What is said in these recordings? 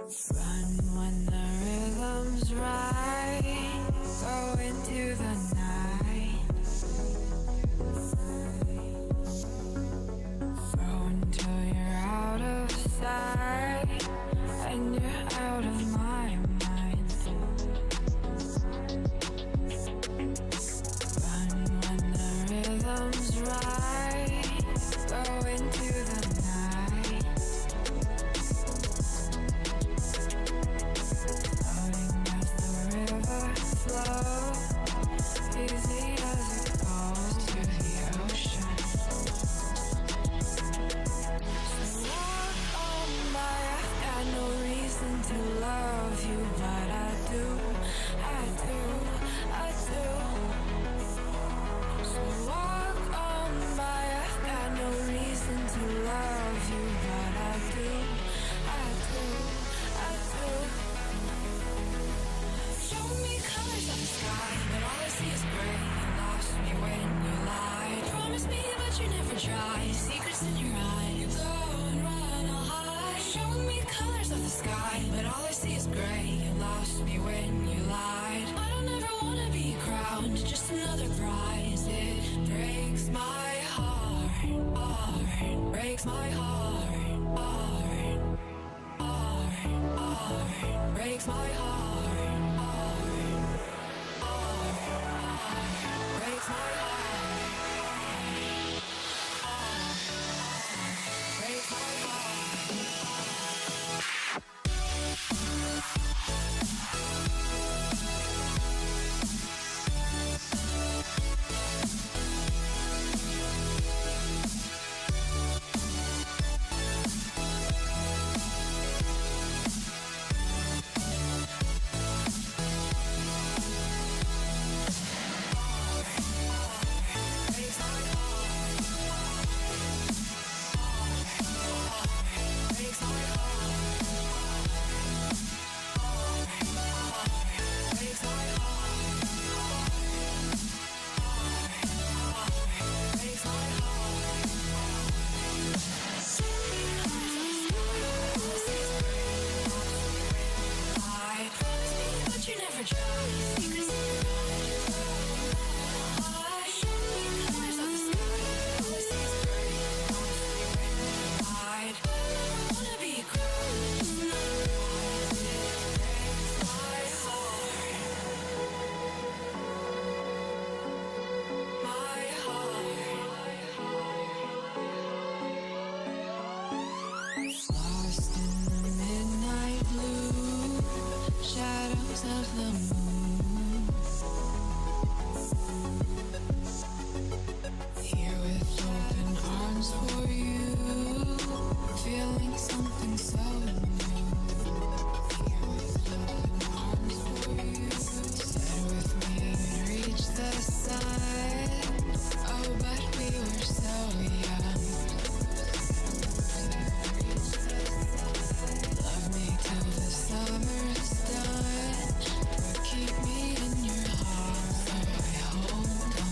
Run when the rhythm's right. Go into the night. Throw until you're out of sight and you're out of my mind. Run when the rhythm's right. Go into the night. Floating as the river flows, easy as it goes to the ocean. So walk on by, I've got no reason to love you, but I do, I do, I do. So walk on by, I've got no reason to love you, but I do, I do, I do. Show me colors of the sky, but all I see is gray. You lost me when you lied. Promise me, but you never try. Secrets in your eye, you go and run, I'll hide. Show me colors of the sky, but all I see is gray. You lost me when you lied. I don't ever wanna be crowned, just another prize. It breaks my heart, heart, breaks my heart, heart, heart, heart, breaks my heart, heart, heart, breaks my heart, heart, breaks my heart. Lost in the midnight blue shadows of the moon. Here with open arms for you, feeling something so new. Here with open arms for you, said with me you'd reach the sun. Oh, but we were so young. Love me till the summer's done, but keep me in your heart, so I hold on.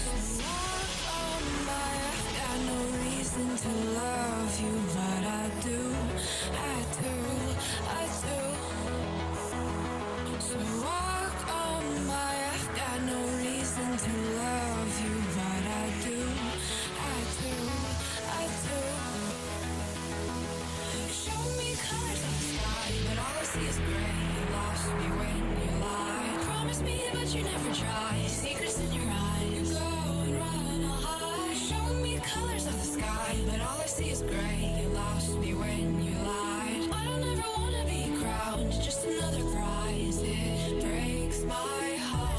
So walk on by, I've got no reason to love you, but I do, I do, I do. So walk on by, I've got no reason to love you, but I do, I do, I do. Show me colors of the sky, but all I see is gray. You lost me when you lied. Promise me, but you never try. Secrets in your eyes, you go and run, I'll hide. Show me colors of the sky, but all I see is gray. You lost me when you lied. I don't ever wanna be crowned, just another prize. It breaks my heart.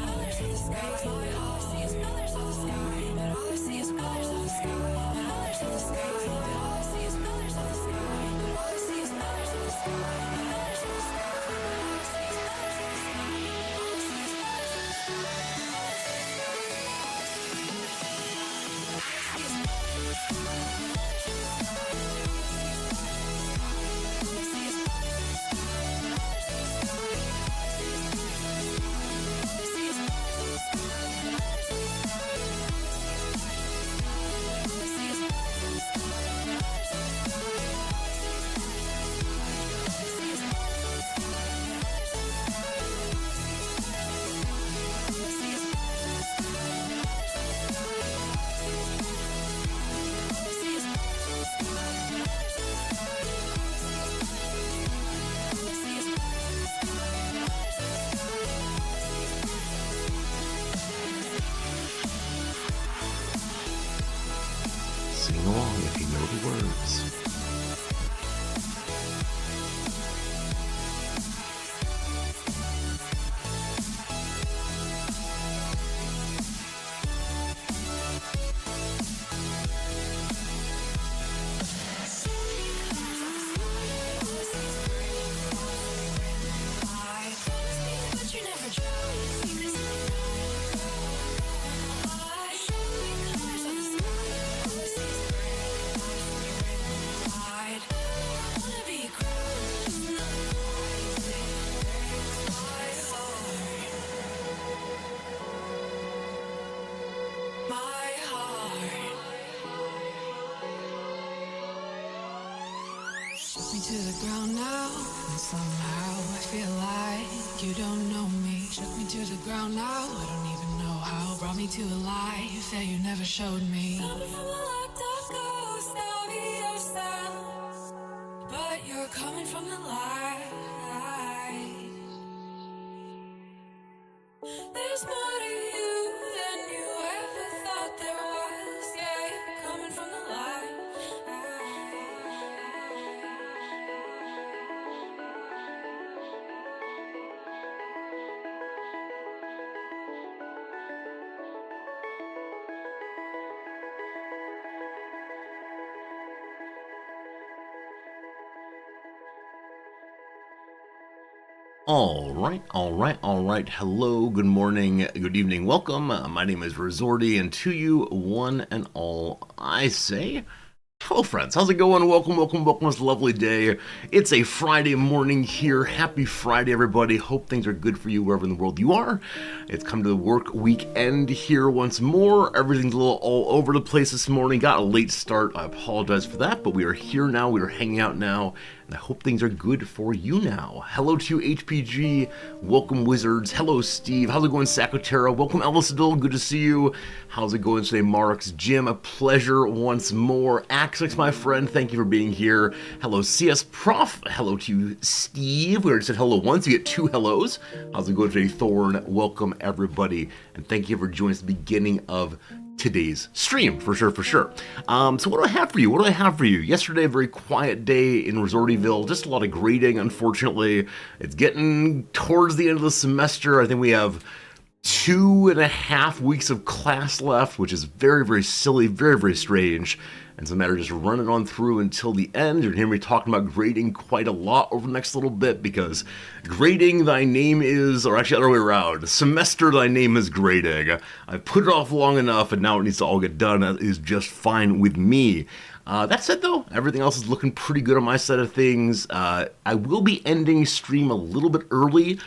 Colors of the sky, but all I see is colors of the sky, but all I see is colors of the sky, but colors of the sky, but all I see is colors of the sky, but all I see is colors of the sky, but colors of the sky, but all I see is colors of the sky, but all I see is colors of the sky, but all I see is colors of the sky, but all I see is colors of the sky. singing along if you know the words. Me to the ground now, and somehow I feel like you don't know me. Shook me to the ground now, I don't even know how. Brought me to a life that you never showed me. Coming from a locked up ghost of yourself, but you're coming from the light. There's more to you than you ever thought there was. Yeah, you're coming from the light. All right. Hello, good morning, good evening, welcome. My name is Resorty, and to you, one and all, I say, hello, friends. How's it going? Welcome. It's a lovely day. It's a Friday morning here. Happy Friday, everybody. Hope things are good for you wherever in the world you are. It's come to the work weekend here once more. Everything's a little all over the place this morning. Got a late start. I apologize for that, but we are here now. We are hanging out now. And I hope things are good for you now. Hello to HPG. Welcome, Wizards. Hello, Steve. How's it going, Sakotera? Welcome, Elisabel. Good to see you. How's it going today, Marks? Jim, a pleasure once more. Axix, my friend, thank you for being here. Hello, CS Prof. Hello to you, Steve. We already said hello once. You get two hellos. How's it going today, Thorn? Welcome, everybody. And thank you for joining us at the beginning of today's stream, for sure. So what do I have for you? Yesterday, a very quiet day in Resortyville, just a lot of grading, unfortunately. It's getting towards the end of the semester. I think we have 2.5 weeks of class left, which is very, very silly, very, very strange. And it's a matter of just running on through until the end. You're going to hear me talking about grading quite a lot over the next little bit, because grading thy name is, or actually the other way around, semester thy name is grading. I've put it off long enough, and now it needs to all get done. That is just fine with me. That said, though, everything else is looking pretty good on my side of things. I will be ending stream a little bit early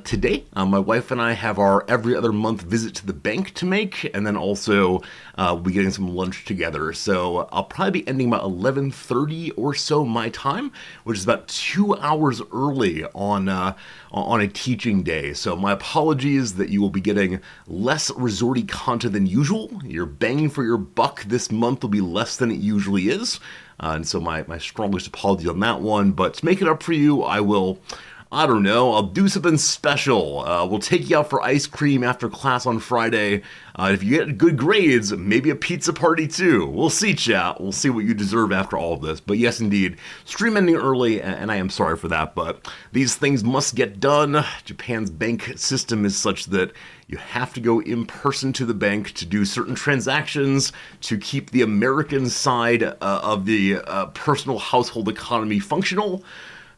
today. My wife and I have our every other month visit to the bank to make, and then also we'll be getting some lunch together. So I'll probably be ending about 11:30 or so my time, which is about 2 hours early on a teaching day. So my apologies that you will be getting less Resorty content than usual. Your bang for your buck this month will be less than it usually is. And so my strongest apologies on that one. But to make it up for you, I'll do something special. We'll take you out for ice cream after class on Friday. If you get good grades, maybe a pizza party too. We'll see, chat. We'll see what you deserve after all of this. But yes, indeed, stream ending early, and I am sorry for that, but these things must get done. Japan's bank system is such that you have to go in person to the bank to do certain transactions to keep the American side of the personal household economy functional.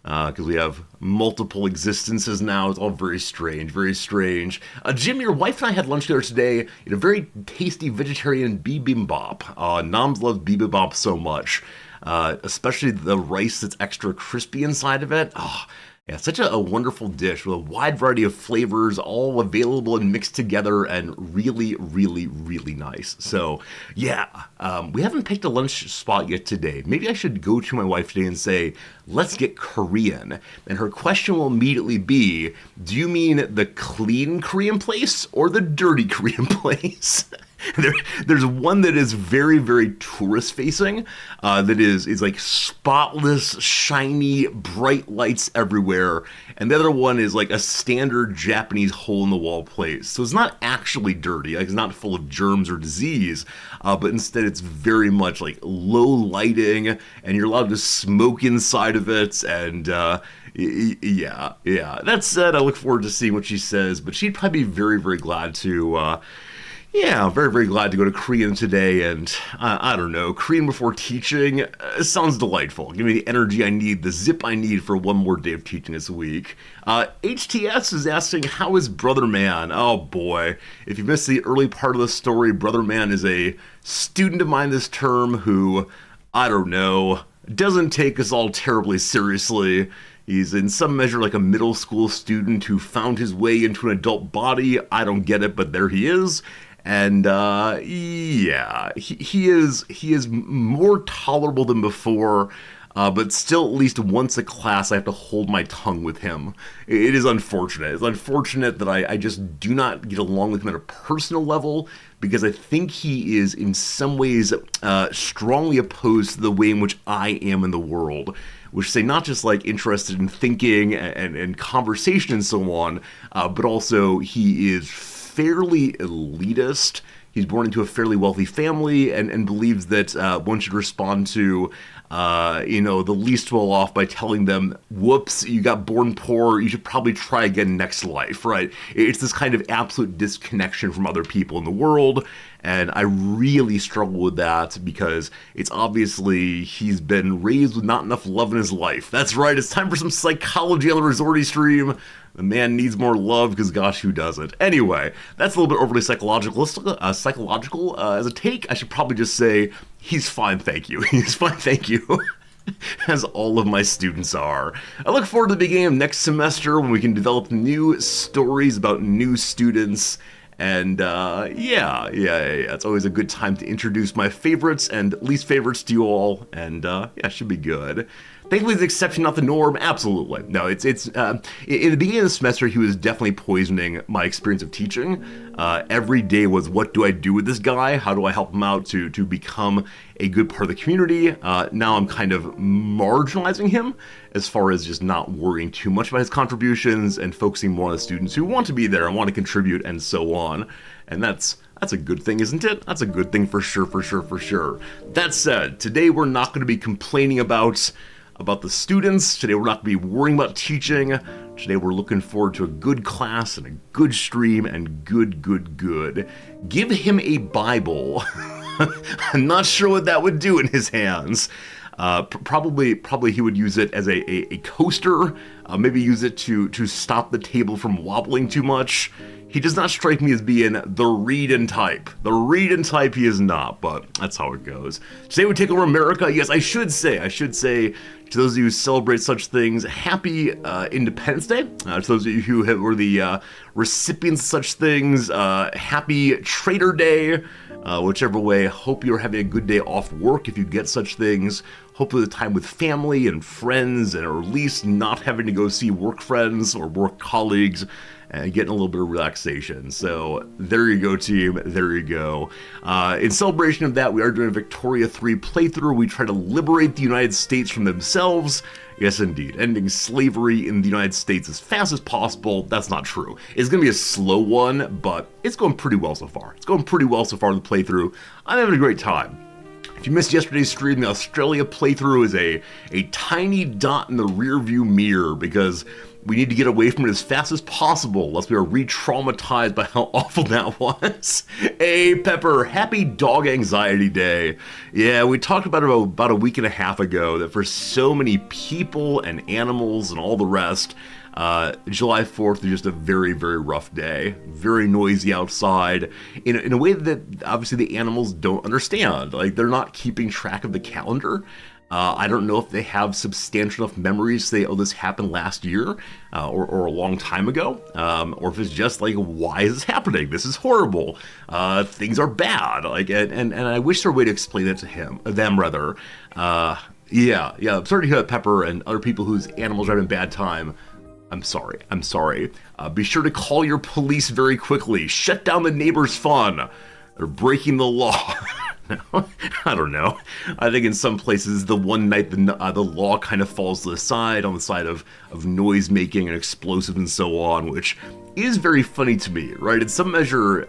Because we have multiple existences now. It's all very strange, very strange. Jim, your wife and I had lunch together today. You had a very tasty vegetarian bibimbap. Noms loves bibimbap so much, especially the rice that's extra crispy inside of it. Oh, yeah, such a wonderful dish with a wide variety of flavors, all available and mixed together, and really, really, really nice. So, yeah, we haven't picked a lunch spot yet today. Maybe I should go to my wife today and say, let's get Korean. And her question will immediately be, do you mean the clean Korean place or the dirty Korean place? There's one that is very, very tourist facing, that is like spotless, shiny, bright lights everywhere, and the other one is like a standard Japanese hole in the wall place. So it's not actually dirty, like it's not full of germs or disease, but instead it's very much like low lighting, and you're allowed to smoke inside of it, and yeah. That said, I look forward to seeing what she says, but she'd probably be very, very glad to. Yeah, very, very glad to go to Korean today, and I don't know, Korean before teaching sounds delightful. Give me the energy I need, the zip I need for one more day of teaching this week. HTS is asking, how is Brother Man? Oh boy, if you missed the early part of the story, Brother Man is a student of mine this term who, I don't know, doesn't take us all terribly seriously. He's in some measure like a middle school student who found his way into an adult body. I don't get it, but there he is. And yeah, he is more tolerable than before, but still at least once a class I have to hold my tongue with him. It is unfortunate. It's unfortunate that I just do not get along with him at a personal level, because I think he is in some ways strongly opposed to the way in which I am in the world. Which say not just like interested in thinking and conversation and so on, but also he is fairly elitist. He's born into a fairly wealthy family and believes that one should respond to, the least well off by telling them, whoops, you got born poor, you should probably try again next life, right? It's this kind of absolute disconnection from other people in the world, and I really struggle with that because it's obviously he's been raised with not enough love in his life. That's right, it's time for some psychology on the Resorty stream. The man needs more love, because gosh, who doesn't? Anyway, that's a little bit overly psychological. As a take, I should probably just say, he's fine, thank you. He's fine, thank you. As all of my students are. I look forward to the beginning of next semester when we can develop new stories about new students. And yeah, it's always a good time to introduce my favorites and least favorites to you all, and yeah, it should be good. Thankfully, it's the exception, not the norm. Absolutely. No, it's in the beginning of the semester, he was definitely poisoning my experience of teaching. Every day was, what do I do with this guy? How do I help him out to become a good part of the community? Now I'm kind of marginalizing him as far as just not worrying too much about his contributions and focusing more on the students who want to be there and want to contribute and so on. And that's a good thing, isn't it? That's a good thing for sure. That said, today we're not going to be complaining about the students. Today we're not going to be worrying about teaching. Today we're looking forward to a good class and a good stream and good. Give him a Bible. I'm not sure what that would do in his hands. Probably he would use it as a coaster. Maybe use it to stop the table from wobbling too much. He does not strike me as being the read and type. The read and type he is not, but that's how it goes. Today we take over America. Yes, I should say, to those of you who celebrate such things, happy Independence Day. To those of you who were the recipients of such things, happy Trader Day. Whichever way, hope you're having a good day off work if you get such things. Hopefully the time with family and friends, or at least not having to go see work friends or work colleagues, and getting a little bit of relaxation. So there you go, team. There you go. In celebration of that, we are doing a Victoria 3 playthrough. We try to liberate the United States from themselves. Yes, indeed. Ending slavery in the United States as fast as possible. That's not true. It's going to be a slow one, but it's going pretty well so far. The playthrough. I'm having a great time. If you missed yesterday's stream, the Australia playthrough is a tiny dot in the rearview mirror, because we need to get away from it as fast as possible, lest we are re-traumatized by how awful that was. Hey, Pepper, happy Dog Anxiety Day. Yeah, we talked about it about a week and a half ago, that for so many people and animals and all the rest, July 4th is just a very, very rough day. Very noisy outside, in a way that obviously the animals don't understand. Like, they're not keeping track of the calendar. I don't know if they have substantial enough memories to say, oh, this happened last year, or a long time ago, or if it's just like, why is this happening? This is horrible. Things are bad. Like, and I wish there were a way to explain it to them. Yeah. I'm sorry to hear that, Pepper, and other people whose animals are having a bad time. I'm sorry. Be sure to call your police very quickly. Shut down the neighbor's fun. They're breaking the law. No, I don't know. I think in some places the one night the law kind of falls to the side, on the side of noise making and explosives and so on, which is very funny to me, right? In some measure,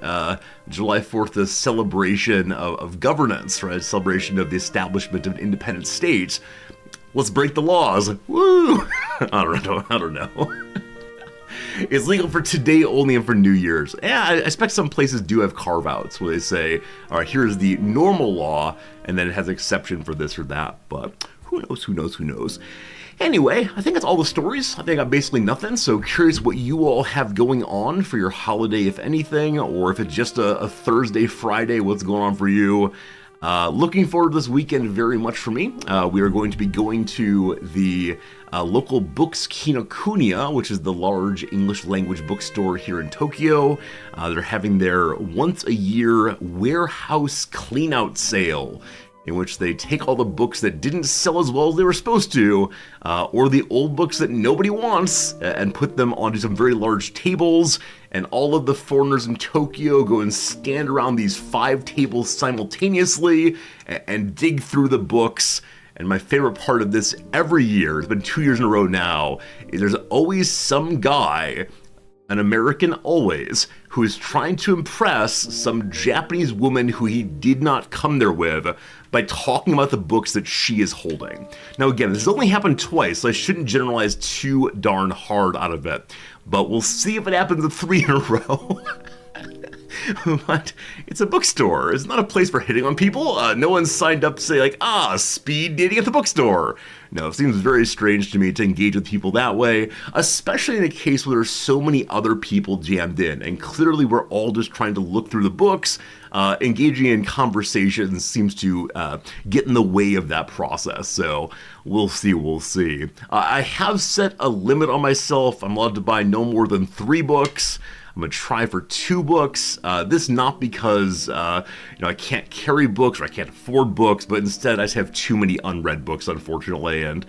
July 4th is a celebration of governance, right? A celebration of the establishment of an independent state. Let's break the laws. Woo! I don't know. It's legal for today only and for New Year's. Yeah, I expect some places do have carve-outs where they say, all right, here's the normal law, and then it has an exception for this or that. But who knows? Anyway, I think that's all the stories. I think I got basically nothing, so curious what you all have going on for your holiday, if anything, or if it's just a Thursday, Friday, what's going on for you. Looking forward to this weekend very much for me. We are going to be going to the local Books Kinokuniya, which is the large English language bookstore here in Tokyo. They're having their once a year warehouse cleanout sale, in which they take all the books that didn't sell as well as they were supposed to, or the old books that nobody wants, and put them onto some very large tables, and all of the foreigners in Tokyo go and stand around these 5 tables simultaneously and dig through the books. And my favorite part of this every year, it's been 2 years in a row now, is there's always some guy, an American always, who is trying to impress some Japanese woman who he did not come there with by talking about the books that she is holding. Now again, this has only happened twice, so I shouldn't generalize too darn hard out of it, but we'll see if it happens 3 in a row. But it's a bookstore. It's not a place for hitting on people. No one's signed up to say like, speed dating at the bookstore. No, it seems very strange to me to engage with people that way, especially in a case where there's so many other people jammed in, and clearly we're all just trying to look through the books. Engaging in conversations seems to get in the way of that process, so we'll see. I have set a limit on myself. I'm allowed to buy no more than 3 books. I'm going to try for 2 books. This not because I can't carry books or I can't afford books, but instead I just have too many unread books, unfortunately. And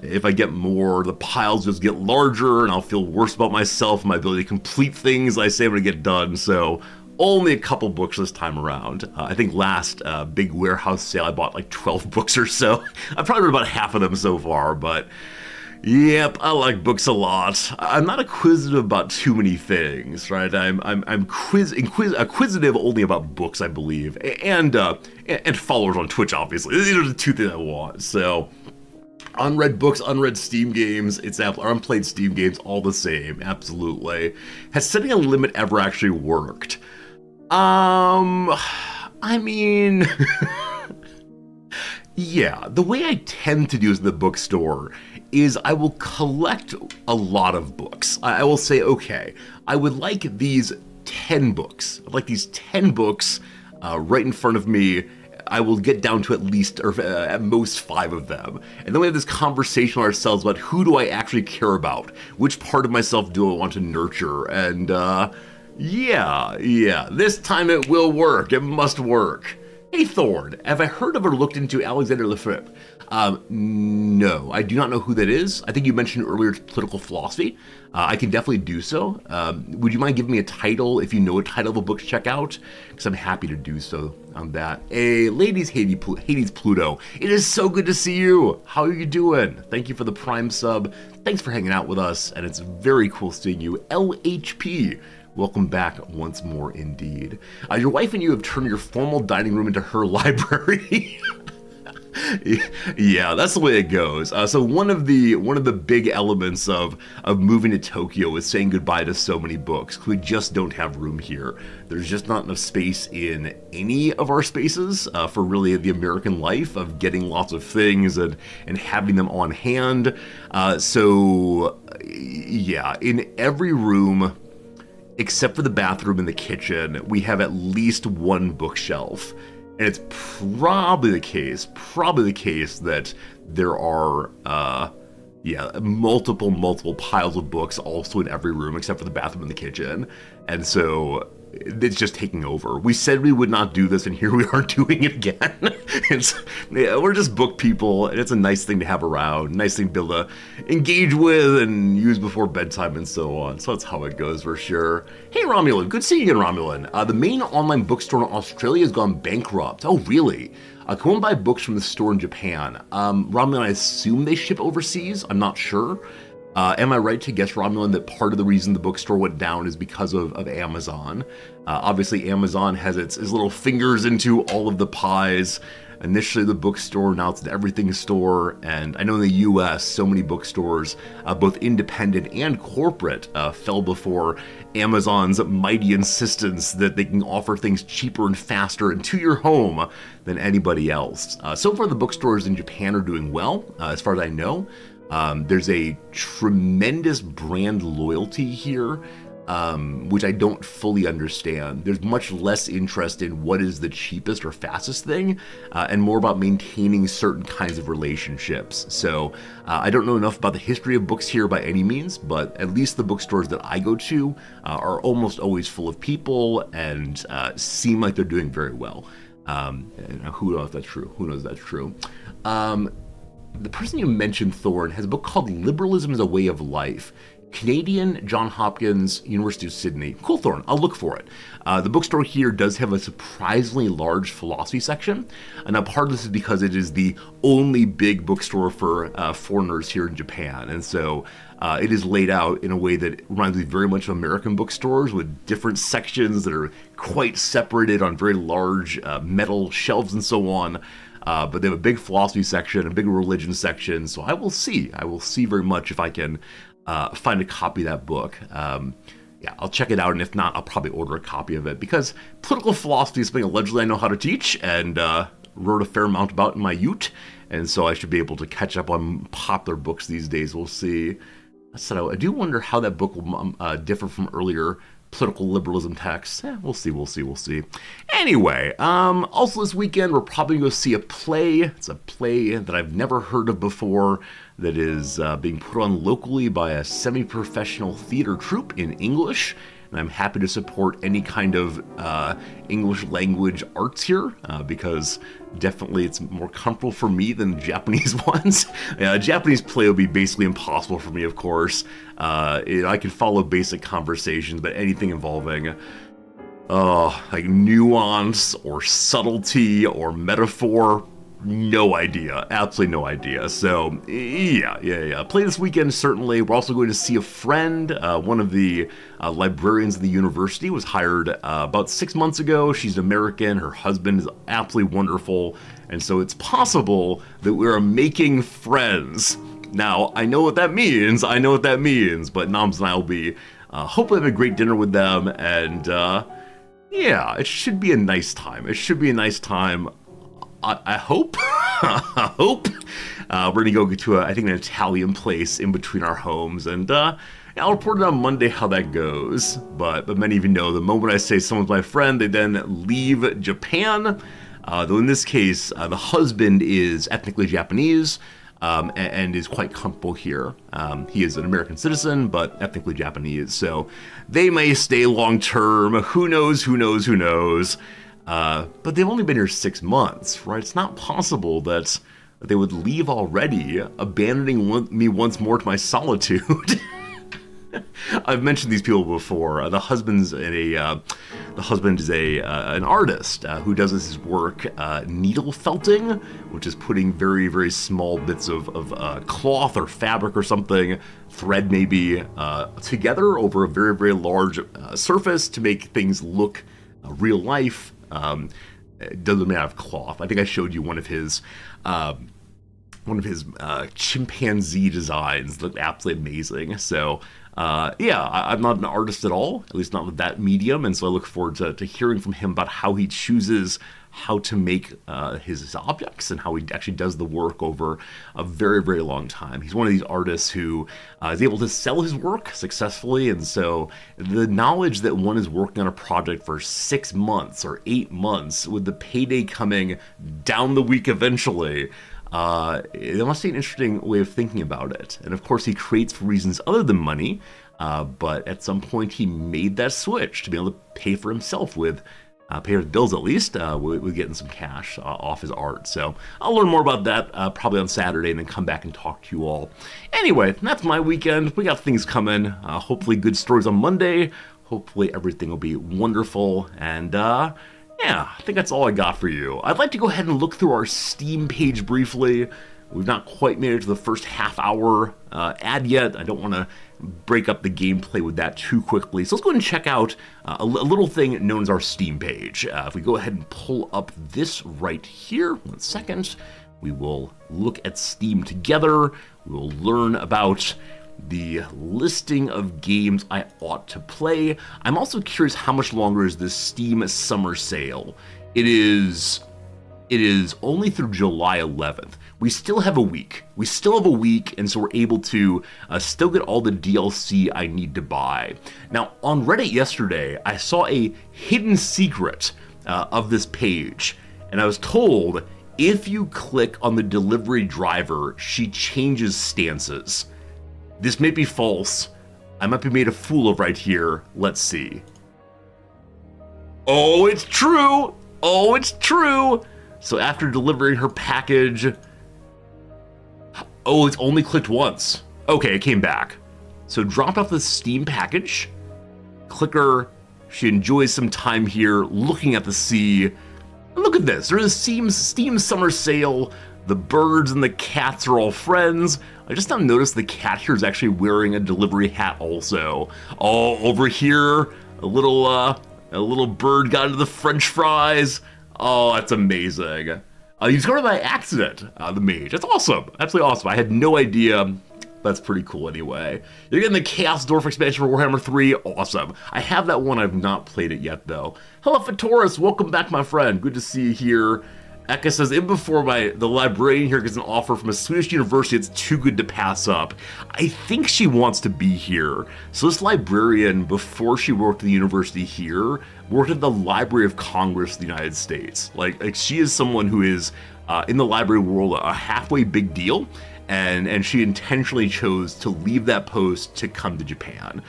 if I get more, the piles just get larger, and I'll feel worse about myself and my ability to complete things I say I'm going to get done. So only a couple books this time around. I think last big warehouse sale I bought like 12 books or so. I've probably read about half of them so far, but yep, I like books a lot. I'm not acquisitive about too many things, right? I'm acquisitive only about books, I believe, and followers on Twitch, obviously. These are the 2 things I want. So, unread books, unread Steam games, unplayed Steam games, all the same, absolutely. Has setting a limit ever actually worked? I mean, yeah, the way I tend to do is in the bookstore is I will collect a lot of books. I will say, okay, I would like these 10 books. I'd like these 10 books right in front of me. I will get down to at least, or at most 5 of them. And then we have this conversation with ourselves about who do I actually care about? Which part of myself do I want to nurture? And yeah, this time it will work. It must work. Hey Thorn, have I heard of or looked into Alexander Lefebvre? No, I do not know who that is. I think you mentioned earlier political philosophy. I can definitely do so. Would you mind giving me a title if you know a title of a book to check out? Because I'm happy to do so on that. Hey, ladies, Hades Pluto, it is so good to see you. How are you doing? Thank you for the Prime sub. Thanks for hanging out with us, and it's very cool seeing you. LHP. Welcome back once more indeed. Your wife and you have turned your formal dining room into her library. Yeah, that's the way it goes. So one of the big elements of moving to Tokyo is saying goodbye to so many books. We just don't have room here. There's just not enough space in any of our spaces for really the American life of getting lots of things and having them on hand. So yeah, in every room, except for the bathroom and the kitchen, we have at least 1 bookshelf. And it's probably the case that there are, multiple piles of books also in every room except for the bathroom and the kitchen. And so, it's just taking over. We said we would not do this, and here we are doing it again. We're just book people, and it's a nice thing to have around, nice thing to be able to engage with and use before bedtime and so on. So that's how it goes for sure. Hey, Romulan, good seeing you again, Romulan. The main online bookstore in Australia has gone bankrupt. Oh, really? Come and buy books from the store in Japan. Romulan, I assume they ship overseas. I'm not sure. Am I right to guess, Romulan, that part of the reason the bookstore went down is because of Amazon? Obviously, Amazon has its little fingers into all of the pies. Initially the bookstore, now it's the everything store, and I know in the US, so many bookstores, both independent and corporate, fell before Amazon's mighty insistence that they can offer things cheaper and faster and to your home than anybody else. So far the bookstores in Japan are doing well, as far as I know. There's a tremendous brand loyalty here, which I don't fully understand. There's much less interest in what is the cheapest or fastest thing, and more about maintaining certain kinds of relationships. So I don't know enough about the history of books here by any means, but at least the bookstores that I go to are almost always full of people and seem like they're doing very well. Who knows if that's true? Who knows if that's true? The person you mentioned, Thorne, has a book called Liberalism is a Way of Life. Canadian, John Hopkins, University of Sydney. Cool, Thorne. I'll look for it. The bookstore here does have a surprisingly large philosophy section. And now part of this is because it is the only big bookstore for foreigners here in Japan. And so it is laid out in a way that reminds me very much of American bookstores with different sections that are quite separated on very large metal shelves and so on. But they have a big philosophy section, a big religion section. So I will see very much if I can find a copy of that book. Yeah, I'll check it out, and if not, I'll probably order a copy of it, because political philosophy is something allegedly I know how to teach, and wrote a fair amount about in my ute, and so I should be able to catch up on popular books these days. We'll see. So I do wonder how that book will differ from earlier political liberalism texts. We'll see. Anyway, also this weekend we're probably going to see a play. It's a play that I've never heard of before that is being put on locally by a semi-professional theater troupe in English. And I'm happy to support any kind of English language arts here, because definitely it's more comfortable for me than Japanese ones. Japanese play would be basically impossible for me, of course. I can follow basic conversations, but anything involving like nuance or subtlety or metaphor, no idea. Absolutely no idea. So, yeah. Play this weekend, certainly. We're also going to see a friend. One of the librarians of the university was hired about 6 months ago. She's American. Her husband is absolutely wonderful. And so it's possible that we are making friends. Now, I know what that means. But Noms and I will be hopefully have a great dinner with them. And, yeah, it should be a nice time. I hope. I hope. We're going to go to, I think, an Italian place in between our homes, and I'll report it on Monday how that goes. But many of you know, the moment I say someone's my friend, they then leave Japan. Though in this case, the husband is ethnically Japanese and is quite comfortable here. He is an American citizen, but ethnically Japanese, so they may stay long term. Who knows? But they've only been here 6 months, right? It's not possible that they would leave already, abandoning me once more to my solitude. I've mentioned these people before. The husband is an artist who does his work needle felting, which is putting very, very small bits of cloth or fabric or something, thread maybe, together over a very, very large surface to make things look real life. It doesn't made out of cloth. I think I showed you one of his chimpanzee designs. Looked absolutely amazing. So I'm not an artist at all, at least not with that medium, and so I look forward to hearing from him about how he chooses how to make his objects and how he actually does the work over a very, very long time. He's one of these artists who is able to sell his work successfully, and so the knowledge that one is working on a project for 6 months or 8 months with the payday coming down the week eventually, it must be an interesting way of thinking about it. And of course he creates for reasons other than money. but at some point he made that switch to be able to pay for himself with pay his bills at least with getting some cash off his art. So I'll learn more about that probably on Saturday and then come back and talk to you all. Anyway, that's my weekend. We got things coming. Hopefully good stories on Monday. Hopefully everything will be wonderful. And yeah, I think that's all I got for you. I'd like to go ahead and look through our Steam page briefly. We've not quite made it to the first half hour ad yet. I don't want to break up the gameplay with that too quickly. So let's go ahead and check out a little thing known as our Steam page. If we go ahead and pull up this right here, 1 second, we will look at Steam together. We will learn about the listing of games I ought to play. I'm also curious how much longer is this Steam summer sale. It is only through July 11th. We still have a week. And so we're able to still get all the DLC I need to buy. Now, on Reddit yesterday, I saw a hidden secret of this page, and I was told if you click on the delivery driver, she changes stances. This may be false. I might be made a fool of right here. Let's see. Oh, it's true! Oh, it's true! So after delivering her package... Oh, it's only clicked once. Okay, it came back. So dropped off the Steam package. Clicker. She enjoys some time here looking at the sea. And look at this. There's a Steam summer sale. The birds and the cats are all friends. I just now noticed the cat here is actually wearing a delivery hat also. Oh, over here, a little bird got into the French fries. Oh, that's amazing. You discovered by accident, the mage. That's awesome. Absolutely awesome. I had no idea. That's pretty cool anyway. You're getting the Chaos Dwarf expansion for Warhammer 3. Awesome. I have that one. I've not played it yet, though. Hello, Fatoris. Welcome back, my friend. Good to see you here. Eka says, in before the librarian here gets an offer from a Swedish university it's too good to pass up. I think she wants to be here. So this librarian, before she worked at the university here, worked at the Library of Congress of the United States. Like she is someone who is, in the library world, a halfway big deal, and she intentionally chose to leave that post to come to Japan.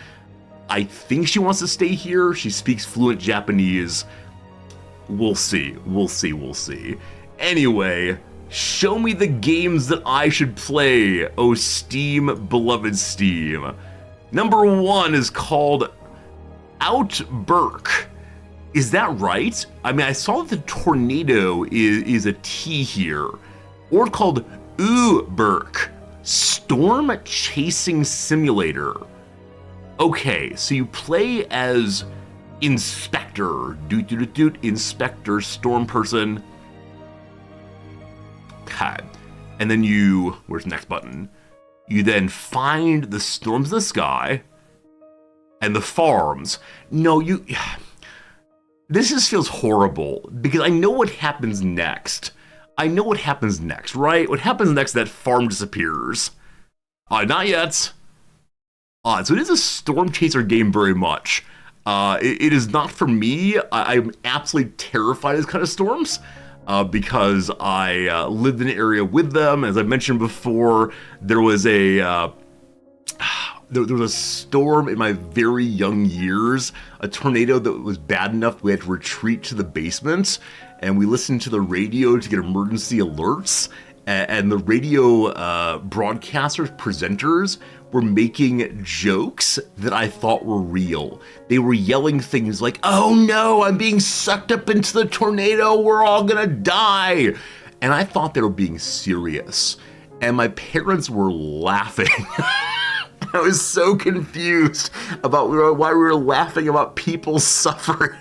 I think she wants to stay here. She speaks fluent Japanese. We'll see. Anyway, show me the games that I should play, oh Steam, beloved Steam. Number 1 is called Outburk. Is that right? I mean, I saw that the tornado is a T here. Or called Uberk, Storm Chasing Simulator. Okay, so you play as Inspector, Inspector, Storm Person. Okay. And then where's the next button? You then find the storms in the sky and the farms. No, this just feels horrible because I know what happens next. Right? What happens next, that farm disappears. Not yet. So it is a storm chaser game very much. It is not for me. I'm absolutely terrified of this kind of storms because I lived in an area with them. As I mentioned before, there was a storm in my very young years, a tornado that was bad enough we had to retreat to the basement, and we listened to the radio to get emergency alerts. And the radio broadcasters, presenters, were making jokes that I thought were real. They were yelling things like, "Oh no, I'm being sucked up into the tornado, we're all gonna die." And I thought they were being serious. And my parents were laughing. I was so confused about why we were laughing about people suffering.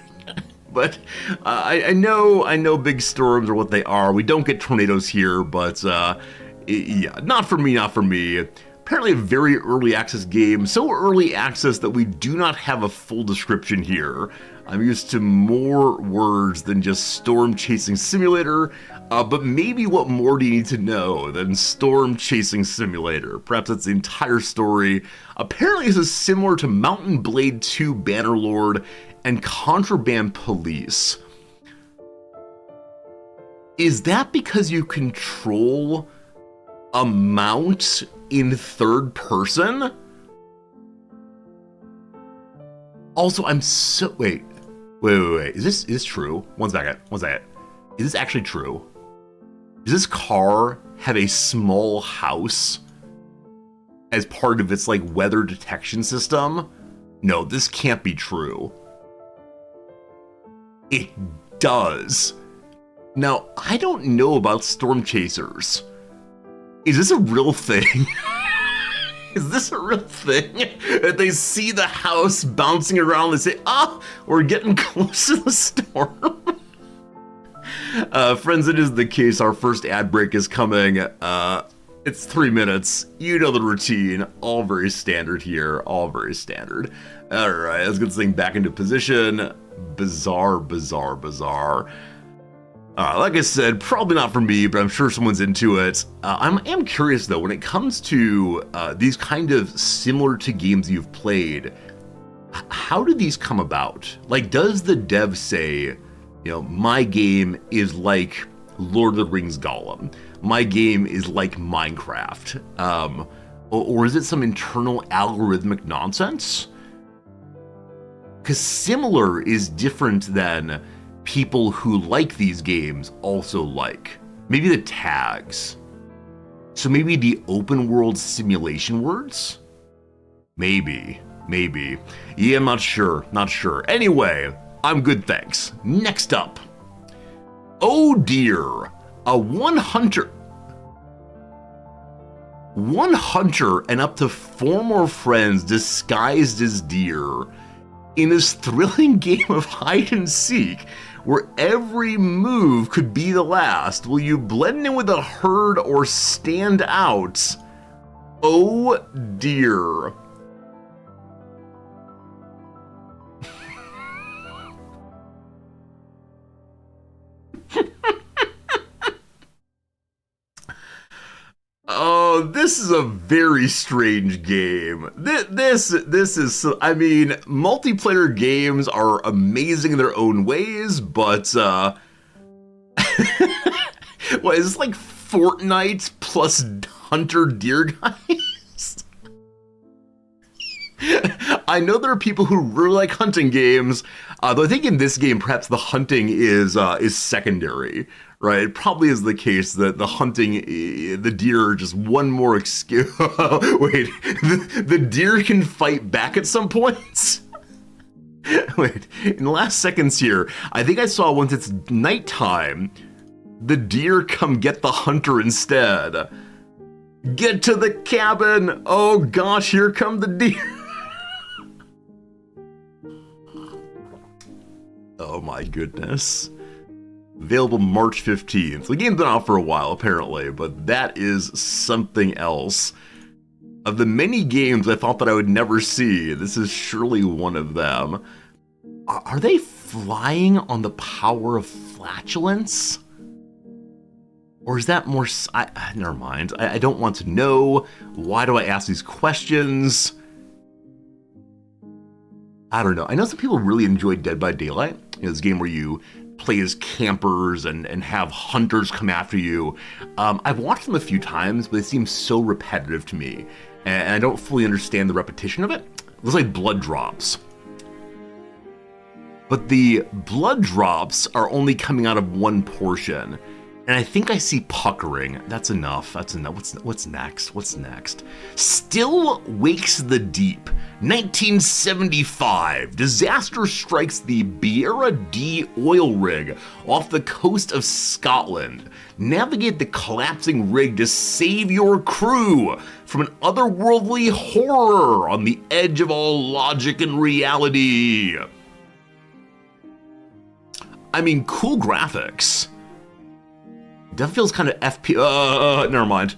But I know big storms are what they are. We don't get tornadoes here, but yeah, not for me. Apparently a very early access game, so early access that we do not have a full description here. I'm used to more words than just Storm Chasing Simulator, but maybe what more do you need to know than Storm Chasing Simulator? Perhaps that's the entire story. Apparently this is similar to Mountain Blade 2 Bannerlord and Contraband Police. Is that because you control a mount in third person? Also, I'm so wait. Is this true? One second. Is this actually true? Does this car have a small house as part of its like weather detection system? No, this can't be true. It does. Now, I don't know about storm chasers. Is this a real thing? Is this a real thing? That they see the house bouncing around, they say, we're getting close to the storm. Friends, it is the case. Our first ad break is coming. It's 3 minutes. You know the routine. All very standard here. All very standard. All right, let's get this thing back into position. Bizarre. Like I said, probably not for me, but I'm sure someone's into it. I am curious, though, when it comes to these kind of similar to games you've played, how do these come about? Like, does the dev say, my game is like Lord of the Rings Gollum. My game is like Minecraft. Or is it some internal algorithmic nonsense? Because similar is different than people who like these games also like. Maybe the tags. So maybe the open world simulation words? Maybe. Yeah, I'm not sure. Anyway, I'm good, thanks. Next up. Oh dear. One hunter and up to 4 more friends disguised as deer in this thrilling game of hide and seek where every move could be the last. Will you blend in with the herd or stand out? Oh dear. Oh, this is a very strange game. This is, I mean, multiplayer games are amazing in their own ways, but, what, is this like Fortnite plus Hunter Deer Guys? I know there are people who really like hunting games, though I think in this game, perhaps the hunting is secondary. Right, it probably is the case that the hunting, the deer are just one more excuse. Wait, the deer can fight back at some points? Wait, in the last seconds here, I think I saw once it's nighttime, the deer come get the hunter instead. Get to the cabin! Oh gosh, here come the deer! Oh my goodness. Available March 15th. The game's been out for a while, apparently, but that is something else. Of the many games I thought that I would never see, this is surely one of them. Are they flying on the power of flatulence? Or is that more... never mind. I don't want to know. Why do I ask these questions? I don't know. I know some people really enjoyed Dead by Daylight. This game where you play as campers and have hunters come after you. I've watched them a few times, but they seem so repetitive to me, and I don't fully understand the repetition of it. It looks like blood drops. But the blood drops are only coming out of one portion, and I think I see puckering. That's enough. What's next? Still wakes the deep. 1975. Disaster strikes the Beara D oil rig off the coast of Scotland. Navigate the collapsing rig to save your crew from an otherworldly horror on the edge of all logic and reality. I mean, cool graphics. Definitely feels kind of never mind.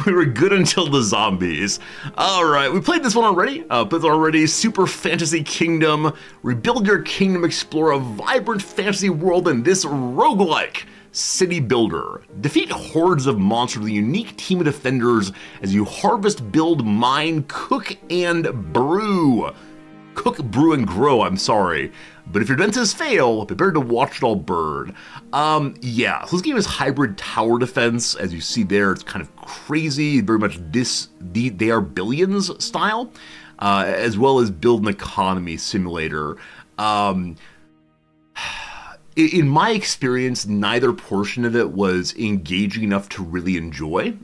We were good until the zombies. All right, we played this one already. Super Fantasy Kingdom. Rebuild your kingdom, explore a vibrant fantasy world in this roguelike city builder. Defeat hordes of monsters with a unique team of defenders as you harvest, build, mine, cook, and brew. Cook, brew, and grow, I'm sorry. But if your defenses fail, prepare to watch it all burn. So this game is hybrid tower defense. As you see there, it's kind of crazy, very much They Are Billions style. as well as Build an Economy Simulator. In my experience, neither portion of it was engaging enough to really enjoy.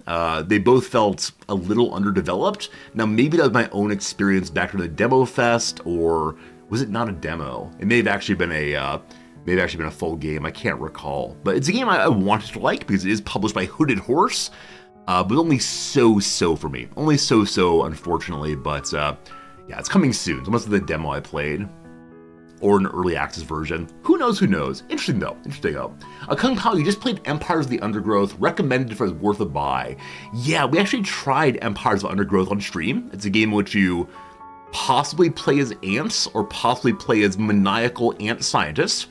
They both felt a little underdeveloped. Now, maybe that was my own experience back to the Demo Fest, or was it not a demo? It may have actually been a full game. I can't recall. But it's a game I wanted to like because it is published by Hooded Horse, but only so for me. Only so, unfortunately. But yeah, it's coming soon. So must have the demo I played, or an early access version. Who knows? Interesting though. Kung Pao, you just played Empires of the Undergrowth, recommended for worth a buy. Yeah, we actually tried Empires of Undergrowth on stream. It's a game in which you possibly play as ants or possibly play as maniacal ant scientists.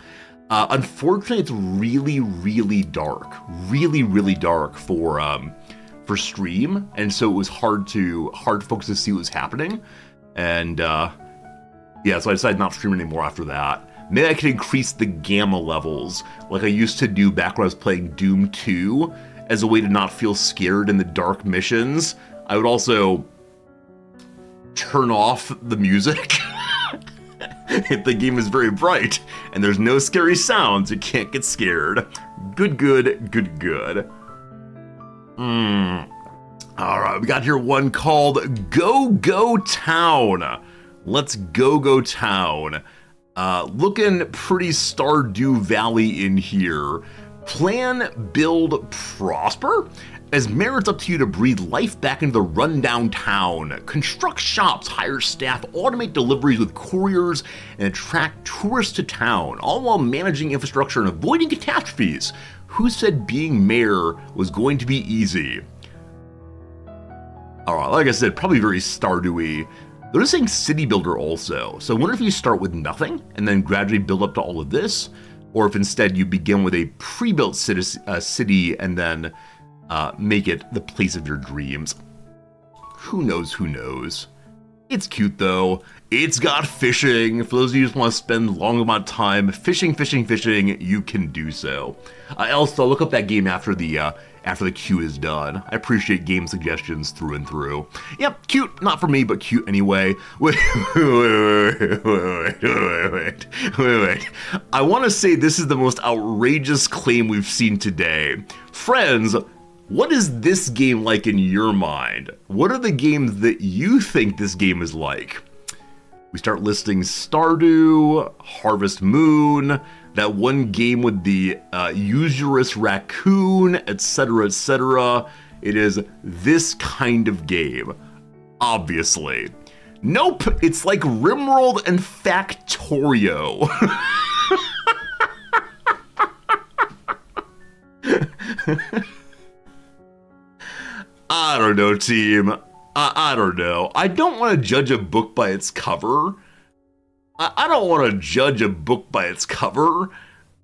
Unfortunately, it's really dark. Really dark for stream, and so it was hard for folks to see what was happening. And yeah, so I decided not to stream anymore after that. Maybe I could increase the gamma levels like I used to do back when I was playing Doom 2 as a way to not feel scared in the dark missions. I would also turn off the music if the game is very bright and there's no scary sounds. You can't get scared. Good. Alright, we got here one called Go Town. Let's go town. Looking pretty Stardew Valley in here. Plan, build, prosper? As mayor, it's up to you to breathe life back into the rundown town. Construct shops, hire staff, automate deliveries with couriers, and attract tourists to town, all while managing infrastructure and avoiding catastrophes. Who said being mayor was going to be easy? Alright, like I said, probably very Stardew-y. They're just saying city builder also. So I wonder if you start with nothing and then gradually build up to all of this, or if instead you begin with a pre-built city and then make it the place of your dreams. Who knows? It's cute though. It's got fishing. For those of you who just want to spend a long amount of time fishing, you can do so. Also, look up that game after the queue is done. I appreciate game suggestions through and through. Yep, cute. Not for me, but cute anyway. Wait. I want to say this is the most outrageous claim we've seen today. Friends, what is this game like in your mind? What are the games that you think this game is like? We start listing Stardew, Harvest Moon, that one game with the usurious raccoon, etc. It is this kind of game, obviously. Nope, it's like Rimworld and Factorio. I don't know, team. I don't know. I don't want to judge a book by its cover. I don't want to judge a book by its cover.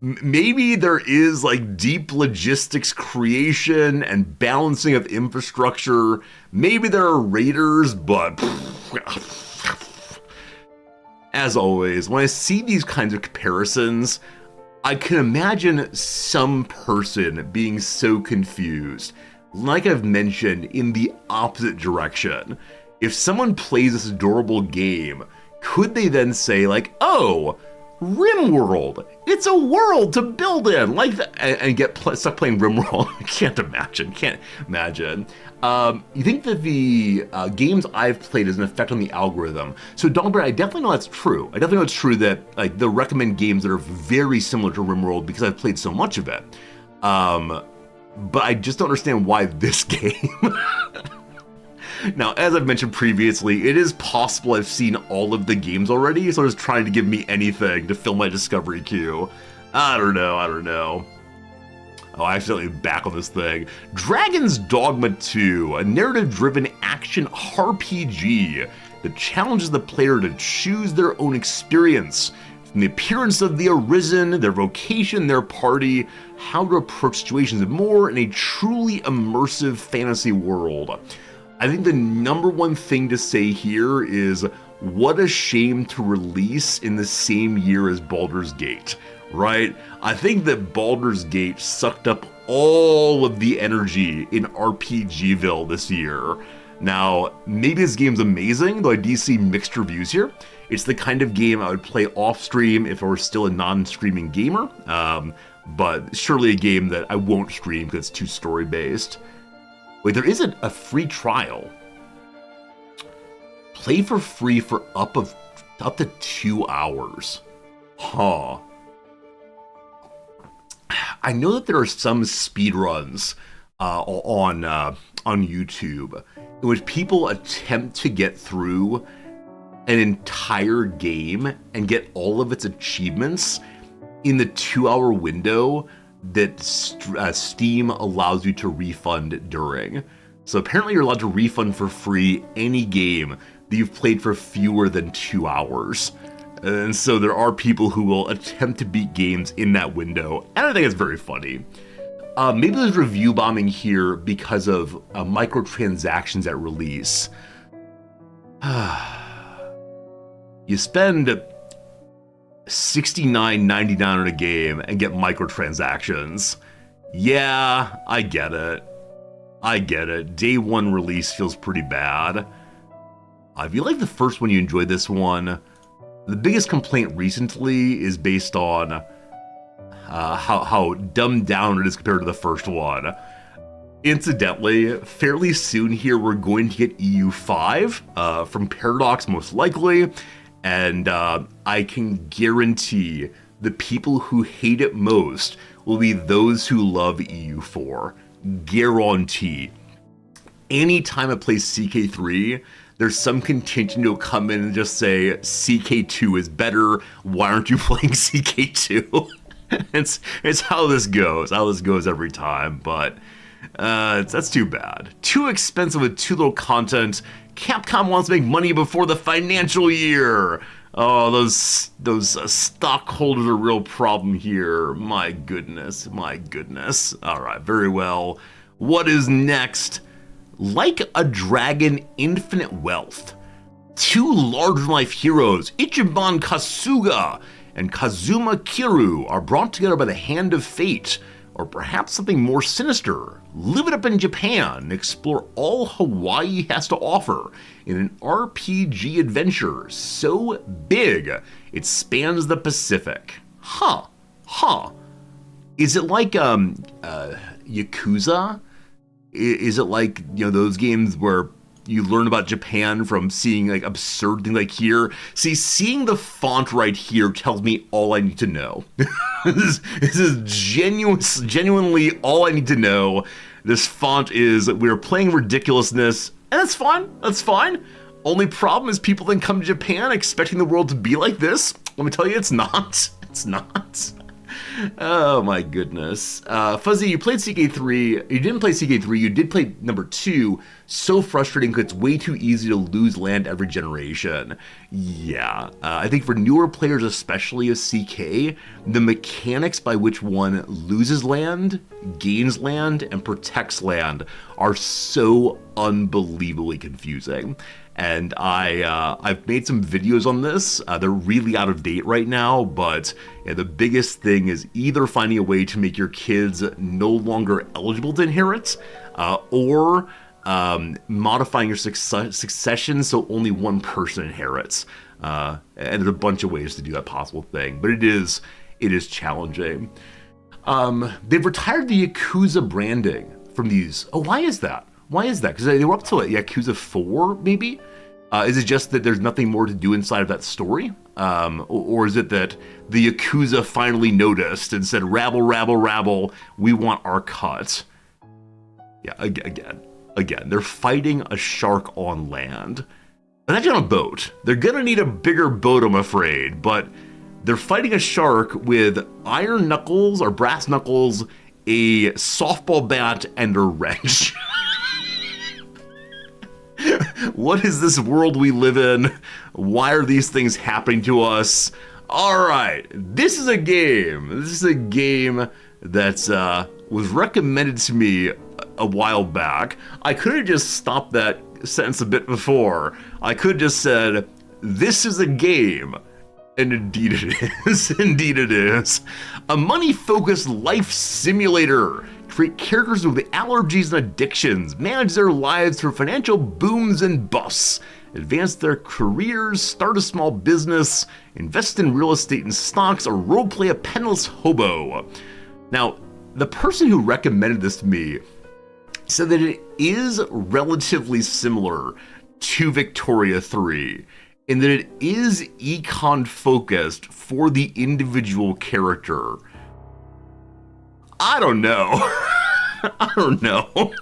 Maybe there is like deep logistics creation and balancing of infrastructure. Maybe there are raiders, but as always, when I see these kinds of comparisons, I can imagine some person being so confused. Like I've mentioned, in the opposite direction. If someone plays this adorable game, could they then say like, oh, Rimworld, it's a world to build in, like that, and get stuck playing Rimworld? Can't imagine. You think that the games I've played has an effect on the algorithm? So Dongbird, I definitely know that's true. I definitely know it's true that like they'll recommend games that are very similar to Rimworld because I've played so much of it. But I just don't understand why this game. Now, as I've mentioned previously, it is possible I've seen all of the games already, so it's trying to give me anything to fill my discovery queue. I don't know. Oh, I accidentally back on this thing. Dragon's Dogma 2, a narrative-driven action RPG that challenges the player to choose their own experience. From the appearance of the Arisen, their vocation, their party, how to approach situations and more in a truly immersive fantasy world. I think the number one thing to say here is what a shame to release in the same year as Baldur's Gate, right? I think that Baldur's Gate sucked up all of the energy in RPGville this year. Now, maybe this game's amazing, though I do see mixed reviews here. It's the kind of game I would play off-stream if I were still a non-streaming gamer, but surely a game that I won't stream because it's too story-based. Wait, there isn't a free trial. Play for free for up to 2 hours. Huh. I know that there are some speedruns on YouTube in which people attempt to get through an entire game and get all of its achievements in the 2-hour window that Steam allows you to refund during. So apparently you're allowed to refund for free any game that you've played for fewer than 2 hours. And so there are people who will attempt to beat games in that window, and I think it's very funny. Maybe there's review bombing here because of microtransactions at release. You spend $69.99 on a game and get microtransactions. Yeah, I get it. Day one release feels pretty bad. If you like the first one, you enjoyed this one. The biggest complaint recently is based on how dumbed down it is compared to the first one. Incidentally, fairly soon here we're going to get EU5 from Paradox most likely, and I can guarantee the people who hate it most will be those who love EU4. Guarantee. Anytime I play CK3, there's some contingent who'll come in and just say, CK2 is better, why aren't you playing CK2? it's how this goes every time, but that's too bad. Too expensive with too little content. Capcom wants to make money before the financial year. Oh, those stockholders are a real problem here. My goodness. All right, very well. What is next? Like a Dragon Infinite Wealth. Two large-life heroes, Ichiban Kasuga and Kazuma Kiryu, are brought together by the hand of fate, or perhaps something more sinister. Live it up in Japan and explore all Hawaii has to offer in an RPG adventure so big it spans the Pacific. Huh. Is it like Yakuza? Is it like, those games where you learn about Japan from seeing like absurd things like here? See, seeing the font right here tells me all I need to know. This is genuinely all I need to know. This font is, we're playing ridiculousness, and that's fine. Only problem is people then come to Japan expecting the world to be like this. Let me tell you, it's not. Oh my goodness. Fuzzy, you played CK3. You didn't play CK3, you did play number 2. So frustrating because it's way too easy to lose land every generation. Yeah, I think for newer players, especially of CK, the mechanics by which one loses land, gains land, and protects land are so unbelievably confusing. And I've made some videos on this. They're really out of date right now, but the biggest thing is either finding a way to make your kids no longer eligible to inherit, or modifying your succession so only one person inherits. And there's a bunch of ways to do that possible thing, but it is challenging. They've retired the Yakuza branding from these. Oh, why is that? Because they were up to Yakuza 4, maybe? Is it just that there's nothing more to do inside of that story? Or is it that the Yakuza finally noticed and said, rabble, we want our cut? Yeah, again, they're fighting a shark on land. Imagine on a boat. They're gonna need a bigger boat, I'm afraid, but they're fighting a shark with iron knuckles or brass knuckles, a softball bat, and a wrench. What is this world we live in? Why are these things happening to us? All right, this is a game that was recommended to me a while back. I could have just stopped that sentence a bit before. I could have just said, this is a game. And indeed it is. A money-focused life simulator create characters with allergies and addictions, manage their lives through financial booms and busts, advance their careers, start a small business, invest in real estate and stocks, or roleplay a penniless hobo. Now, the person who recommended this to me said that it is relatively similar to Victoria 3, in that it is econ focused for the individual character. I don't know. I don't know.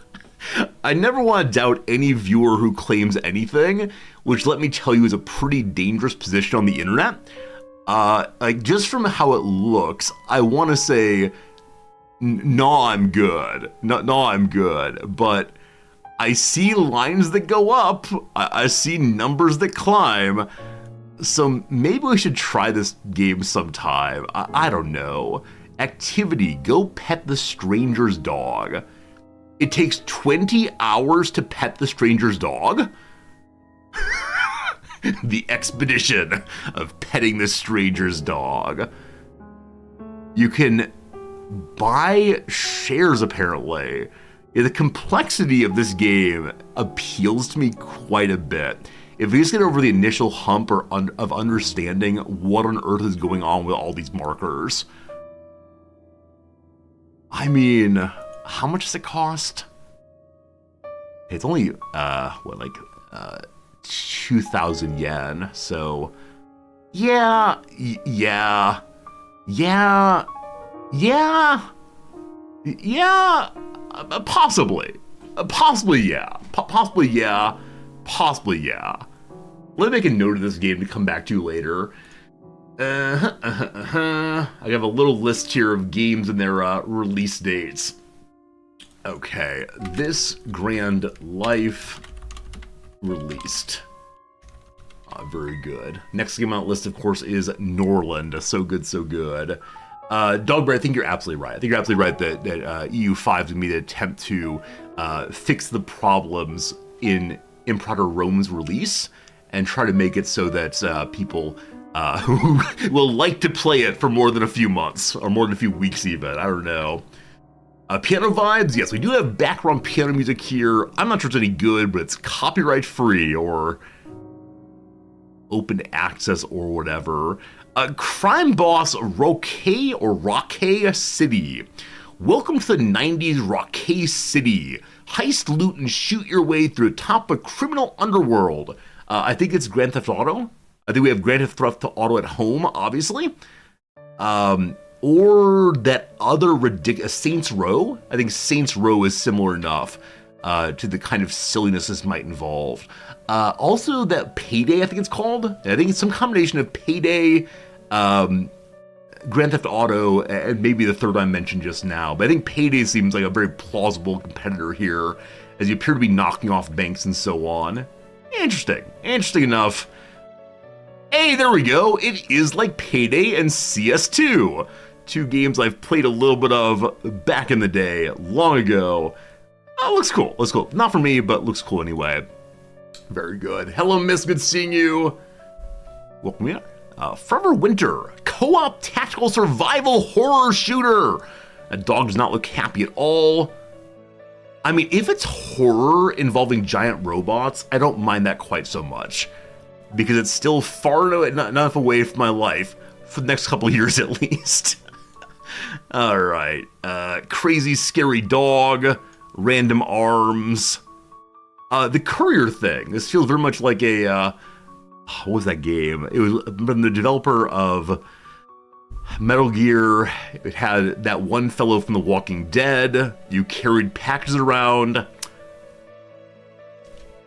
I never want to doubt any viewer who claims anything, which let me tell you is a pretty dangerous position on the internet. Like just from how it looks, I want to say, no, I'm good. No, I'm good. But I see lines that go up. I see numbers that climb. So maybe we should try this game sometime. I don't know. Activity, go pet the stranger's dog. It takes 20 hours to pet the stranger's dog? The expedition of petting the stranger's dog. You can buy shares, apparently. Yeah, the complexity of this game appeals to me quite a bit. If we just get over the initial hump of understanding what on earth is going on with all these markers. I mean, how much does it cost? It's only, 2,000 yen, so yeah, possibly, yeah. Let me make a note of this game to come back to later. I have a little list here of games and their release dates. Okay, This Grand Life released. Very good. Next game on the list, of course, is Norland. So good, so good. Dogbert, I think you're absolutely right. I think you're absolutely right that EU5 is going to be the attempt to fix the problems in Imperator Rome's release and try to make it so that people who will like to play it for more than a few months or more than a few weeks even. I don't know. Piano vibes, yes, we do have background piano music here. I'm not sure it's any good, but it's copyright free or open access or whatever. Crime boss Roque City. Welcome to the 90s Roque City. Heist, loot, and shoot your way through the top of criminal underworld. I think it's Grand Theft Auto. I think we have Grand Theft Auto at home, obviously. Or that other ridiculous Saints Row. I think Saints Row is similar enough to the kind of silliness this might involve. Also that Payday, I think it's called. I think it's some combination of Payday, Grand Theft Auto, and maybe the third I mentioned just now. But I think Payday seems like a very plausible competitor here, as you appear to be knocking off banks and so on. Interesting enough. Hey, there we go. It is like Payday and CS2. Two games I've played a little bit of back in the day, long ago. Oh, looks cool. Not for me, but looks cool anyway. Very good. Hello, Miss. Good seeing you. Welcome in. Forever Winter, co-op tactical survival horror shooter. That dog does not look happy at all. I mean, if it's horror involving giant robots, I don't mind that quite so much, because it's still far enough away from my life for the next couple of years at least. All right. Crazy scary dog, random arms. The courier thing. This feels very much like a, what was that game? It was from the developer of Metal Gear. It had that one fellow from The Walking Dead. You carried packages around.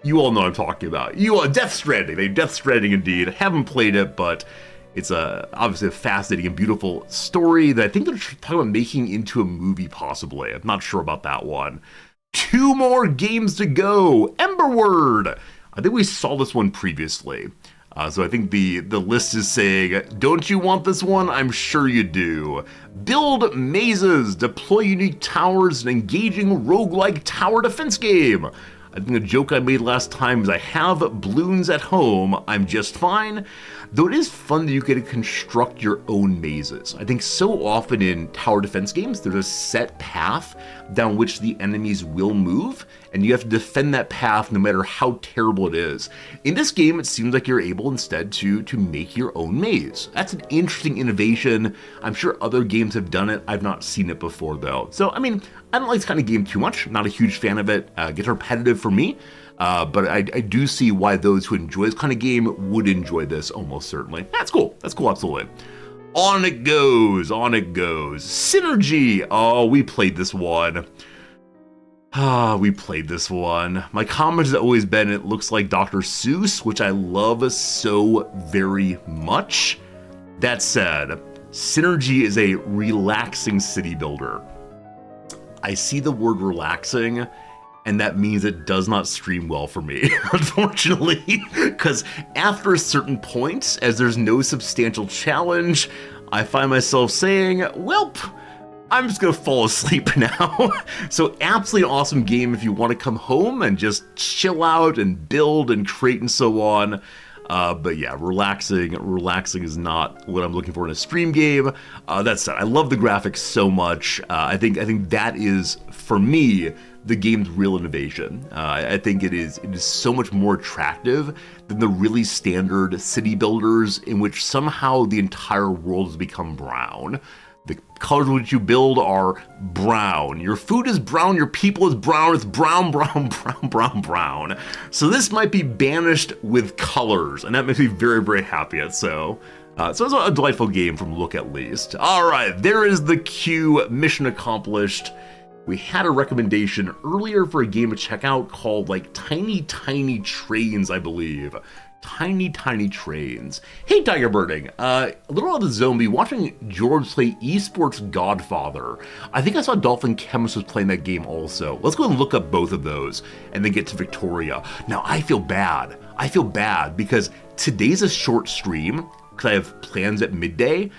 You all know what I'm talking about. Death Stranding. Death Stranding indeed. Haven't played it, but it's obviously a fascinating and beautiful story that I think they're talking about making into a movie possibly. I'm not sure about that one. 2 more games to go. Emberword. I think we saw this one previously. So I think the list is saying, don't you want this one? I'm sure you do. Build mazes, deploy unique towers, an engaging roguelike tower defense game. I think the joke I made last time is I have balloons at home, I'm just fine. Though it is fun that you get to construct your own mazes. I think so often in tower defense games, there's a set path down which the enemies will move, and you have to defend that path no matter how terrible it is. In this game, it seems like you're able instead to make your own maze. That's an interesting innovation. I'm sure other games have done it. I've not seen it before though. So, I mean, I don't like this kind of game too much. I'm not a huge fan of it. Gets repetitive for me. But I do see why those who enjoy this kind of game would enjoy this almost certainly. That's cool. That's cool, absolutely. On it goes. On it goes. Synergy. Oh, we played this one. We played this one. My comment has always been it looks like Dr. Seuss, which I love so very much. That said, Synergy is a relaxing city builder. I see the word relaxing, and that means it does not stream well for me, unfortunately, because after a certain point, as there's no substantial challenge, I find myself saying, welp, I'm just gonna fall asleep now. So absolutely an awesome game if you want to come home and just chill out and build and create and so on. But yeah, relaxing is not what I'm looking for in a stream game. That said, I love the graphics so much. I think that is, for me, the game's real innovation. I think it is so much more attractive than the really standard city builders in which somehow the entire world has become brown. The colors which you build are brown. Your food is brown, your people is brown, it's brown, brown, brown, brown, brown. So this might be banished with colors, and that makes me very, very happy. So it's a delightful game from look at least. All right, there is the queue, mission accomplished. We had a recommendation earlier for a game to check out called like Tiny Tiny Trains, I believe. Tiny Tiny Trains. Hey, Tiger Birding. A little out of the zombie, watching George play esports Godfather. I think I saw Dolphin Chemist was playing that game also. Let's go and look up both of those and then get to Victoria. Now, I feel bad. I feel bad because today's a short stream because I have plans at midday,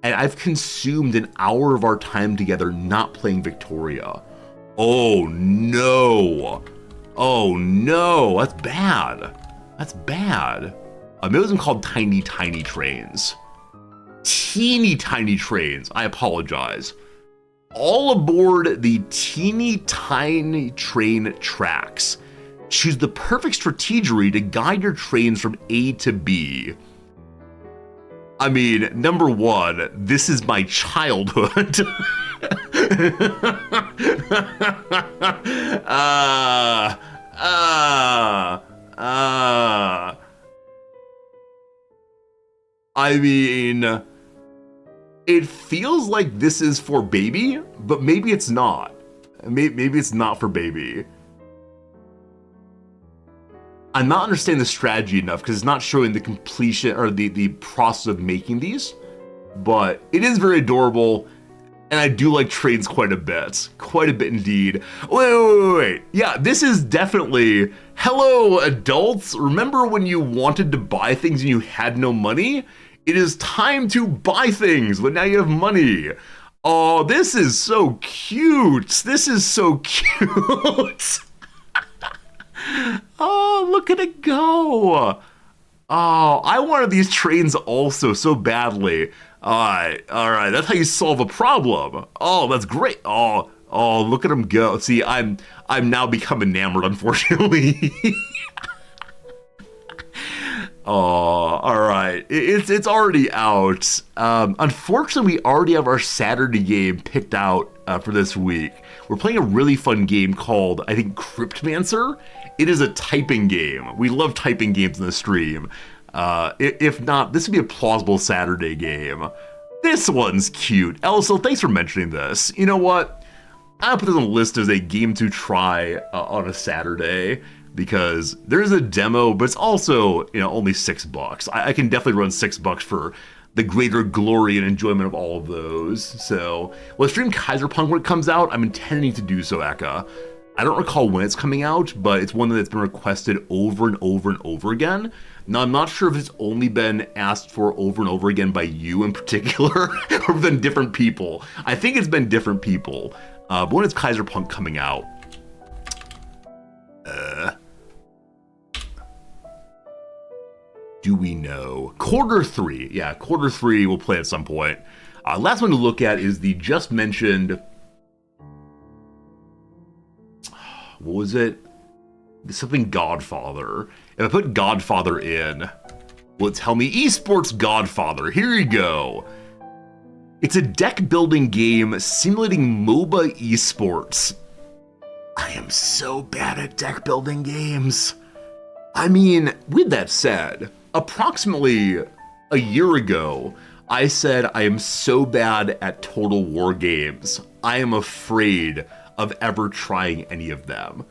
and I've consumed an hour of our time together not playing Victoria. Oh no. Oh no, that's bad. That's bad. Maybe it wasn't called Tiny Tiny Trains. Teeny Tiny Trains, I apologize. All aboard the Teeny Tiny Train tracks. Choose the perfect strategy to guide your trains from A to B. I mean, number one, this is my childhood. I mean, it feels like this is for baby, but maybe it's not. Maybe it's not for baby. I'm not understanding the strategy enough because it's not showing the completion or the process of making these, but it is very adorable. And I do like trains quite a bit indeed. Wait. Yeah, this is definitely, hello adults. Remember when you wanted to buy things and you had no money? It is time to buy things, but now you have money. Oh, this is so cute. This is so cute. Oh, look at it go. Oh, I wanted these trains also so badly. All right, that's how you solve a problem. Oh, that's great. Oh, look at them go. See, I'm now become enamored, unfortunately. Oh, all right. It's already out. Unfortunately, we already have our Saturday game picked out for this week. We're playing a really fun game called, I think, Cryptmancer. It is a typing game. We love typing games in the stream. If not, this would be a plausible Saturday game. This one's cute. Elso, thanks for mentioning this. You know what? I'll put this on the list as a game to try on a Saturday because there's a demo, but it's also, only $6. I can definitely run $6 for the greater glory and enjoyment of all of those. So, we'll stream Kaiserpunk when it comes out. I'm intending to do so, Eka. I don't recall when it's coming out, but it's one that's been requested over and over and over again. Now, I'm not sure if it's only been asked for over and over again by you in particular, or been different people. I think it's been different people. But when is Kaiserpunk coming out? do we know? Quarter 3. Yeah, quarter 3 we'll play at some point. Last one to look at is the just mentioned... What was it? Something Godfather. If I put Godfather in, will it tell me Esports Godfather? Here you go. It's a deck building game simulating MOBA esports. I am so bad at deck building games. I mean, with that said, approximately a year ago, I said I am so bad at Total War games. I am afraid of ever trying any of them.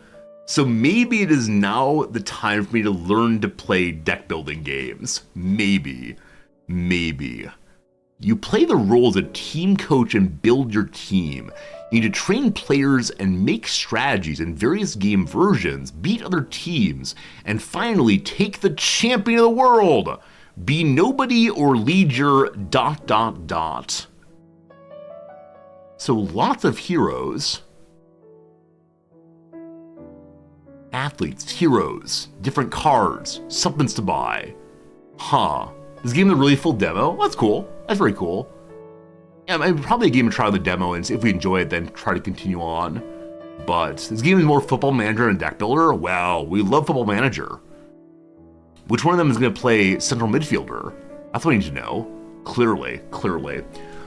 So maybe it is now the time for me to learn to play deck building games. Maybe. You play the role as a team coach and build your team. You need to train players and make strategies in various game versions, beat other teams, and finally take the champion of the world. Be nobody or lead your ... So lots of heroes. Athletes, heroes, different cards, somethings to buy. Huh. This game is a really full demo. That's cool. That's very cool. Yeah, I mean, probably a game to try the demo, and if we enjoy it, then try to continue on. But this game is more Football Manager and Deck Builder. Well, we love Football Manager. Which one of them is going to play central midfielder? That's what I need to know. Clearly.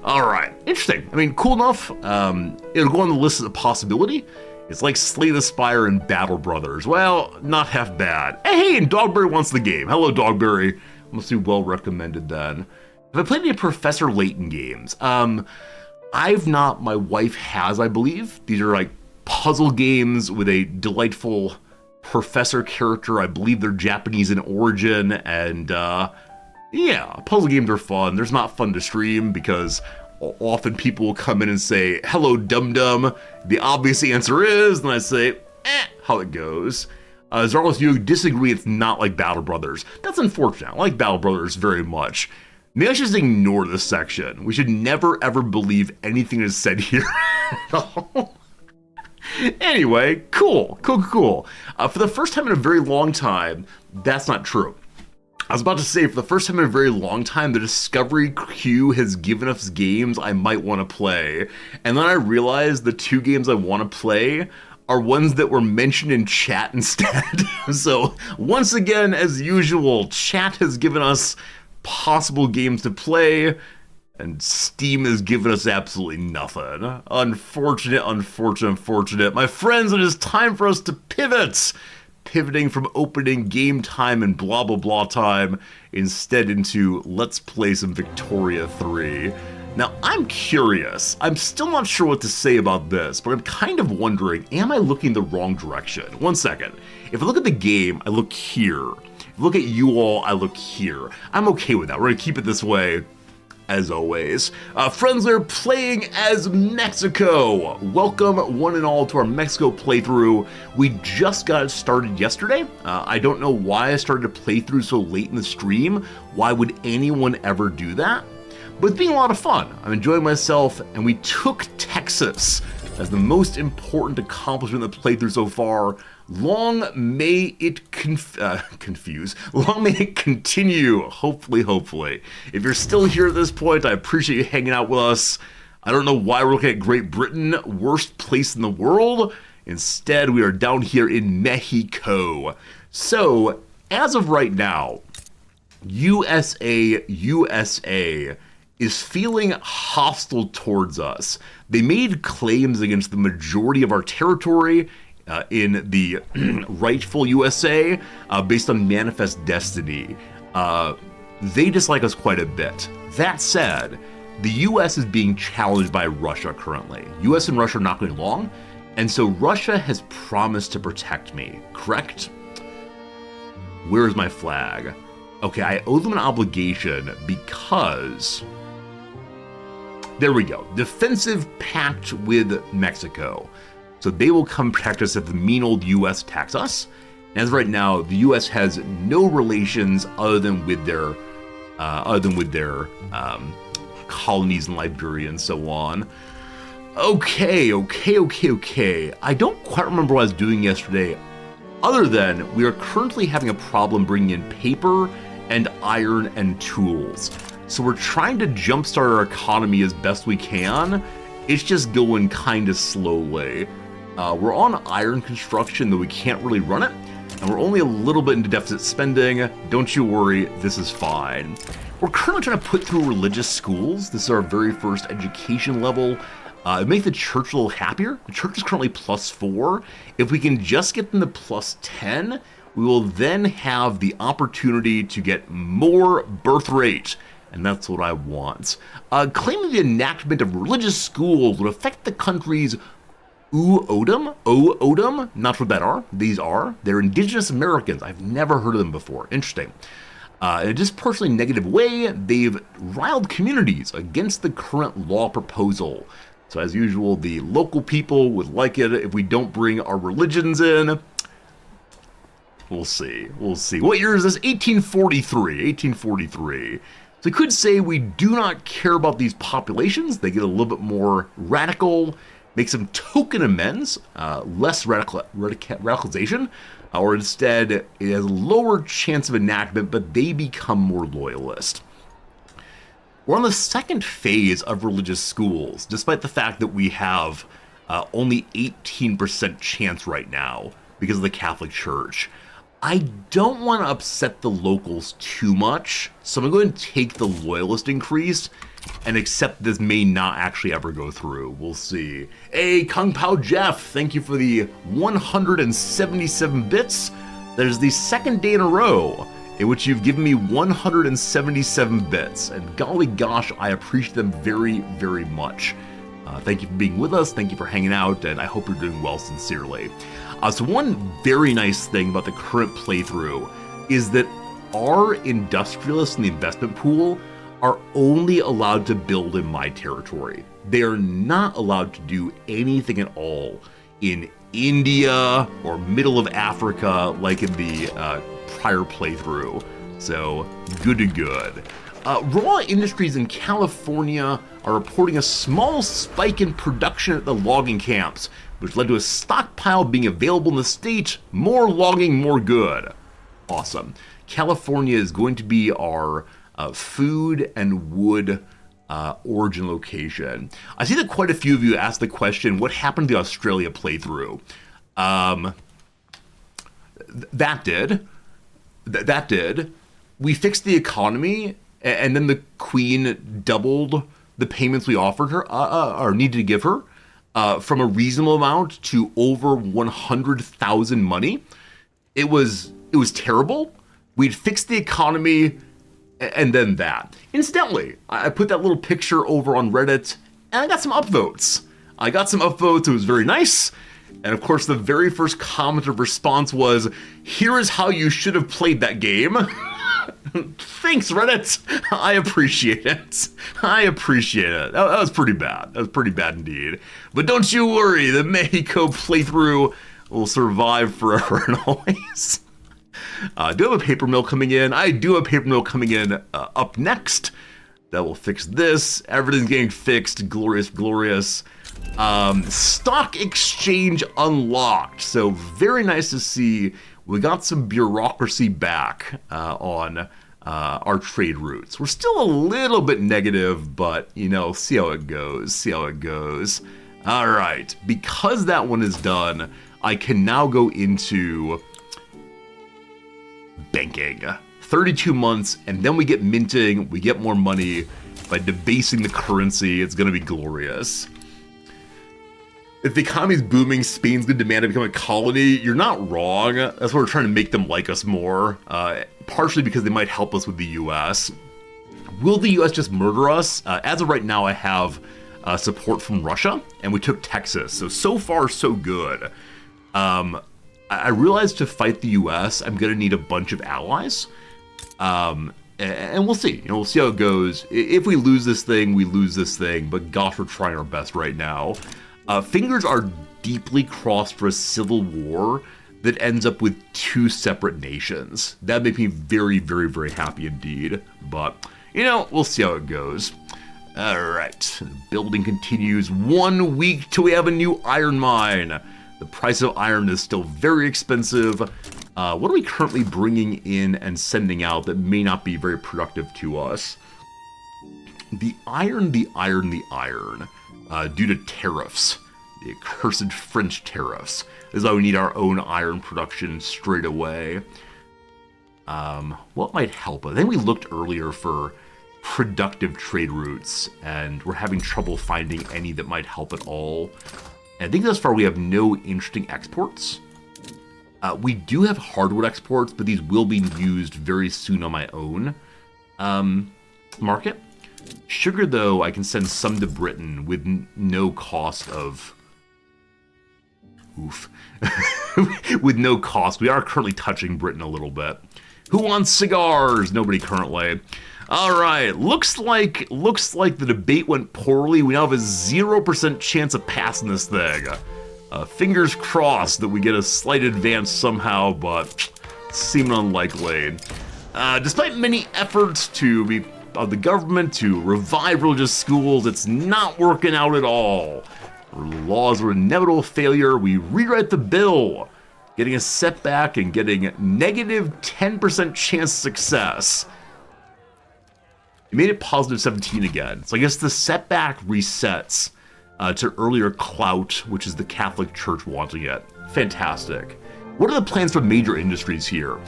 All right, interesting. I mean, cool enough. It'll go on the list as a possibility. It's like Slay the Spire and Battle Brothers. Well, not half bad. Hey, and Dogberry wants the game. Hello, Dogberry. Must be well recommended then. Have I played any Professor Layton games? I've not. My wife has, I believe. These are like puzzle games with a delightful professor character. I believe they're Japanese in origin, and yeah, puzzle games are fun. They're not fun to stream because often people will come in and say, hello, dum-dum. The obvious answer is, and I say, how it goes. As long as you disagree, it's not like Battle Brothers. That's unfortunate. I like Battle Brothers very much. Maybe I should just ignore this section. We should never, ever believe anything is said here at all. Anyway, cool. For the first time in a very long time, that's not true. I was about to say, for the first time in a very long time, the Discovery queue has given us games I might want to play. And then I realized the 2 games I want to play are ones that were mentioned in chat instead. So, once again, as usual, chat has given us possible games to play, and Steam has given us absolutely nothing. Unfortunate. My friends, it is time for us to pivot. Pivoting from opening game time and blah blah blah time instead into let's play some Victoria 3. Now, I'm curious. I'm still not sure what to say about this, but I'm kind of wondering, am I looking the wrong direction? One second. If I look at the game, I look here. If I look at you all, I look here. I'm okay with that. We're going to keep it this way, as always. Friends, are playing as Mexico. Welcome, one and all, to our Mexico playthrough. We just got it started yesterday. I don't know why I started a playthrough so late in the stream. Why would anyone ever do that? But it's being a lot of fun. I'm enjoying myself, and we took Texas as the most important accomplishment of the playthrough so far. Long may it confuse. Long may it continue. Hopefully. If you're still here at this point, I appreciate you hanging out with us. I don't know why we're looking at Great Britain, worst place in the world. Instead, we are down here in Mexico. So, as of right now, USA is feeling hostile towards us. They made claims against the majority of our territory in the rightful USA based on Manifest Destiny. They dislike us quite a bit. That said, the US is being challenged by Russia currently. US and Russia are not getting along, and so Russia has promised to protect me, correct? Where is my flag? Okay, I owe them an obligation because... There we go. Defensive pact with Mexico. So they will come protect us if the mean old US attacks us. And as of right now, the US has no relations other than with their colonies in Liberia and so on. Okay. I don't quite remember what I was doing yesterday, other than we are currently having a problem bringing in paper and iron and tools. So we're trying to jumpstart our economy as best we can. It's just going kind of slowly. We're on iron construction, though we can't really run it. And we're only a little bit into deficit spending. Don't you worry, this is fine. We're currently trying to put through religious schools. This is our very first education level. Make the church a little happier. The church is currently +4. If we can just get them to +10, we will then have the opportunity to get more birth rate. And that's what I want. Claiming the enactment of religious schools would affect the country's Odom, not sure what that are. They're indigenous Americans. I've never heard of them before. Interesting. In a disproportionately negative way, they've riled communities against the current law proposal. So as usual, the local people would like it if we don't bring our religions in. We'll see. What year is this? 1843. So we could say we do not care about these populations. They get a little bit more radical. Make some token amends, less radicalization, or instead it has a lower chance of enactment, but they become more loyalist. We're on the second phase of religious schools, despite the fact that we have only 18% chance right now because of the Catholic Church. I don't want to upset the locals too much, so I'm going to take the loyalist increase and accept this may not actually ever go through. We'll see. Hey, Kung Pao Jeff, thank you for the 177 bits. That is the second day in a row in which you've given me 177 bits, and golly gosh, I appreciate them very, very much. Thank you for being with us, thank you for hanging out, and I hope you're doing well sincerely. So one very nice thing about the current playthrough is that our industrialists in the investment pool are only allowed to build in my territory. They are not allowed to do anything at all in India or middle of Africa like in the prior playthrough. So good to good. Raw industries in California are reporting a small spike in production at the logging camps, which led to a stockpile being available in the state. More logging, more good. Awesome. California is going to be our food and wood origin location. I see that quite a few of you asked the question, what happened to the Australia playthrough? That did. We fixed the economy, and then the Queen doubled the payments we offered her, or needed to give her, from a reasonable amount to over 100,000 money. It was terrible. We'd fixed the economy, and then that. Incidentally, I put that little picture over on Reddit, and I got some upvotes. It was very nice. And of course, the very first comment of response was, "Here is how you should have played that game." Thanks, Reddit. I appreciate it. That was pretty bad. That was pretty bad indeed. But don't you worry, the Mexico playthrough will survive forever and always. Do I have a paper mill coming in? I do have a paper mill coming in up next. That will fix this. Everything's getting fixed. Glorious, glorious. Stock exchange unlocked. So very nice to see we got some bureaucracy back on our trade routes. We're still a little bit negative, but, see how it goes. All right. Because that one is done, I can now go into banking. 32 months, and then we get minting, we get more money by debasing the currency. It's going to be glorious. If the economy's booming, Spain's going to demand to become a colony. You're not wrong. That's why we're trying to make them like us more, partially because they might help us with the U.S. Will the U.S. just murder us? As of right now, I have support from Russia, and we took Texas. So far, so good. I realized to fight the U.S., I'm going to need a bunch of allies. And we'll see. We'll see how it goes. If we lose this thing, we lose this thing. But gosh, we're trying our best right now. Fingers are deeply crossed for a civil war that ends up with two separate nations. That makes me very, very, very happy indeed. But, we'll see how it goes. All right. Building continues. 1 week till we have a new iron mine. The price of iron is still very expensive. What are we currently bringing in and sending out that may not be very productive to us? The iron, the iron, the iron. Due to tariffs. The accursed French tariffs. This is why we need our own iron production straight away. What might help us? I think we looked earlier for productive trade routes, and we're having trouble finding any that might help at all. And I think thus far we have no interesting exports. We do have hardwood exports, but these will be used very soon on my own market. Sugar, though, I can send some to Britain with no cost of... Oof. With no cost. We are currently touching Britain a little bit. Who wants cigars? Nobody currently. All right, looks like the debate went poorly. We now have a 0% chance of passing this thing. Fingers crossed that we get a slight advance somehow, but seem unlikely. Despite many efforts of the government to revive religious schools, it's not working out at all. Laws were inevitable failure. We rewrite the bill, getting a setback and getting negative 10% chance success. It made it positive 17 again. So I guess the setback resets to earlier clout, which is the Catholic Church wanting it. Fantastic. What are the plans for major industries here?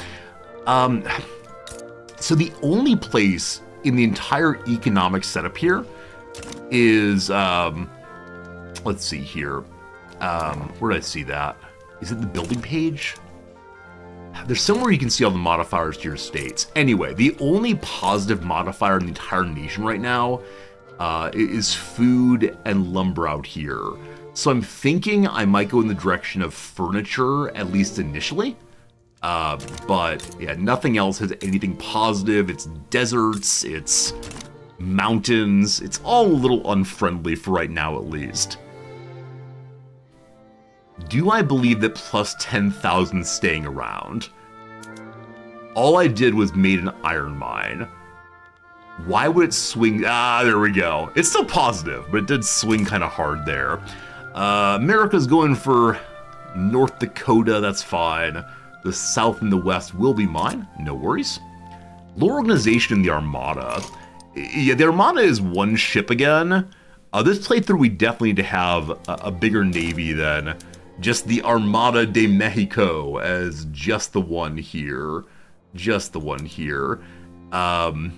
So the only place in the entire economic setup here is, let's see here. Where did I see that? Is it the building page? There's somewhere you can see all the modifiers to your states. Anyway, the only positive modifier in the entire nation right now is food and lumber out here. So I'm thinking I might go in the direction of furniture, at least initially. But yeah, nothing else has anything positive. It's deserts, it's mountains. It's all a little unfriendly for right now, at least. Do I believe that plus 10,000 staying around? All I did was made an iron mine. Why would it swing? Ah, there we go. It's still positive, but it did swing kind of hard there. America's going for North Dakota, that's fine. The South and the West will be mine, no worries. Low organization in the Armada. Yeah, the Armada is one ship again. This playthrough, we definitely need to have a bigger navy than just the Armada de Mexico as just the one here. Just the one here. And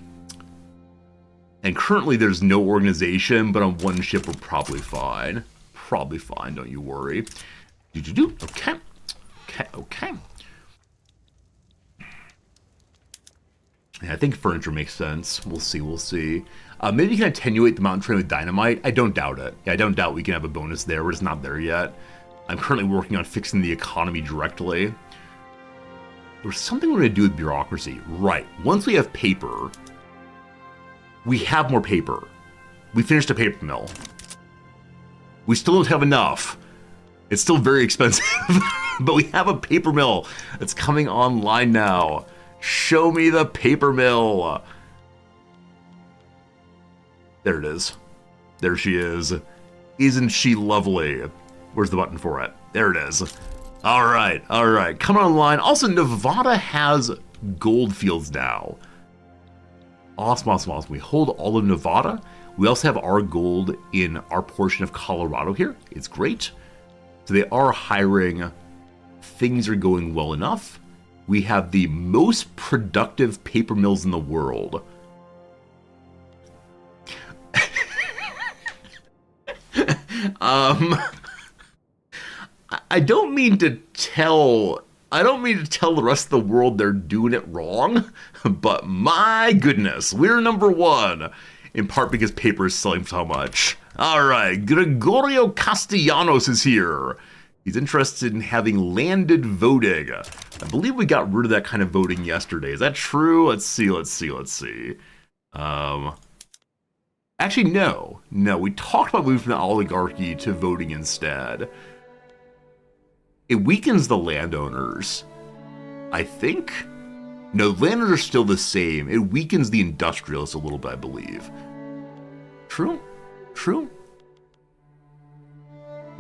currently there's no organization, but on one ship we're probably fine. Probably fine, don't you worry. Okay. Okay. Yeah, I think furniture makes sense. We'll see. Maybe you can attenuate the mountain train with dynamite. I don't doubt it. Yeah, I don't doubt we can have a bonus there. We're just not there yet. I'm currently working on fixing the economy directly. There's something we're going to do with bureaucracy. Right. Once we have paper, we have more paper. We finished a paper mill. We still don't have enough. It's still very expensive, but we have a paper mill that's coming online now. Show me the paper mill. There it is. There she is. Isn't she lovely? Where's the button for it? There it is. All right. Coming online. Also, Nevada has gold fields now. Awesome. We hold all of Nevada. We also have our gold in our portion of Colorado here. It's great. So they are hiring. Things are going well enough. We have the most productive paper mills in the world. I don't mean to tell the rest of the world they're doing it wrong, but my goodness, we're number one, in part because paper is selling so much. All right, Gregorio Castellanos is here. He's interested in having landed voting. I believe we got rid of that kind of voting yesterday. Is that true? Let's see. Actually, no. We talked about moving from the oligarchy to voting instead. It weakens the landowners, I think. No, the landowners are still the same. It weakens the industrialists a little bit, I believe. True.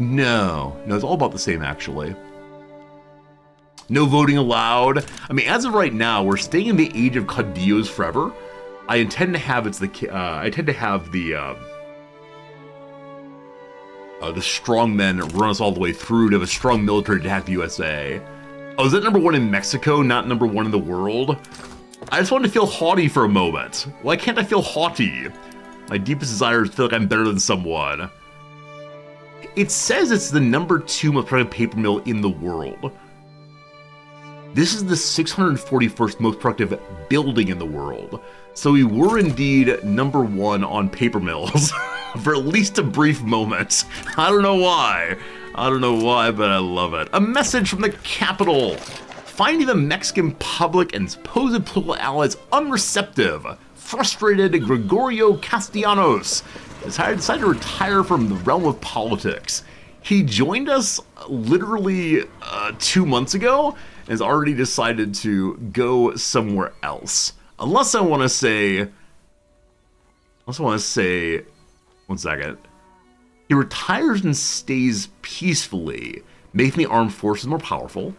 No, it's all about the same, actually. No voting allowed. I mean, as of right now, we're staying in the age of caudillos forever. I intend to have the strongmen run us all the way through to have a strong military to attack the USA. Oh, is that number one in Mexico, not number one in the world? I just wanted to feel haughty for a moment. Why can't I feel haughty? My deepest desire is to feel like I'm better than someone. It says it's the number 2 most productive paper mill in the world. This is the 641st most productive building in the world. So we were indeed number 1 on paper mills for at least a brief moment. I don't know why, but I love it. A message from the capital. Finding the Mexican public and supposed political allies unreceptive, frustrated Gregorio Castellanos decided to retire from the realm of politics. He joined us literally 2 months ago and has already decided to go somewhere else. Unless I want to say, one second. He retires and stays peacefully, making the armed forces more powerful,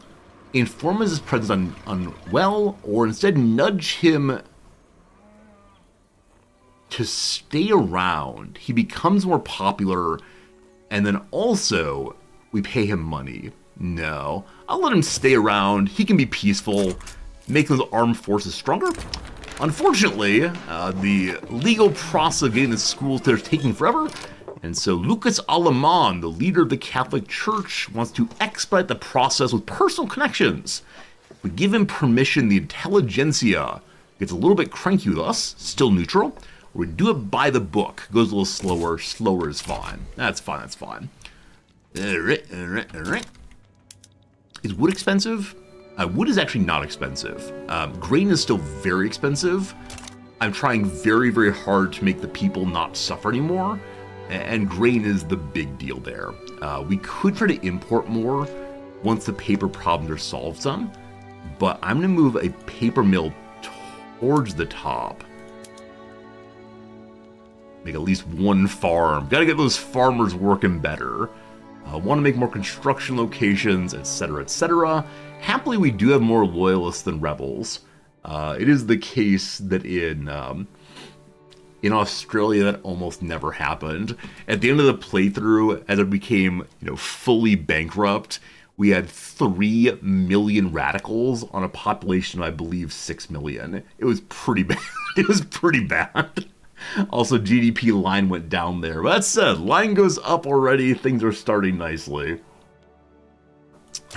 inform his presence unwell, or instead nudge him to stay around. He becomes more popular, and then also we pay him money. No, I'll let him stay around. He can be peaceful, make those armed forces stronger. Unfortunately, the legal process of getting the schools there is taking forever, and so Lucas Alemán, the leader of the Catholic Church, wants to expedite the process with personal connections. If we give him permission, the intelligentsia gets a little bit cranky with us, still neutral, or we do it by the book, goes a little slower. Slower is fine. That's fine. Alright. Is wood expensive? Wood is actually not expensive. Grain is still very expensive. I'm trying very, very hard to make the people not suffer anymore, and grain is the big deal there. We could try to import more once the paper problems are solved some, but I'm going to move a paper mill towards the top. Make at least one farm. Got to get those farmers working better. Want to make more construction locations, etc., etc. Happily, we do have more loyalists than rebels. It is the case that in Australia that almost never happened. At the end of the playthrough, as it became fully bankrupt, we had 3 million radicals on a population of, I believe, 6 million. It was pretty bad. It was pretty bad. Also, GDP line went down there. But that said, line goes up already. Things are starting nicely.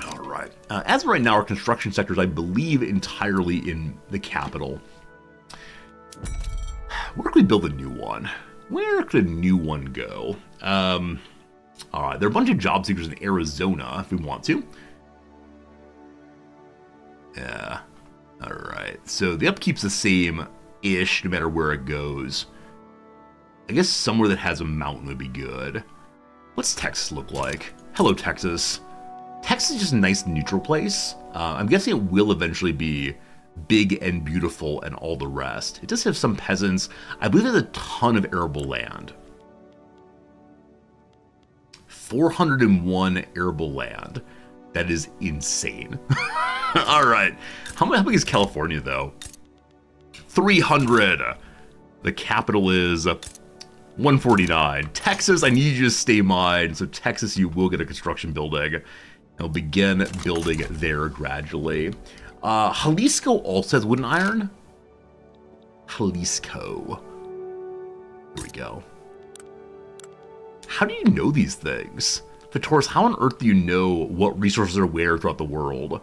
All right. As of right now, our construction sector is, I believe, entirely in the capital. Where could we build a new one? Where could a new one go? All right. There are a bunch of job seekers in Arizona if we want to. Yeah. All right. So the upkeep's the same-ish no matter where it goes. I guess somewhere that has a mountain would be good. What's Texas look like? Hello, Texas. Texas is just a nice neutral place. I'm guessing it will eventually be big and beautiful and all the rest. It does have some peasants. I believe there's a ton of arable land. 401 arable land. That is insane. All right. How big is California, though? 300. The capital is 149. Texas, I need you to stay mine. So Texas, you will get a construction building. I'll begin building there gradually. Jalisco also has wood and iron. Jalisco. Here we go. How do you know these things? Vitoris, how on earth do you know what resources are where throughout the world?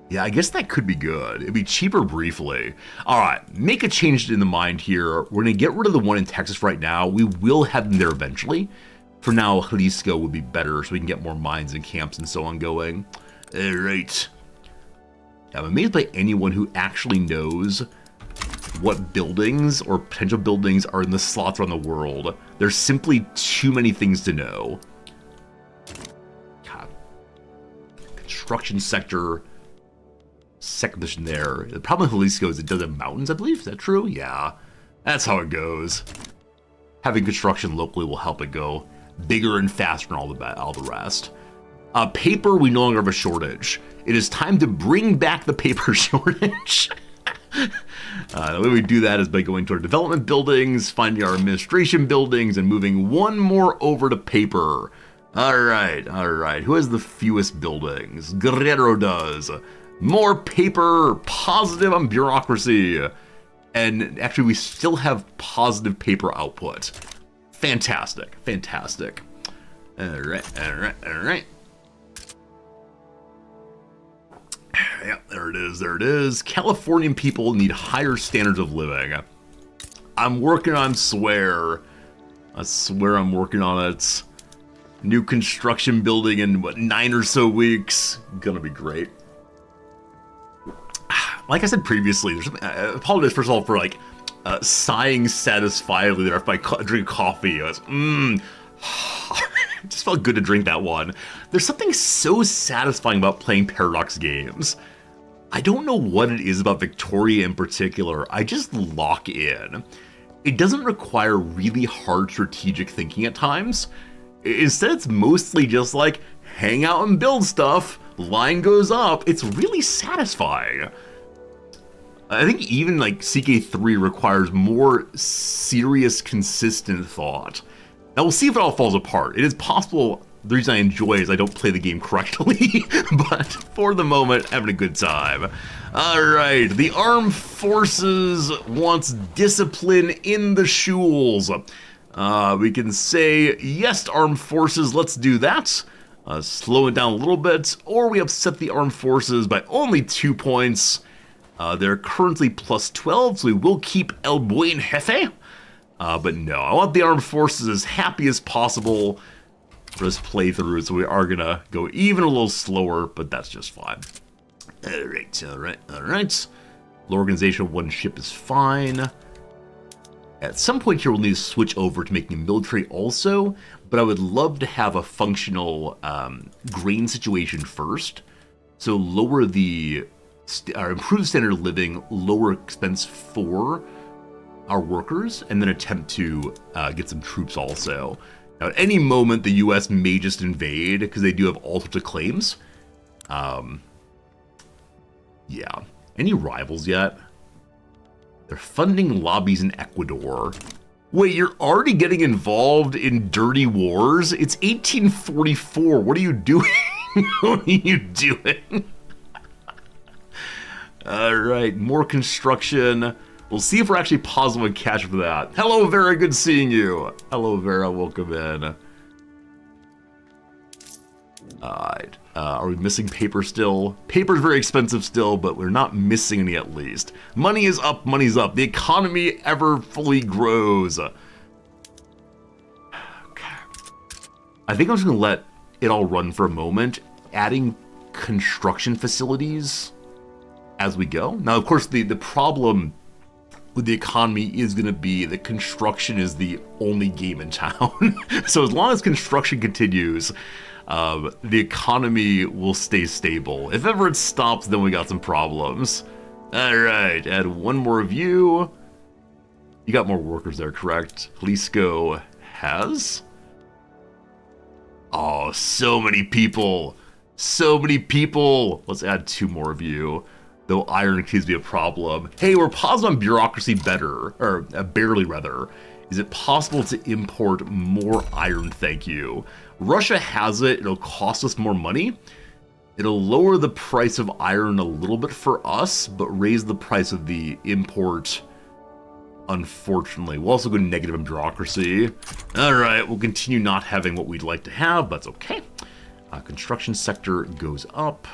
Yeah, I guess that could be good. It'd be cheaper briefly. All right, make a change in the mind here. We're going to get rid of the one in Texas right now. We will have them there eventually. For now, Jalisco would be better so we can get more mines and camps and so on going. All right. I'm amazed by anyone who actually knows what buildings or potential buildings are in the slots around the world. There's simply too many things to know. God. Construction sector. Second position there. The problem with Jalisco is it does have mountains, I believe. Is that true? Yeah. That's how it goes. Having construction locally will help it go bigger and faster and all the rest. Paper, we no longer have a shortage. It is time to bring back the paper shortage. The way we do that is by going to our development buildings, finding our administration buildings, and moving one more over to paper. All right. Who has the fewest buildings? Guerrero does. More paper, positive on bureaucracy. And actually, we still have positive paper output. Fantastic. All right. Yeah, there it is. Californian people need higher standards of living. I'm working on swear. I swear I'm working on it. New construction building in, 9 or so weeks. Gonna be great. Like I said previously, I apologize first of all for sighing satisfiedly there after I drink coffee. I was, it just felt good to drink that one. There's something so satisfying about playing Paradox games. I don't know what it is about Victoria in particular. I just lock in. It doesn't require really hard strategic thinking at times. Instead, it's mostly just hang out and build stuff. Line goes up. It's really satisfying. I think even CK3 requires more serious, consistent thought. Now we'll see if it all falls apart. It is possible the reason I enjoy it is I don't play the game correctly, but for the moment, having a good time. All right, the armed forces wants discipline in the shuls. We can say, yes, armed forces, let's do that. Slow it down a little bit, or we upset the armed forces by only 2 points. They're currently plus 12, so we will keep El Buen Jefe. But no, I want the armed forces as happy as possible for this playthrough, so we are gonna go even a little slower, but that's just fine. All right. Low organization of one ship is fine. At some point here, we'll need to switch over to making a military also, but I would love to have a functional grain situation first. So lower the, or improve standard of living, lower expense for our workers, and then attempt to get some troops also. Now, at any moment, the U.S. may just invade, because they do have all sorts of claims. Yeah. Any rivals yet? They're funding lobbies in Ecuador. Wait, you're already getting involved in dirty wars? It's 1844. What are you doing? What are you doing? All right, more construction. We'll see if we're actually positive and catch up to that. Hello, Vera. Good seeing you. Hello, Vera. Welcome in. Alright. Are we missing paper still? Paper's very expensive still, but we're not missing any at least. Money is up. Money's up. The economy ever fully grows. Okay. I think I'm just going to let it all run for a moment, adding construction facilities as we go. Now, of course, the problem with the economy is going to be that construction is the only game in town. So as long as construction continues, the economy will stay stable. If ever it stops, then we got some problems. All right, add one more of you. You got more workers there, correct? Jalisco has. Oh, so many people. So many people. Let's add 2 more of you. Though iron continues to be a problem. Hey, we're positive on bureaucracy better, or barely rather. Is it possible to import more iron? Thank you. Russia has it. It'll cost us more money. It'll lower the price of iron a little bit for us, but raise the price of the import, unfortunately. We'll also go negative in bureaucracy. All right, we'll continue not having what we'd like to have, but that's okay. Construction sector goes up.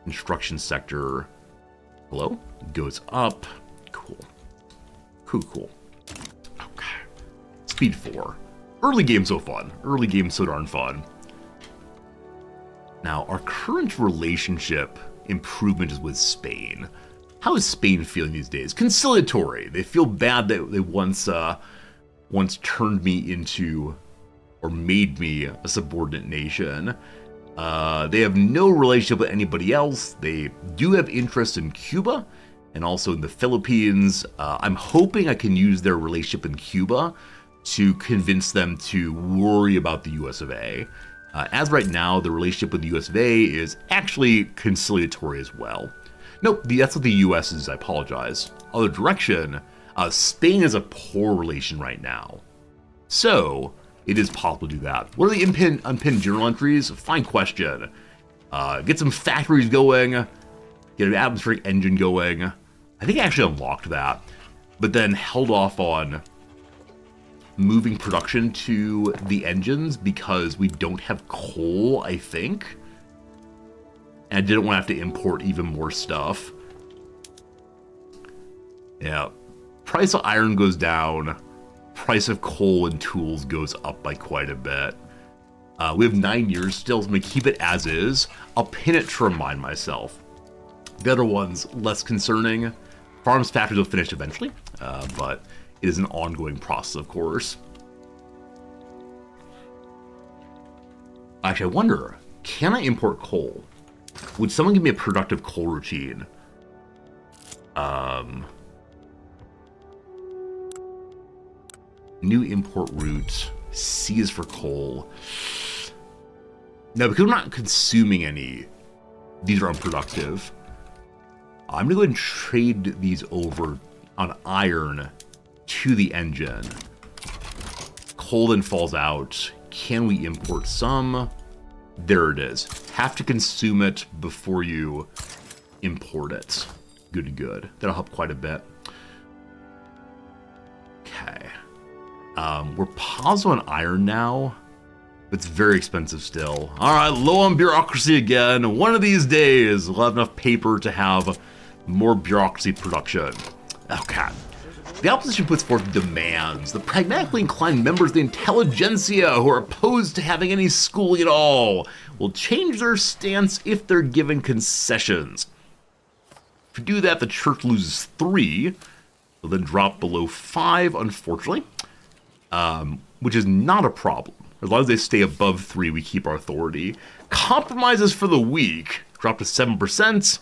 Construction sector, hello, goes up. Cool. Cool. Okay. Speed 4. Early game so fun. Early game so darn fun. Now, our current relationship improvement is with Spain. How is Spain feeling these days? Conciliatory. They feel bad that they once turned me into, or made me, a subordinate nation. They have no relationship with anybody else. They do have interest in Cuba and also in the Philippines. I'm hoping I can use their relationship in Cuba to convince them to worry about the US of A. As right now, the relationship with the US of A is actually conciliatory as well. Nope, that's what the US is, I apologize. Other direction, Spain has a poor relation right now. So, it is possible to do that. What are the unpinned journal entries? Fine question. Get some factories going, get an atmospheric engine going. I think I actually unlocked that, but then held off on moving production to the engines because we don't have coal, I think. And I didn't want to have to import even more stuff. Yeah. Price of iron goes down. Price of coal and tools goes up by quite a bit. We have 9 years still, so I'm going to keep it as is. I'll pin it to remind myself. The other one's less concerning. Farms, factories will finish eventually, but it is an ongoing process, of course. Actually, I wonder, can I import coal? Would someone give me a productive coal routine? New import route. C is for coal. No, because I'm not consuming any, these are unproductive. I'm going to go ahead and trade these over on iron to the engine. Coal then falls out. Can we import some? There it is. Have to consume it before you import it. Good, good. That'll help quite a bit. Okay. We're positive on iron now. It's very expensive still. All right, low on bureaucracy again. One of these days, we'll have enough paper to have more bureaucracy production. Okay. The opposition puts forth demands. The pragmatically inclined members of the intelligentsia who are opposed to having any schooling at all will change their stance if they're given concessions. If you do that, the church loses 3. Will then drop below 5, unfortunately, which is not a problem. As long as they stay above 3, we keep our authority. Compromises for the weak drop to 7%,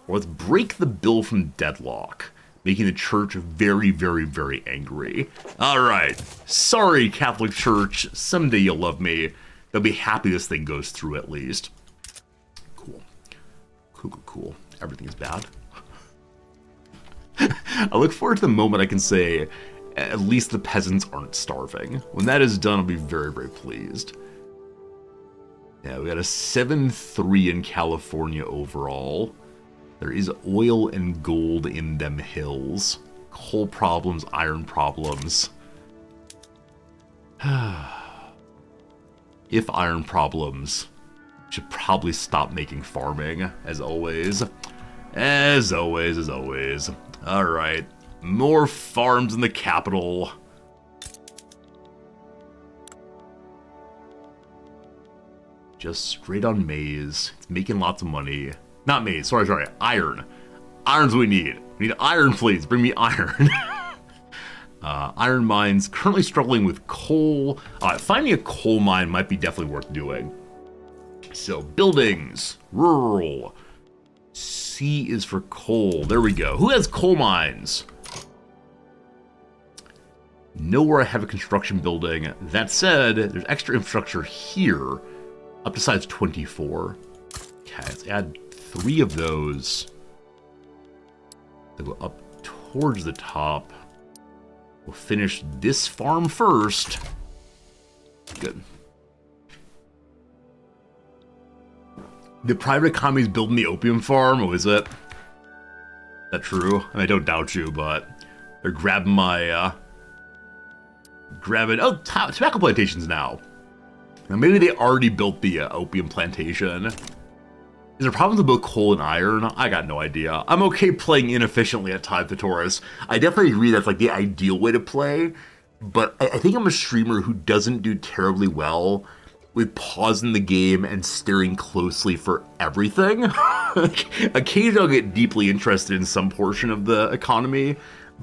or let's break the bill from deadlock, making the church very, very, very angry. All right. Sorry, Catholic Church. Someday you'll love me. They'll be happy this thing goes through at least. Cool. Cool, cool, cool. Everything is bad. I look forward to the moment I can say, at least the peasants aren't starving. When that is done, I'll be very, very pleased. Yeah, we got a 7-3 in California overall. There is oil and gold in them hills. Coal problems, iron problems. If iron problems, should probably stop making farming, as always. As always, as always. Alright, more farms in the capital. Just straight on maize. It's making lots of money. Not maize, sorry, iron. Iron's what we need. We need iron, please. Bring me iron. Iron mines, currently struggling with coal. Finding a coal mine might be definitely worth doing. So, buildings, rural. C is for coal. There we go. Who has coal mines? Nowhere I have a construction building. That said, there's extra infrastructure here, up to size 24. Okay, let's add 3 of those. They'll go up towards the top. We'll finish this farm first. Good. The private economy is building the opium farm. Oh, is it? Is that true? I mean, I don't doubt you, but they're grabbing my, tobacco plantations now. Now, maybe they already built the opium plantation. Is there problems with both coal and iron? I got no idea. I'm okay playing inefficiently at times to Taurus. I definitely agree that's like the ideal way to play, but I think I'm a streamer who doesn't do terribly well with pausing the game and staring closely for everything. Occasionally I'll get deeply interested in some portion of the economy,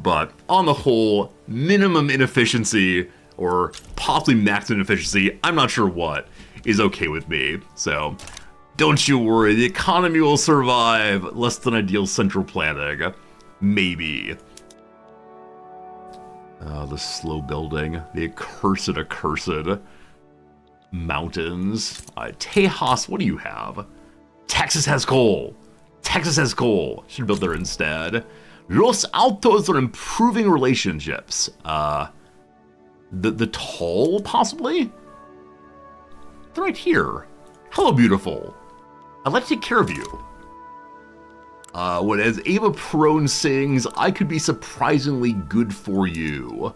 but on the whole, minimum inefficiency, or possibly maximum efficiency, I'm not sure what, is okay with me. So, don't you worry, the economy will survive less than ideal central planning. Maybe. The slow building, the accursed mountains. Tejas, what do you have? Texas has coal. Texas has coal. Should build there instead. Los Altos are improving relationships. The tall, possibly? They're right here. Hello, beautiful. I'd like to take care of you. When as Ava Perone sings, I could be surprisingly good for you.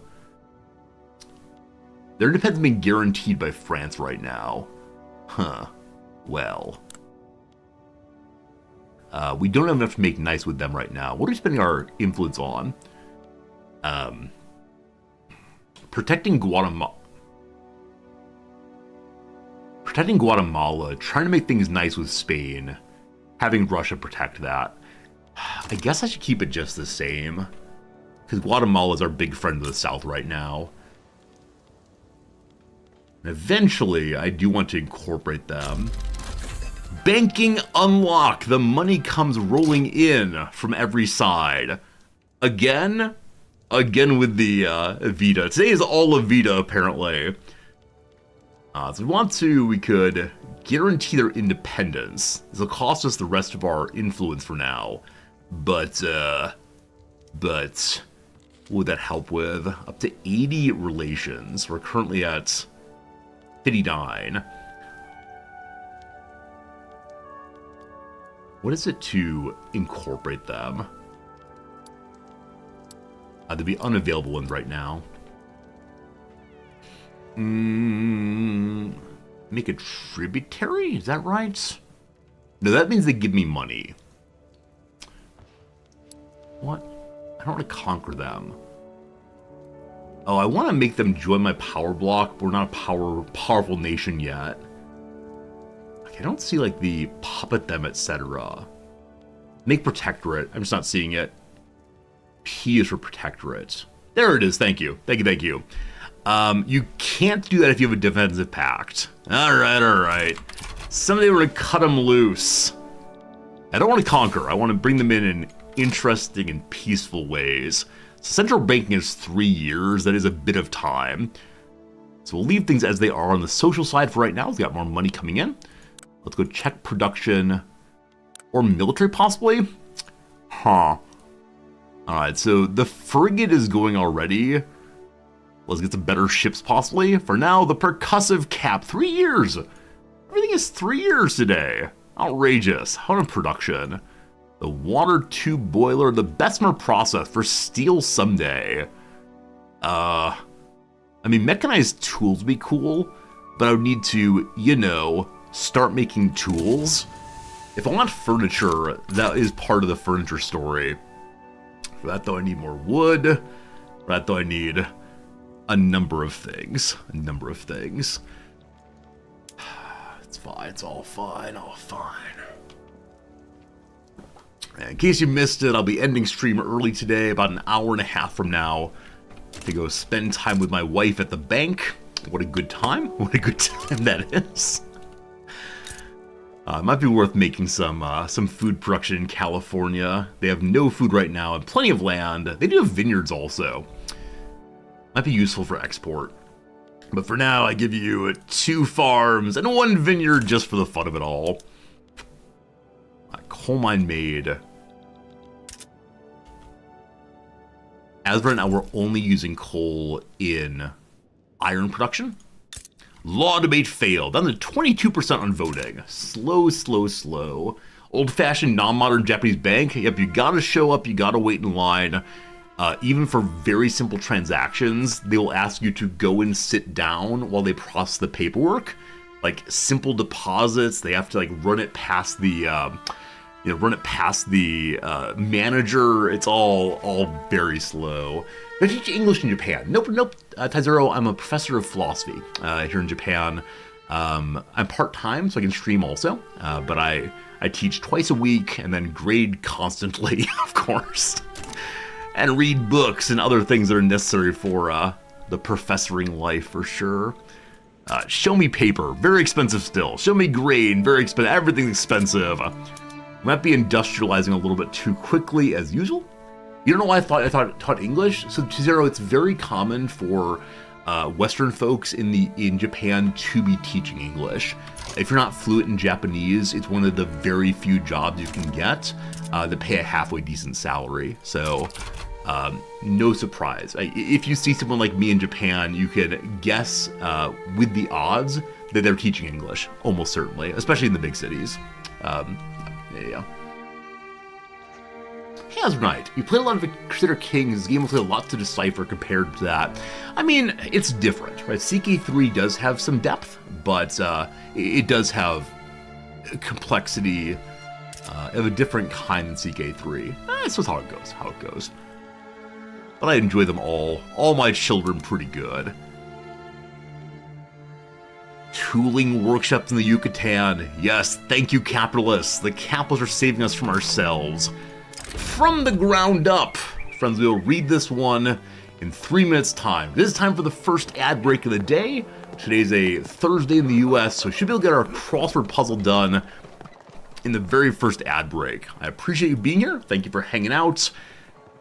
Their independence being guaranteed by France right now. Huh. Well. We don't have enough to make nice with them right now. What are we spending our influence on? Protecting Guatemala. Protecting Guatemala. Trying to make things nice with Spain. Having Russia protect that. I guess I should keep it just the same. Because Guatemala is our big friend of the South right now. And eventually, I do want to incorporate them. Banking unlock. The money comes rolling in from every side. Again? Again with the Vita. Today is all of Vita, apparently. So if we want to, we could guarantee their independence. This will cost us the rest of our influence for now. But what would that help with? Up to 80 relations. We're currently at 59. What is it to incorporate them? They'd be unavailable ones right now. Make a tributary? Is that right? No, that means they give me money. What? I don't want to conquer them. Oh, I want to make them join my power block, but we're not a powerful nation yet. I don't see, like, the puppet them, etc. Make protectorate. I'm just not seeing it. P is for protectorate. There it is. Thank you. Thank you, thank you. You can't do that if you have a defensive pact. Alright, alright. Someday we're going to cut them loose. I don't want to conquer. I want to bring them in interesting and peaceful ways. So central banking is 3 years. That is a bit of time. So we'll leave things as they are on the social side for right now. We've got more money coming in. Let's go check production. Or military, possibly? Huh. Alright, so the frigate is going already. Let's get some better ships, possibly. For now, the percussive cap. 3 years! Everything is 3 years today. Outrageous. How in production? The water tube boiler, the Bessemer process for steel someday. I mean, mechanized tools would be cool, but I would need to, you know, start making tools. If I want furniture, that is part of the furniture story. For that, though, I need more wood. For that, though, I need a number of things. A number of things. It's fine. It's all fine. All fine. And in case you missed it, I'll be ending stream early today, about an hour and a half from now, to go spend time with my wife at the bank. What a good time. What a good time that is. It might be worth making some food production in California. They have no food right now and plenty of land. They do have vineyards also. Might be useful for export. But for now, I give you 2 farms and 1 vineyard just for the fun of it all. Coal mine made. As of right now, we're only using coal in iron production. Law debate failed. Down to 22% on voting. Slow, slow, slow. Old-fashioned, non-modern Japanese bank. Yep, you gotta show up, you gotta wait in line. Even for very simple transactions, they will ask you to go and sit down while they process the paperwork. Like, simple deposits, they have to, like, run it past the, manager. It's all very slow. They teach English in Japan. Nope. Taizero, I'm a professor of philosophy here in Japan. I'm part-time, so I can stream also. But I teach twice a week and then grade constantly, of course. And read books and other things that are necessary for the professoring life, for sure. Show me paper. Very expensive still. Show me grain. Very expensive. Everything's expensive. Might be industrializing a little bit too quickly as usual. You don't know why I thought it taught English? So Chizero, it's very common for Western folks in Japan to be teaching English. If you're not fluent in Japanese, it's one of the very few jobs you can get that pay a halfway decent salary. So no surprise. If you see someone like me in Japan, you can guess with the odds that they're teaching English, almost certainly, especially in the big cities. Yeah. Hey, that's right. You played a lot of Crusader Kings. This game will play a lot to decipher compared to that. I mean, it's different, right? CK3 does have some depth, but it does have complexity of a different kind than CK3. That's just how it goes. But I enjoy them all. All my children pretty good. Tooling workshops in the Yucatan. Yes, thank you, capitalists. The capitalists are saving us from ourselves. From the ground up. Friends, we'll read this one in 3 minutes' time. This is time for the first ad break of the day. Today's a Thursday in the US, so we should be able to get our crossword puzzle done in the very first ad break. I appreciate you being here. Thank you for hanging out.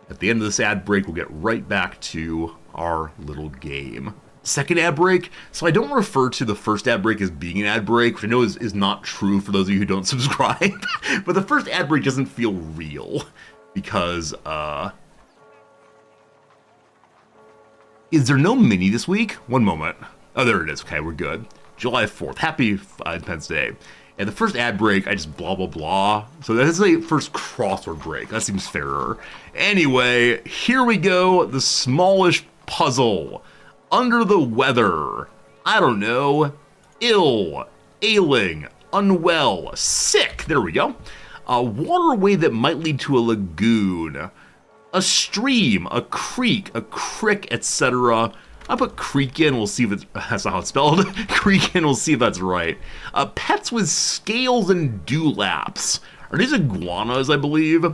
At the end of this ad break, we'll get right back to our little game. Second ad break. So I don't refer to the first ad break as being an ad break, which I know is not true for those of you who don't subscribe. But the first ad break doesn't feel real because, is there no mini this week? One moment. Oh, there it is. Okay, we're good. July 4th. Happy Independence Day. And the first ad break, I just blah, blah, blah. So that is the first crossword break. That seems fairer. Anyway, here we go. The smallish puzzle. Under the weather. I don't know. Ill. Ailing. Unwell. Sick. There we go. A waterway that might lead to a lagoon. A stream. A creek. A crick, etc. I'll put creek in, we'll see if that's not how it's spelled. Creek in, we'll see if that's right. Pets with scales and dewlaps. Are these iguanas, I believe?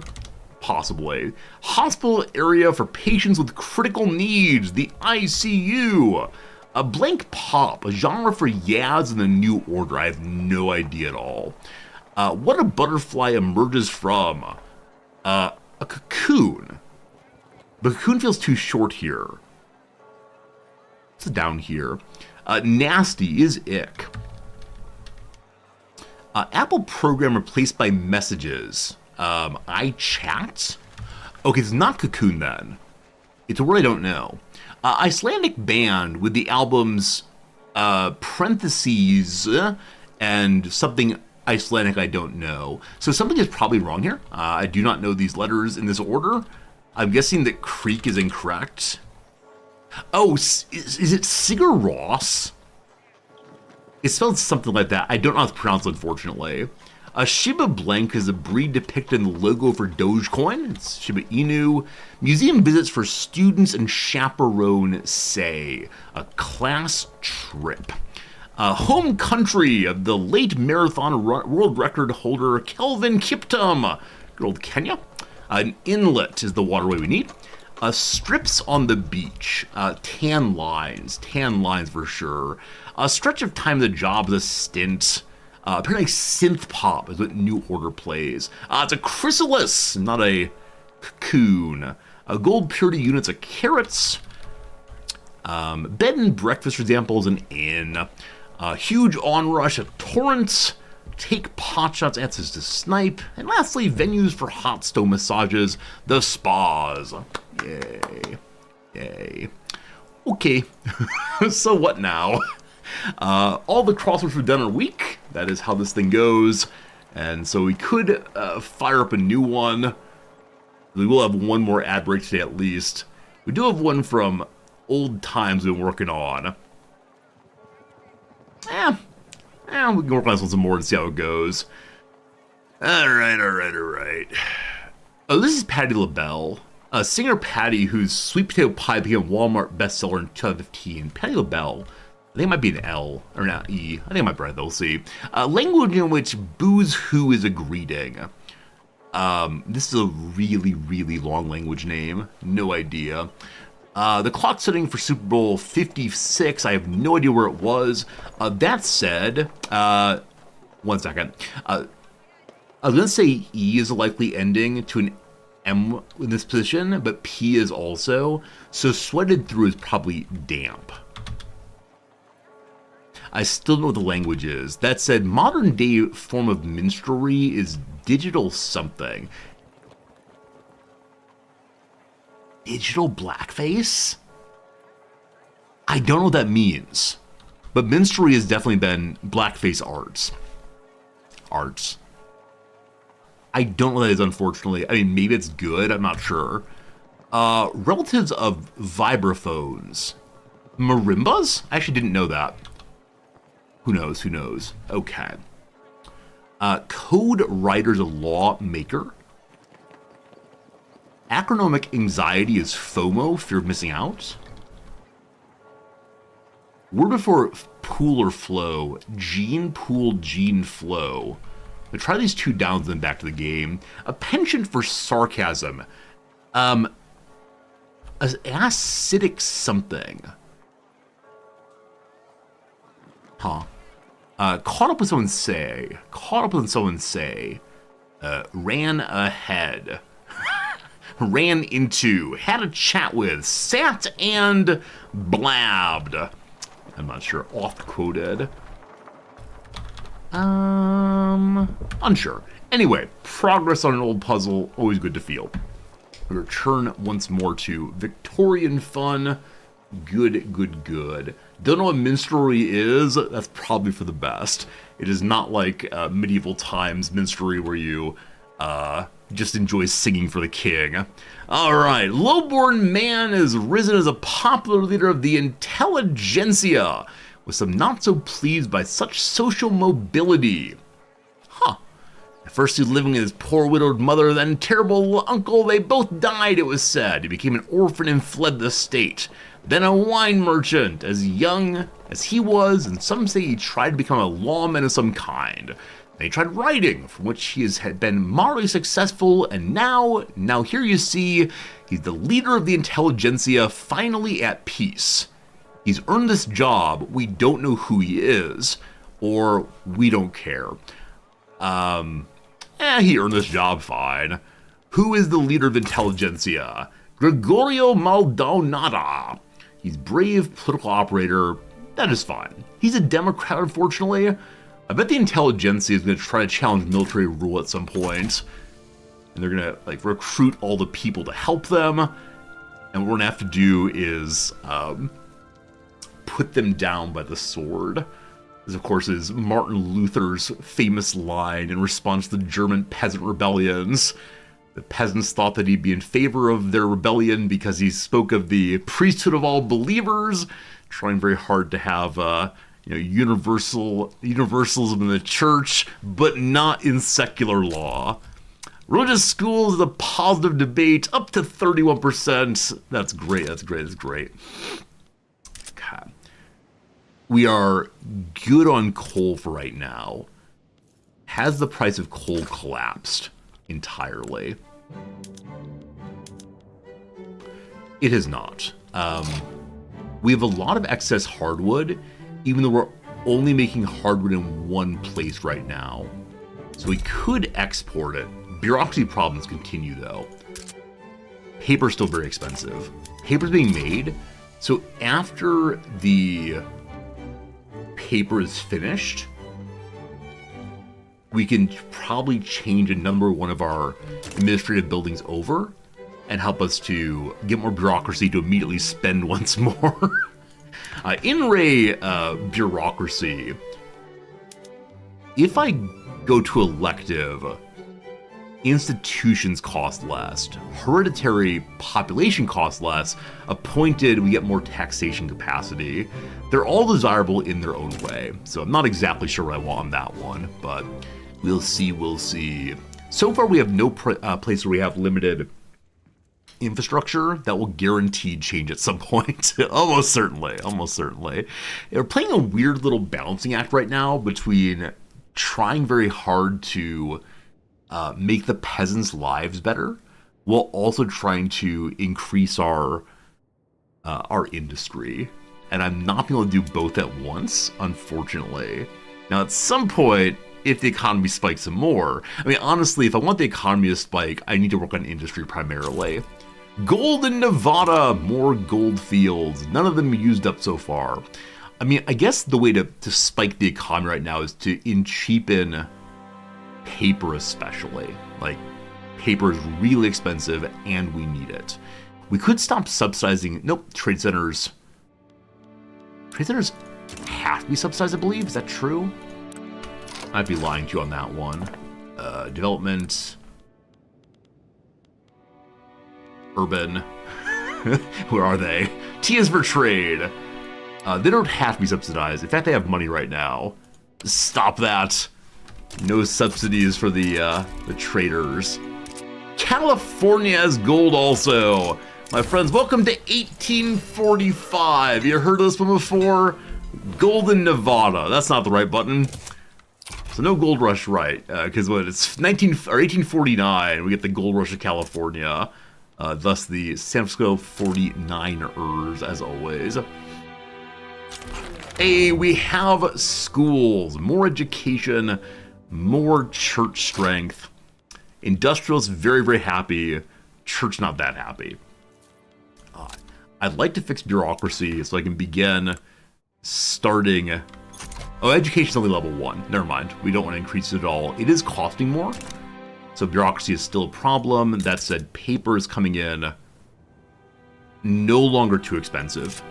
Possibly. Hospital area for patients with critical needs, the ICU. A blank pop, a genre for Yaz in the New Order. I have no idea at all. What a butterfly emerges from. A cocoon. The cocoon feels too short here. Down here. Nasty is ick. Apple program replaced by messages. iChat? Okay, it's not Cocoon then. It's a word I don't know. Icelandic band with the albums parentheses and something Icelandic I don't know. So something is probably wrong here. I do not know these letters in this order. I'm guessing that creek is incorrect. Oh, is it Sigur Rós? It's spelled something like that. I don't know how to pronounce it, unfortunately. Shiba Blank is a breed depicted in the logo for Dogecoin. It's Shiba Inu. Museum visits for students and chaperone say. A class trip. Home country of the late marathon world record holder Kelvin Kiptum. Good old Kenya. An inlet is the waterway we need. Strips on the beach, tan lines for sure. A stretch of time the job is a stint. Apparently synth pop is what New Order plays. It's a chrysalis, not a cocoon. Gold purity units of carrots. Bed and breakfast, for example, is an inn. Huge onrush, a torrent. Take pot shots, answers to snipe. And lastly, venues for hot stone massages, the spas. Yay. Okay, so what now? All the crosswords were done in a week. That is how this thing goes. And so we could fire up a new one. We will have one more ad break today at least. We do have one from old times we've been working on. We can work on this one some more and see how it goes. Alright. Oh, this is Patti LaBelle. Singer Patti, whose Sweet Potato Pie became a Walmart bestseller in 2015. Patti LaBelle. I think it might be an L, or not E. I think it might be right, though. We'll see. Language in which booze who is a greeting. This is a really, really long language name. No idea. The clock setting for Super Bowl 56, I have no idea where it was. That said, 1 second. I was going to say E is a likely ending to an M in this position, but P is also. So sweated through is probably damp. I still don't know what the language is. That said, modern day form of minstrelsy is digital something. Digital blackface? I don't know what that means. But minstrelsy has definitely been blackface arts. Arts. I don't know what that is, unfortunately. I mean, maybe it's good. I'm not sure. Relatives of vibraphones. Marimbas? I actually didn't know that. Who knows? Who knows? Okay. Code writer's a lawmaker. Acronomic anxiety is FOMO, fear of missing out. Word before pool or flow. Gene, pool, gene, flow. Now try these two downs and then back to the game. A penchant for sarcasm. Acidic something. Huh. Caught up with someone say. Caught up with someone say. Ran ahead. Ran into. Had a chat with. Sat and blabbed. I'm not sure. Oft quoted. Unsure. Anyway, progress on an old puzzle. Always good to feel. We return once more to Victorian fun. Good, good, good. Don't know what minstrelsy is. That's probably for the best. It is not like medieval times minstrelsy where you just enjoy singing for the king. All right, lowborn man is risen as a popular leader of the intelligentsia, with some not so pleased by such social mobility. Huh. At first he was living with his poor widowed mother, then terrible uncle. They both died, it was said. He became an orphan and fled the state. Then a wine merchant, as young as he was, and some say he tried to become a lawman of some kind. Then he tried writing, from which he had been moderately successful, and now here you see, he's the leader of the intelligentsia, finally at peace. He's earned this job, we don't know who he is, or we don't care. He earned this job fine. Who is the leader of intelligentsia? Gregorio Maldonado. He's brave, political operator. That is fine. He's a Democrat, unfortunately. I bet the intelligentsia is going to try to challenge military rule at some point. And they're going to recruit all the people to help them. And what we're going to have to do is put them down by the sword. This, of course, is Martin Luther's famous line in response to the German peasant rebellions. The peasants thought that he'd be in favor of their rebellion because he spoke of the priesthood of all believers, trying very hard to have universalism in the church, but not in secular law. Religious schools is a positive debate, up to 31%. That's great, that's great, that's great. Okay. We are good on coal for right now. Has the price of coal collapsed entirely? It has not. We have a lot of excess hardwood, even though we're only making hardwood in one place right now. So we could export it. Bureaucracy problems continue, though. Paper's still very expensive. Paper's being made, so after the paper is finished, we can probably change a number one of our administrative buildings over and help us to get more bureaucracy to immediately spend once more. In-ray bureaucracy. If I go to elective, institutions cost less. Hereditary population costs less. Appointed, we get more taxation capacity. They're all desirable in their own way. So I'm not exactly sure what I want on that one, but we'll see, we'll see. So far, we have no place where we have limited infrastructure. That will guaranteed change at some point. Almost certainly, almost certainly. We're playing a weird little balancing act right now between trying very hard to make the peasants' lives better, while also trying to increase our industry. And I'm not being able to do both at once, unfortunately. Now, at some point, if the economy spikes some more. I mean, honestly, if I want the economy to spike, I need to work on industry primarily. Gold in Nevada, more gold fields. None of them used up so far. I mean, I guess the way to spike the economy right now is to cheapen paper especially. Like, paper is really expensive and we need it. We could stop subsidizing, nope, trade centers. Trade centers have to be subsidized, I believe. Is that true? I'd be lying to you on that one. Development. Urban. Where are they? T is for trade. They don't have to be subsidized. In fact, they have money right now. Stop that. No subsidies for the traders. California has gold also. My friends, welcome to 1845. You heard of this one before? Gold in Nevada. That's not the right button. So no gold rush, right? Because when it's 1849, we get the gold rush of California. Thus the San Francisco 49ers, as always. Hey, we have schools, more education, more church strength. Industrial's very, very happy. Church not that happy. I'd like to fix bureaucracy so I can begin starting... Oh, education's only level 1. Never mind. We don't want to increase it at all. It is costing more. So bureaucracy is still a problem. That said, paper is coming in no longer too expensive.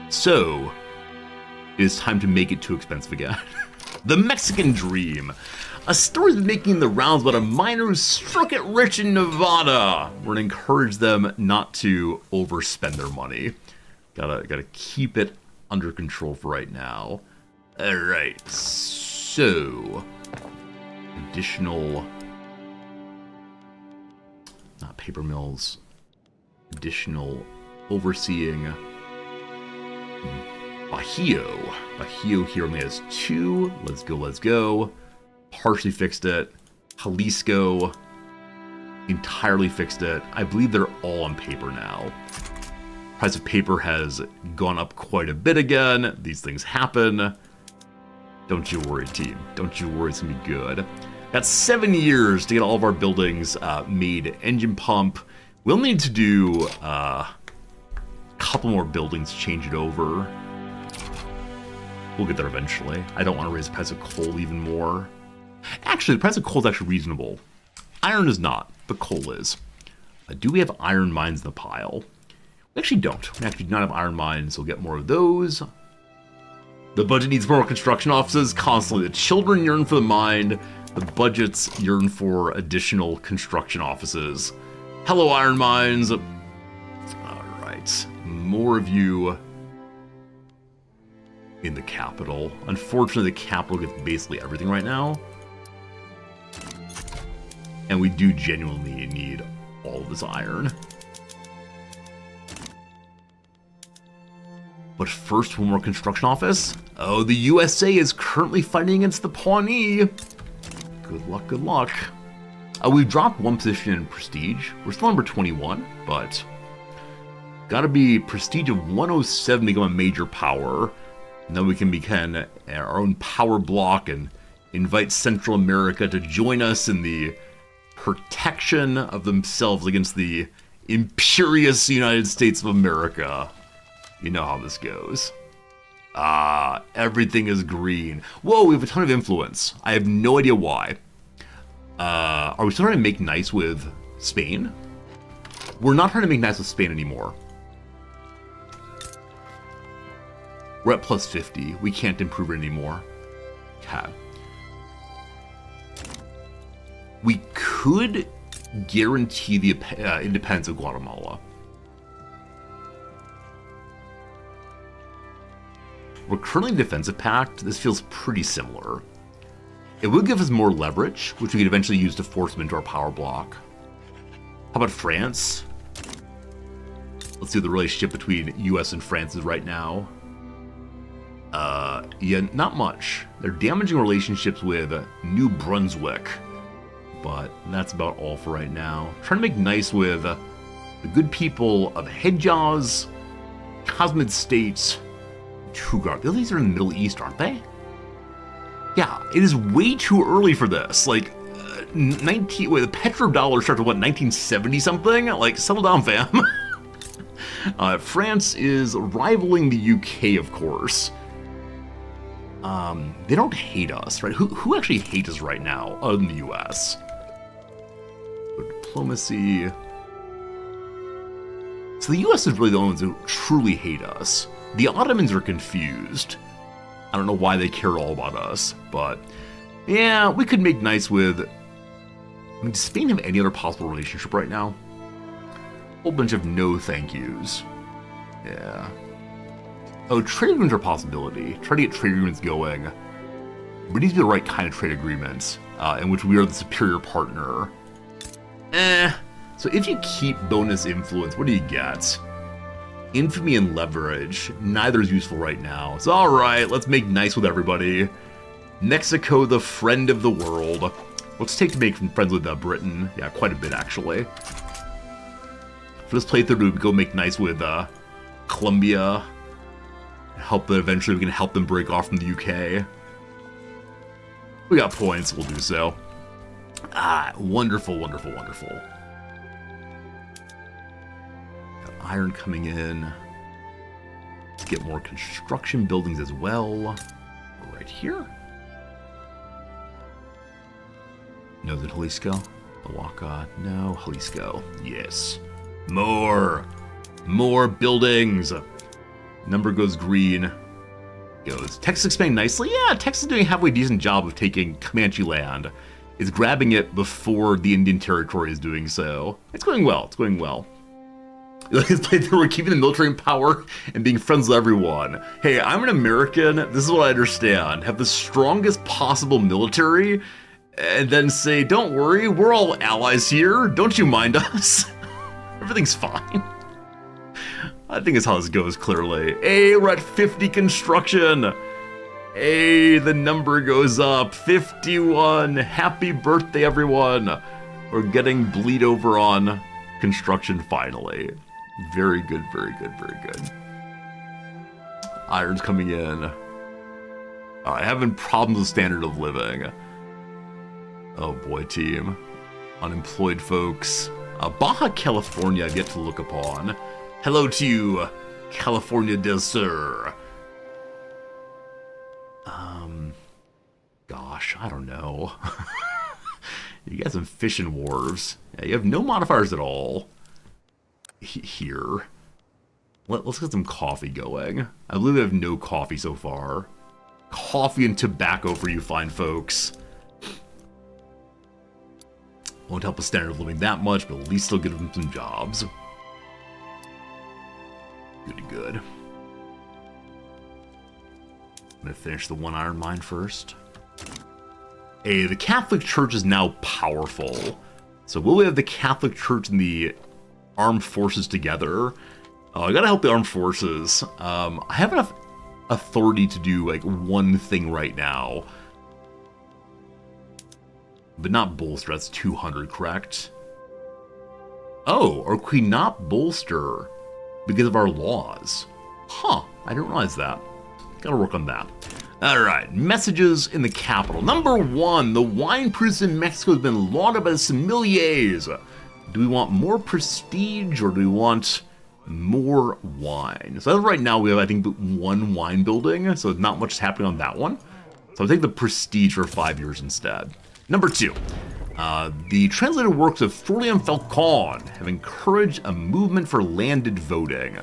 So, it is time to make it too expensive again. The Mexican Dream. A story's been making the rounds about a miner who struck it rich in Nevada. We're gonna encourage them not to overspend their money. Gotta keep it under control for right now. Alright, so... additional... not paper mills. Additional overseeing... Bajío. Bajío here only has 2. Let's go. Partially fixed it. Jalisco. Entirely fixed it. I believe they're all on paper now. Price of paper has gone up quite a bit again. These things happen. Don't you worry, team. Don't you worry, it's gonna be good. Got 7 years to get all of our buildings made. Engine pump. We'll need to do a couple more buildings, change it over. We'll get there eventually. I don't want to raise the price of coal even more. Actually, the price of coal is actually reasonable. Iron is not, but coal is. Do we have iron mines in the pile? We actually don't. We actually do not have iron mines, so we'll get more of those. The budget needs more construction offices constantly. The children yearn for the mine. The budgets yearn for additional construction offices. Hello, iron mines. All right, more of you in the capital. Unfortunately, the capital gets basically everything right now. And we do genuinely need all of this iron. But first, one more construction office. Oh, the USA is currently fighting against the Pawnee. Good luck, good luck. We've dropped 1 position in prestige. We're still number 21, but gotta be prestige of 107 to become a major power. And then we can become our own power block and invite Central America to join us in the protection of themselves against the imperious United States of America. You know how this goes. Everything is green. Whoa, we have a ton of influence. I have no idea why. Are we still trying to make nice with Spain? We're not trying to make nice with Spain anymore. We're at plus 50. We can't improve it anymore. Okay. We could guarantee the independence of Guatemala. We're currently in a defensive pact. This feels pretty similar. It will give us more leverage, which we could eventually use to force them into our power block. How about France? Let's see what the relationship between US and France is right now. Yeah, not much. They're damaging relationships with New Brunswick. But that's about all for right now. Trying to make nice with the good people of Hejaz, Cosmid States, Tugar. These are in the Middle East, aren't they? Yeah, it is way too early for this. Like, the petrodollar started what, 1970 something? Like, settle down, fam. France is rivaling the UK, of course. They don't hate us, right? Who actually hates us right now, other than the US? Diplomacy. So the US is really the only ones who truly hate us. The Ottomans are confused. I don't know why they care all about us, but yeah, we could make nice with... I mean, does Spain have any other possible relationship right now? Whole bunch of no thank yous. Yeah. Oh, trade agreements are a possibility. Try to get trade agreements going. We need to be the right kind of trade agreements, in which we are the superior partner. So if you keep bonus influence, what do you get? Infamy and leverage. Neither is useful right now. So alright, let's make nice with everybody. Mexico, the friend of the world. Let's take to make friends with Britain. Yeah, quite a bit actually. For this playthrough, we go make nice with Colombia. Help them eventually. We can help them break off from the UK. We got points. We'll do so. Wonderful, wonderful, wonderful. Got iron coming in. Let's get more construction buildings as well. Right here. No, is it Jalisco? Oaxaca? No, Jalisco. Yes. More buildings. Number goes green. Goes. Texas expanding nicely? Yeah, Texas is doing a halfway decent job of taking Comanche land. It's grabbing it before the Indian Territory is doing so. It's going well. It's going well. We're keeping the military in power and being friends with everyone. Hey, I'm an American. This is what I understand. Have the strongest possible military and then say, don't worry, we're all allies here. Don't you mind us? Everything's fine. I think it's how this goes, clearly. Hey, we're at 50 construction. Hey, the number goes up. 51. Happy birthday, everyone. We're getting bleed over on construction finally. Very good, very good, very good. Iron's coming in. Having problems with standard of living. Oh boy, team. Unemployed folks. Baja California I've yet to look upon. Hello to you, California del Sur. Gosh, I don't know. You got some fishing wharves. Yeah, you have no modifiers at all. Here. Let's get some coffee going. I believe we have no coffee so far. Coffee and tobacco for you fine folks. Won't help with standard of living that much, but at least still give them some jobs. Good. I'm gonna finish the one iron mine first. Hey, the Catholic Church is now powerful. So will we have the Catholic Church and the armed forces together? I gotta help the armed forces. I have enough authority to do like one thing right now. But not bolster, that's 200, correct? Oh, or could we not bolster because of our laws? Huh, I didn't realize that. Gotta work on that. Alright, messages in the capital. Number 1, the wine producer in Mexico has been lauded by the sommeliers. Do we want more prestige or do we want more wine? So as of right now we have, I think, one wine building, so not much is happening on that one. So I'll take the prestige for 5 years instead. Number 2, the translated works of Florian Falcon have encouraged a movement for landed voting.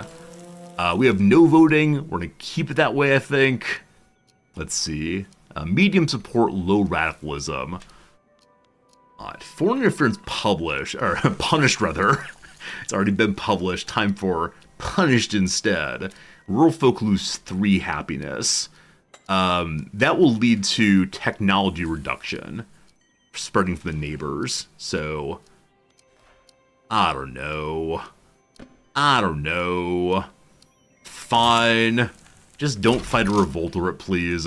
We have no voting. We're going to keep it that way, I think. Let's see. Medium support, low radicalism. Foreign interference published, or punished rather. It's already been published. Time for punished instead. Rural folk lose 3 happiness. That will lead to technology reduction. Spreading from the neighbors. So, I don't know. Fine. Just don't fight a revolt over it, please.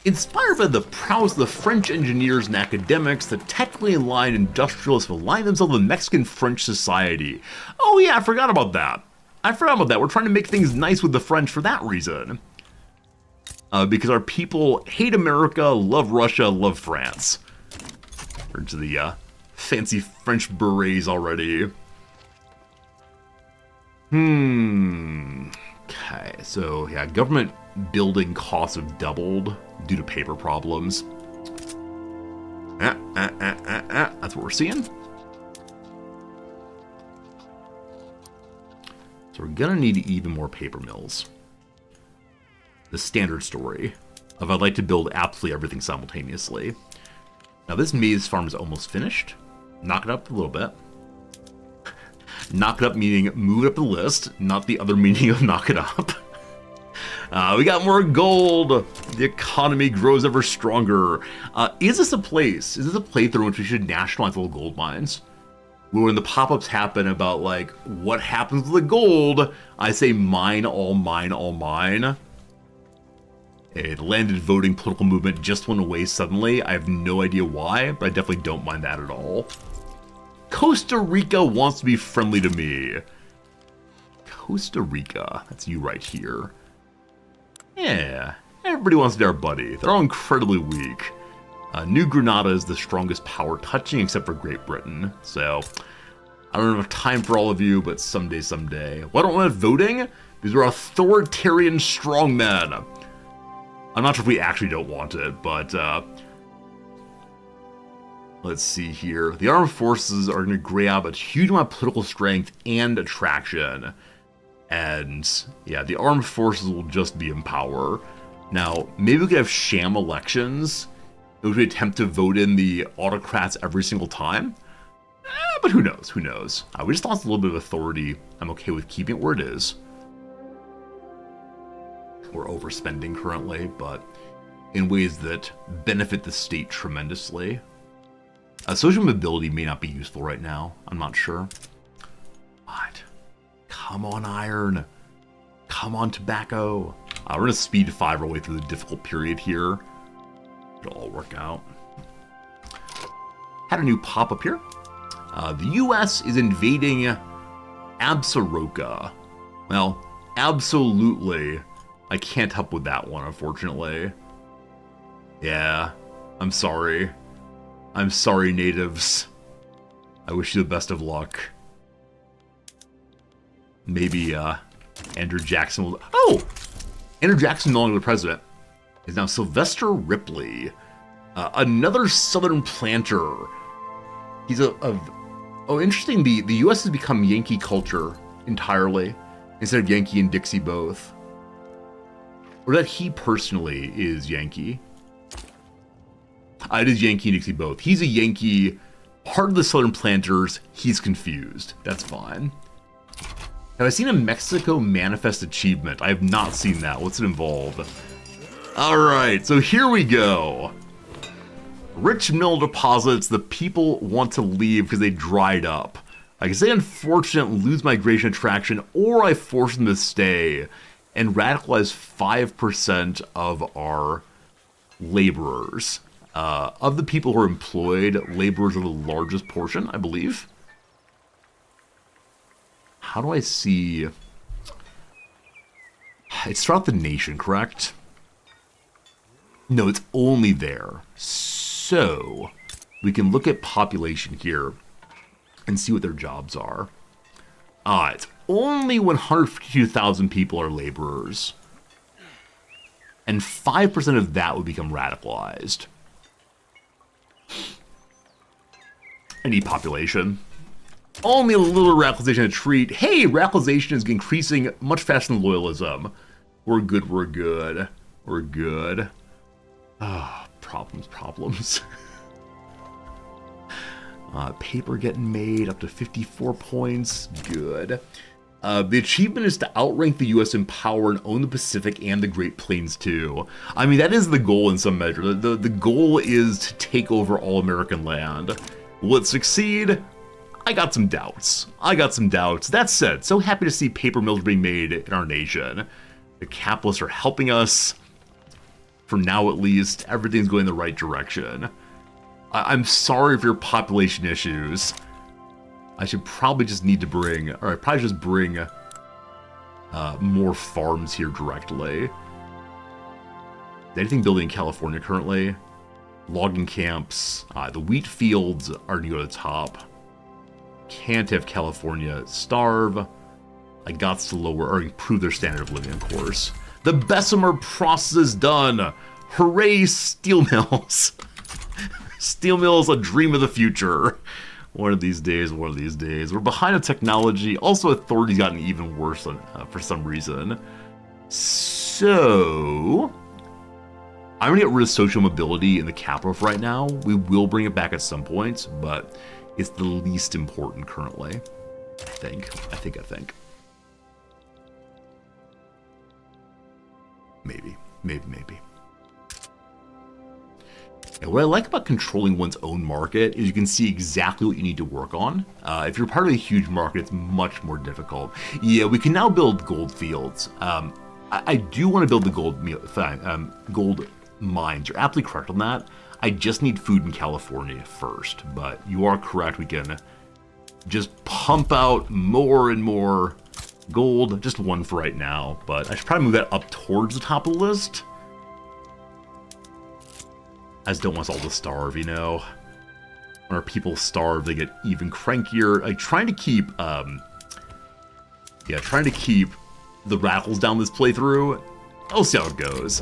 Inspired by the prowess of the French engineers and academics, the technically aligned industrialists have aligned themselves with Mexican-French society. Oh yeah, I forgot about that. We're trying to make things nice with the French for that reason. because our people hate America, love Russia, love France. We're into the fancy French berets already. Okay, so yeah, government building costs have doubled due to paper problems. That's what we're seeing. So we're gonna need even more paper mills. The standard story of I'd like to build absolutely everything simultaneously. Now this maize farm is almost finished. Knock it up a little bit. Knock it up meaning move it up the list, not the other meaning of knock it up. We got more gold. The economy grows ever stronger. Is this a place? Is this a playthrough in which we should nationalize all gold mines? When the pop-ups happen about like what happens with the gold, I say mine, all mine, all mine. A landed voting political movement just went away suddenly. I have no idea why, but I definitely don't mind that at all. Costa Rica wants to be friendly to me. Costa Rica, that's you right here. Yeah, everybody wants to be our buddy. They're all incredibly weak. New Granada is the strongest power touching except for Great Britain. So, I don't have time for all of you, but someday. Why don't we have voting? Because we're authoritarian strongmen. I'm not sure if we actually don't want it, but let's see here. The armed forces are going to grab a huge amount of political strength and attraction. And yeah, the armed forces will just be in power. Now, maybe we could have sham elections in which we attempt to vote in the autocrats every single time. But who knows? Who knows? We just lost a little bit of authority. I'm okay with keeping it where it is. We're overspending currently, but in ways that benefit the state tremendously. Social mobility may not be useful right now. I'm not sure. But come on, iron. Come on, tobacco. We're going to speed 5 our way through the difficult period here. It'll all work out. Had a new pop-up here. The U.S. is invading Absaroka. Well, absolutely. I can't help with that one, unfortunately. Yeah, I'm sorry. I'm sorry, natives. I wish you the best of luck. Maybe, Andrew Jackson will... Oh! Andrew Jackson, no longer the president, is now Sylvester Ripley. Another Southern planter. He's Oh, interesting. The U.S. has become Yankee culture entirely, instead of Yankee and Dixie both. Or that he personally is Yankee. It is Yankee and Dixie both. He's a Yankee, part of the Southern planters. He's confused. That's fine. Have I seen a Mexico Manifest achievement? I have not seen that. What's it involve? Alright, so here we go. Rich mineral deposits, the people want to leave because they dried up. I can say unfortunate, lose migration attraction, or I force them to stay and radicalize 5% of our laborers. Of the people who are employed, laborers are the largest portion, I believe. How do I see... It's throughout the nation, correct? No, it's only there. So, we can look at population here and see what their jobs are. It's only 152,000 people are laborers. And 5% of that would become radicalized. I need population. Only a little radicalization to treat. Hey, radicalization is increasing much faster than loyalism. We're good, we're good. We're good. Problems. Paper getting made up to 54 points. Good. The achievement is to outrank the U.S. in power and own the Pacific and the Great Plains too. I mean, that is the goal in some measure. The goal is to take over all American land. Will it succeed? I got some doubts. That said, so happy to see paper mills being made in our nation. The capitalists are helping us. For now, at least, everything's going in the right direction. I'm sorry for your population issues. I should probably just need to bring, or I probably just bring more farms here directly. Anything building in California currently? Logging camps. The wheat fields are going to go to the top. Can't have California starve. I got to lower or improve their standard of living, of course. The Bessemer process is done. Hooray, steel mills. Steel mills, a dream of the future. One of these days, one of these days. We're behind on technology. Also, authority's gotten even worse for some reason. So, I'm going to get rid of social mobility in the capital for right now. We will bring it back at some point, but it's the least important currently. I think. Maybe. And what I like about controlling one's own market is you can see exactly what you need to work on. If you're part of a huge market, it's much more difficult. Yeah, we can now build gold fields. I do want to build the gold mines. You're absolutely correct on that. I just need food in California first. But you are correct. We can just pump out more and more gold. Just one for right now. But I should probably move that up towards the top of the list. I just don't want us all to starve, you know? When our people starve, they get even crankier. Like, trying to keep the radicals down this playthrough. I'll see how it goes.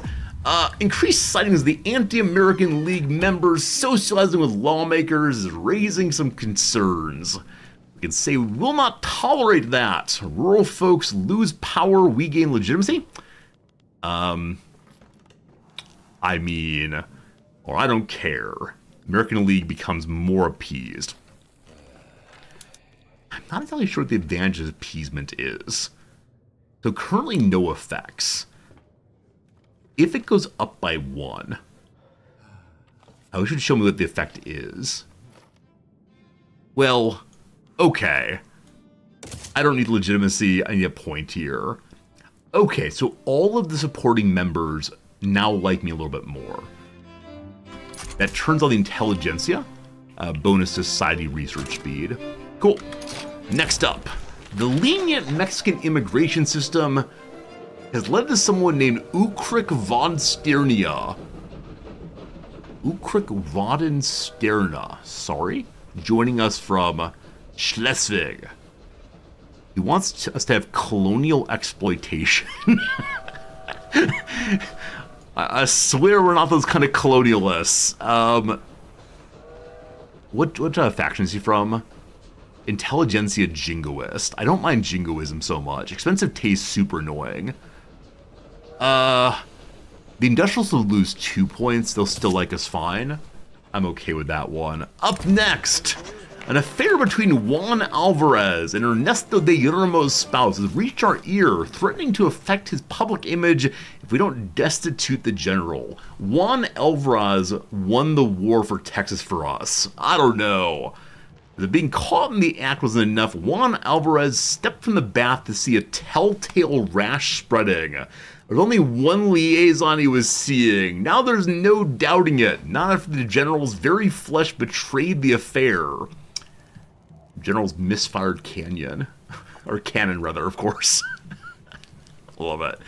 Increased sightings of the anti-American League members socializing with lawmakers is raising some concerns. We can say we will not tolerate that. Rural folks lose power, we gain legitimacy? I mean, or I don't care. American League becomes more appeased. I'm not entirely sure what the advantage of appeasement is. So currently no effects. If it goes up by 1, I wish you'd show me what the effect is. Well, okay. I don't need legitimacy, I need a point here. Okay, so all of the supporting members now like me a little bit more. That turns on the intelligentsia. Bonus society research speed. Cool. Next up, the lenient Mexican immigration system has led to someone named Ukrik von Sternia. Ukrik von Sterna, sorry, joining us from Schleswig. He wants us to have colonial exploitation. I swear we're not those kind of colonialists. What faction is he from? Intelligentsia Jingoist. I don't mind Jingoism so much. Expensive taste, super annoying. The Industrials will lose 2 points. They'll still like us fine. I'm okay with that one. Up next, an affair between Juan Alvarez and Ernesto de Yermo's spouse has reached our ear, threatening to affect his public image if we don't destitute the general. Juan Alvarez won the war for Texas for us. I don't know. If being caught in the act wasn't enough, Juan Alvarez stepped from the bath to see a telltale rash spreading. There's only one liaison he was seeing. Now there's no doubting it. Not after the general's very flesh betrayed the affair. General's misfired cannon. Or cannon, rather, of course. Love it.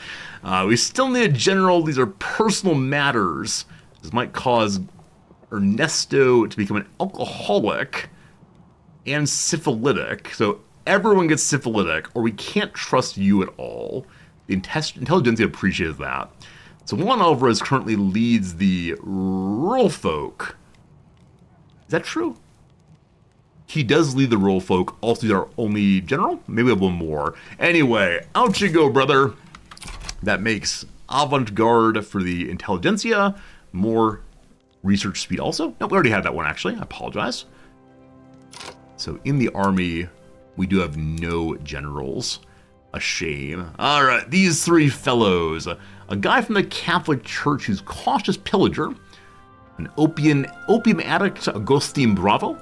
We still need a general. These are personal matters. This might cause Ernesto to become an alcoholic and syphilitic. So everyone gets syphilitic, or we can't trust you at all. The intelligentsia appreciates that. So Juan Alvarez currently leads the rural folk. Is that true? He does lead the rural folk. Also, he's our only general? Maybe we have one more. Anyway, out you go, brother. That makes avant-garde for the intelligentsia. More research speed also. No, we already had that one, actually. I apologize. So in the army, we do have no generals. A shame. All right, these three fellows. A guy from the Catholic Church who's cautious pillager. An opium addict, Agustin Bravo.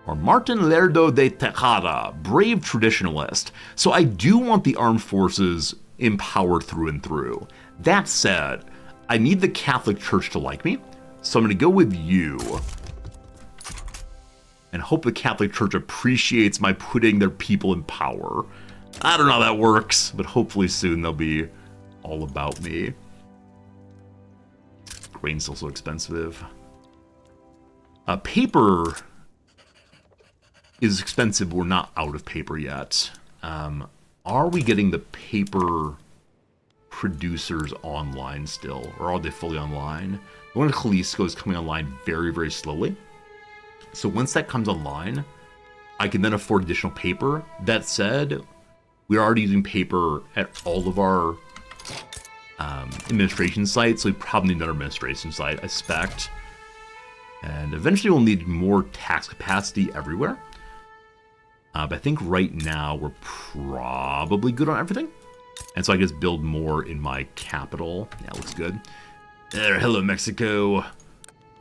Or Martin Lerdo de Tejada, brave traditionalist. So I do want the armed forces empowered through and through. That said, I need the Catholic Church to like me. So I'm going to go with you. And hope the Catholic Church appreciates my putting their people in power. I don't know how that works, but hopefully soon they'll be all about me. Grain's still so expensive. Paper is expensive. We're not out of paper yet. Are we getting the paper producers online still? Or are they fully online? The one in Jalisco is coming online very, very slowly. So once that comes online, I can then afford additional paper. That said, we're already using paper at all of our administration sites, so we probably need another administration site, I suspect. And eventually we'll need more tax capacity everywhere. But I think right now we're probably good on everything. And so I guess build more in my capital. Yeah, looks good. There, hello Mexico.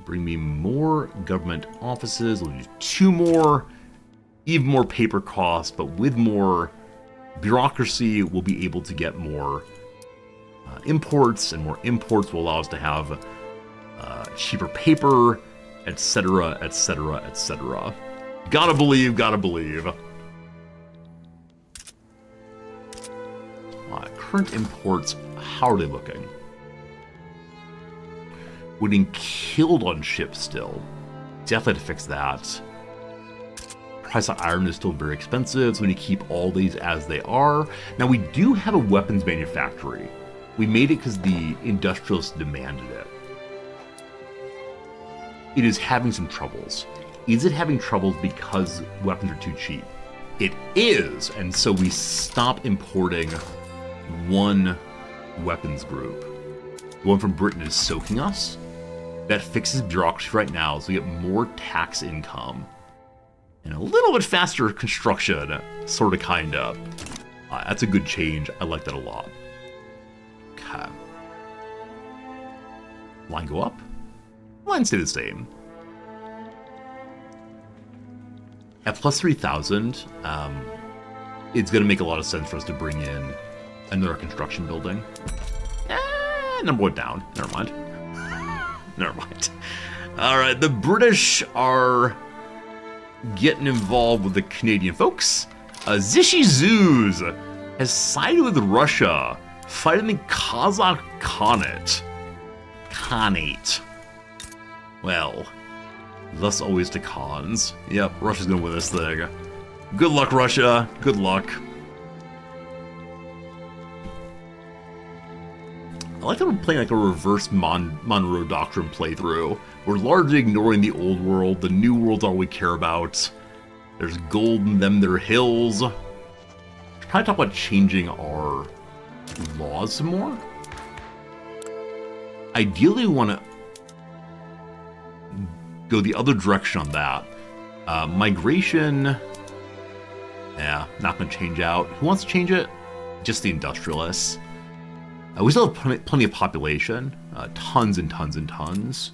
Bring me more government offices. We'll do 2 more. Even more paper costs, but with more bureaucracy, we'll be able to get more imports, and more imports will allow us to have cheaper paper, etc., etc., etc. Gotta believe, gotta believe. Current imports, how are they looking? We're getting killed on ships still. Definitely have to fix that. Price of iron is still very expensive, so we need to keep all these as they are. Now, we do have a weapons manufactory. We made it because the industrialists demanded it. It is having some troubles. Is it having troubles because weapons are too cheap? It is, and so we stop importing one weapons group. The one from Britain is soaking us. That fixes bureaucracy right now, so we get more tax income. And a little bit faster construction, sort of, kind of. That's a good change. I like that a lot. Okay. Line go up? Line stay the same. At plus 3,000, it's going to make a lot of sense for us to bring in another construction building. Number 1 down. Never mind. Never mind. Alright, the British are getting involved with the Canadian folks. Zishi Zuz has sided with Russia, fighting the Kazakh Khanate. Well, thus always to Khans. Yep, Russia's gonna win this thing. Good luck, Russia. Good luck. I like that we're playing like a reverse Monroe Doctrine playthrough. We're largely ignoring the old world. The new world's all we care about. There's gold in them, there hills. We're trying to talk about changing our laws some more. Ideally, we want to go the other direction on that. Migration, yeah, not going to change out. Who wants to change it? Just the industrialists. We still have plenty of population, tons and tons and tons.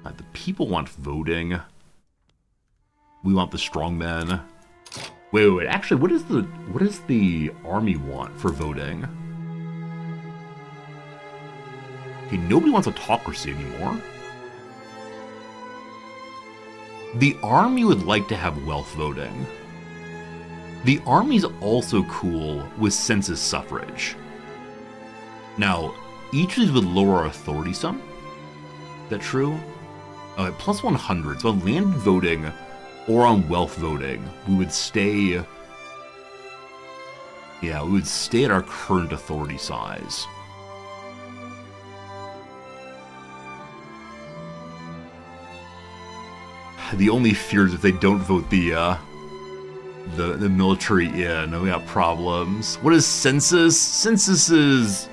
The people want voting. We want the strongmen. Wait. Actually, what does the army want for voting? Okay, nobody wants autocracy anymore. The army would like to have wealth voting. The army's also cool with census suffrage. Now, each of these would lower our authority some. Is that true? Plus 100. So on land voting or on wealth voting, we would stay... Yeah, we would stay at our current authority size. The only fear is if they don't vote the military in, we got problems. What is census? Census is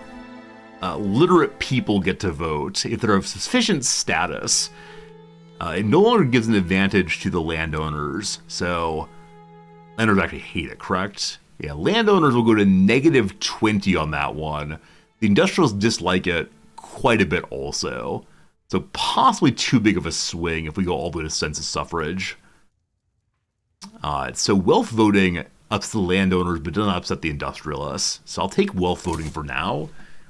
literate people get to vote if they're of sufficient status. It no longer gives an advantage to the landowners, so landowners actually hate it, correct? Yeah, landowners will go to -20 on that one. The industrials dislike it quite a bit also. So possibly too big of a swing if we go all the way to census suffrage. So wealth voting upsets the landowners, but doesn't upset the industrialists. So I'll take wealth voting for now.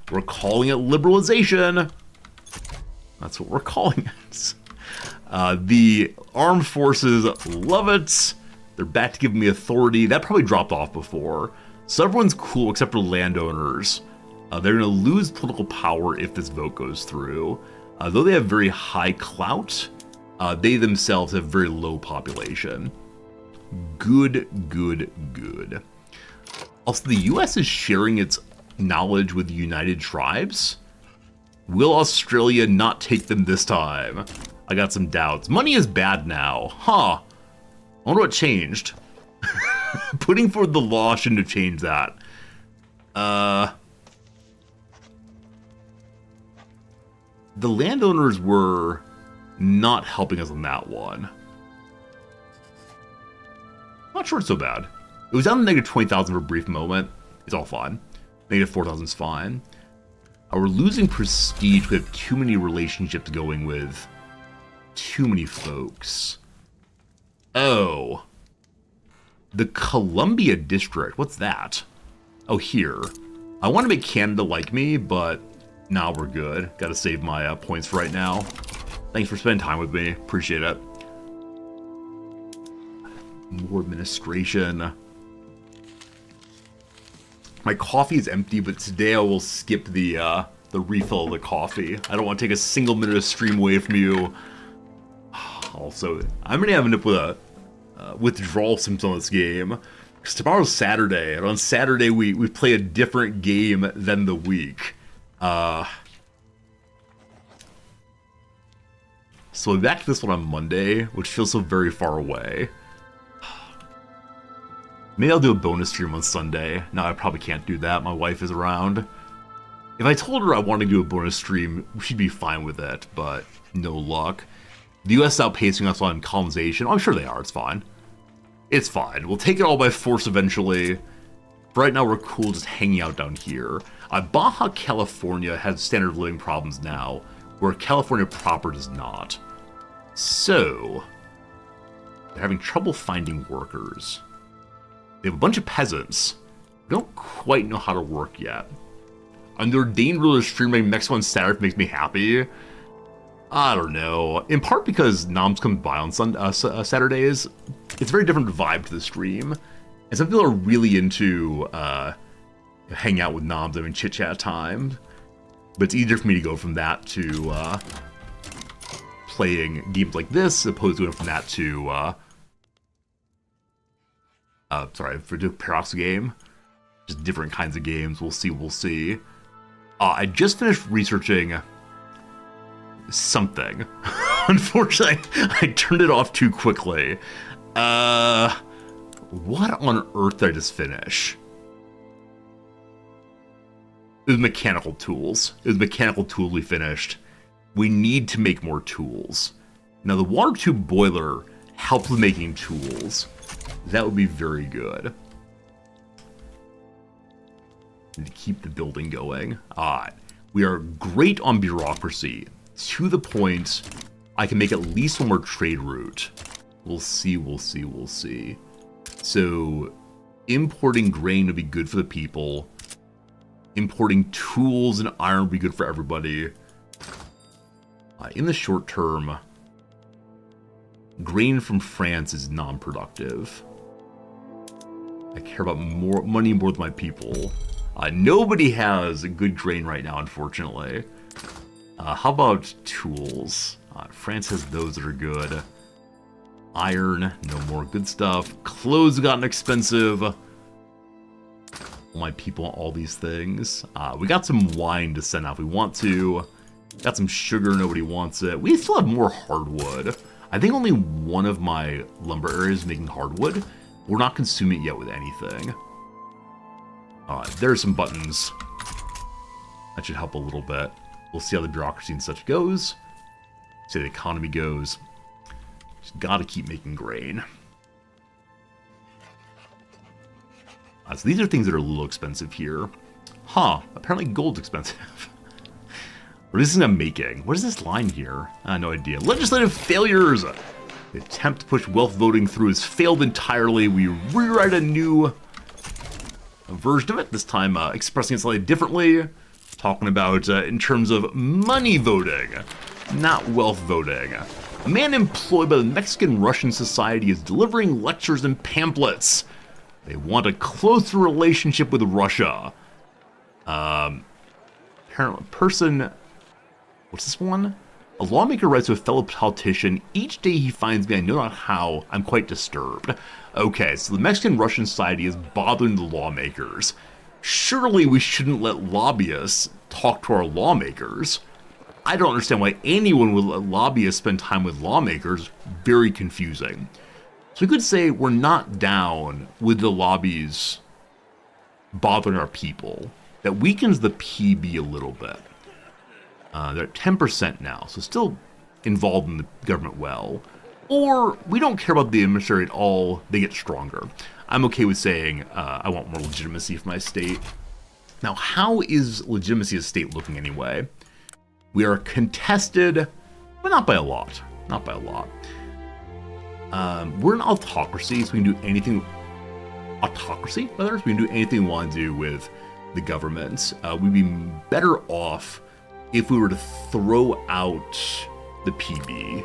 We're calling it liberalization. That's what we're calling it. The armed forces love it. They're back to giving me authority. That probably dropped off before. So everyone's cool except for landowners. They're going to lose political power if this vote goes through. Though they have very high clout, they themselves have very low population. Good, good, good. Also, the US is sharing its knowledge with the United Tribes. Will Australia not take them this time? I got some doubts. Money is bad now. Huh. I wonder what changed. Putting forward the law shouldn't have changed that. The landowners were not helping us on that one. Not sure it's so bad. It was down to negative 20,000 for a brief moment. It's all fine. Negative 4,000 is fine. We're losing prestige. We have too many relationships going with too many folks. Oh. The Columbia District. What's that? Oh, here. I want to make Canada like me, but nah, we're good. Gotta save my points for right now. Thanks for spending time with me. Appreciate it. More administration. My coffee is empty, but today I will skip the refill of the coffee. I don't want to take a single minute of stream away from you. Also, I'm gonna end up with a withdrawal symptom on this game. Because tomorrow's Saturday, and on Saturday we play a different game than the week. So we'll be back to this one on Monday, which feels so very far away. Maybe I'll do a bonus stream on Sunday. No, I probably can't do that. My wife is around. If I told her I wanted to do a bonus stream, she'd be fine with it, but no luck. The US is outpacing us on colonization. Oh, I'm sure they are. It's fine. It's fine. We'll take it all by force eventually. For right now, we're cool just hanging out down here. Baja California has standard of living problems now, where California proper does not. So, they're having trouble finding workers. They have a bunch of peasants who don't quite know how to work yet. And the ordained ruler streaming Mexico on Saturday makes me happy. I don't know. In part because Noms comes by on Saturdays. It's a very different vibe to the stream. And some people are really into hang out with Noms and chit-chat time. But it's easier for me to go from that to playing games like this, as opposed to going from that to for the Paradox game. Just different kinds of games. We'll see. I just finished researching something. Unfortunately, I turned it off too quickly. What on earth did I just finish? It was mechanical tools. We finished. We need to make more tools. Now, the water tube boiler helps with making tools. That would be very good. Need to keep the building going. We are great on bureaucracy. To the point, I can make at least one more trade route. We'll see. So, importing grain would be good for the people. Importing tools and iron would be good for everybody. In the short term, grain from France is non-productive. I care about money more than my people. Nobody has good grain right now, unfortunately. How about tools? France has those that are good. Iron, no more good stuff. Clothes have gotten expensive. My people want all these things. We got some wine to send out if we want to. Got some sugar, nobody wants it. We still have more hardwood. I think only one of my lumber areas is making hardwood. We're not consuming it yet with anything. There's some buttons. That should help a little bit. We'll see how the bureaucracy and such goes. See how the economy goes. Just gotta keep making grain. So these are things that are a little expensive here. Apparently gold's expensive. What is this I'm making? What is this line here? No idea. Legislative failures! The attempt to push wealth voting through has failed entirely. We rewrite a new version of it, this time expressing it slightly differently. Talking about in terms of money voting, not wealth voting. A man employed by the Mexican-Russian Society is delivering lectures and pamphlets. They want a closer relationship with Russia. person. What's this one? A lawmaker writes to a fellow politician, each day he finds me, I know not how, I'm quite disturbed. Okay, so the Mexican-Russian society is bothering the lawmakers. Surely we shouldn't let lobbyists talk to our lawmakers. I don't understand why anyone would let lobbyists spend time with lawmakers. Very confusing. So we could say we're not down with the lobbies bothering our people. That weakens the PB a little bit. They're at 10% now, so still involved in the government well. Or we don't care about the emissary at all, they get stronger. I'm okay with saying I want more legitimacy for my state. Now, how is legitimacy of state looking anyway? We are contested, but not by a lot. Not by a lot. We're an autocracy, so we can do anything... Autocracy, rather? So we can do anything we want to do with the government. We'd be better off if we were to throw out the PB.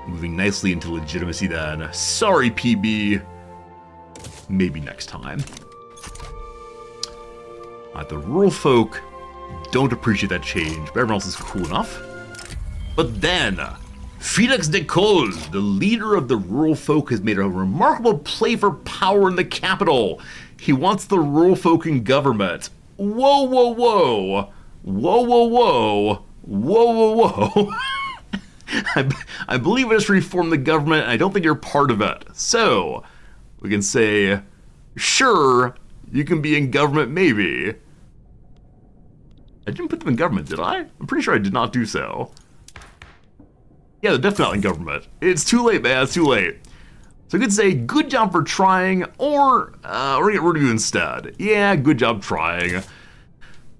Moving nicely into legitimacy then. Sorry, PB. Maybe next time. The rural folk don't appreciate that change, but everyone else is cool enough. But then, Felix de Cole, the leader of the rural folk, has made a remarkable play for power in the capital. He wants the rural folk in government. Whoa, whoa, whoa. Whoa, whoa, whoa. Whoa, whoa, whoa. I believe it is to reform the government, and I don't think you're part of it. So, we can say, sure, you can be in government, maybe. I didn't put them in government, did I? I'm pretty sure I did not do so. Yeah, they're definitely not in government. It's too late, man. It's too late. So I could say, good job for trying, or we're gonna get rid of you instead. Yeah, good job trying.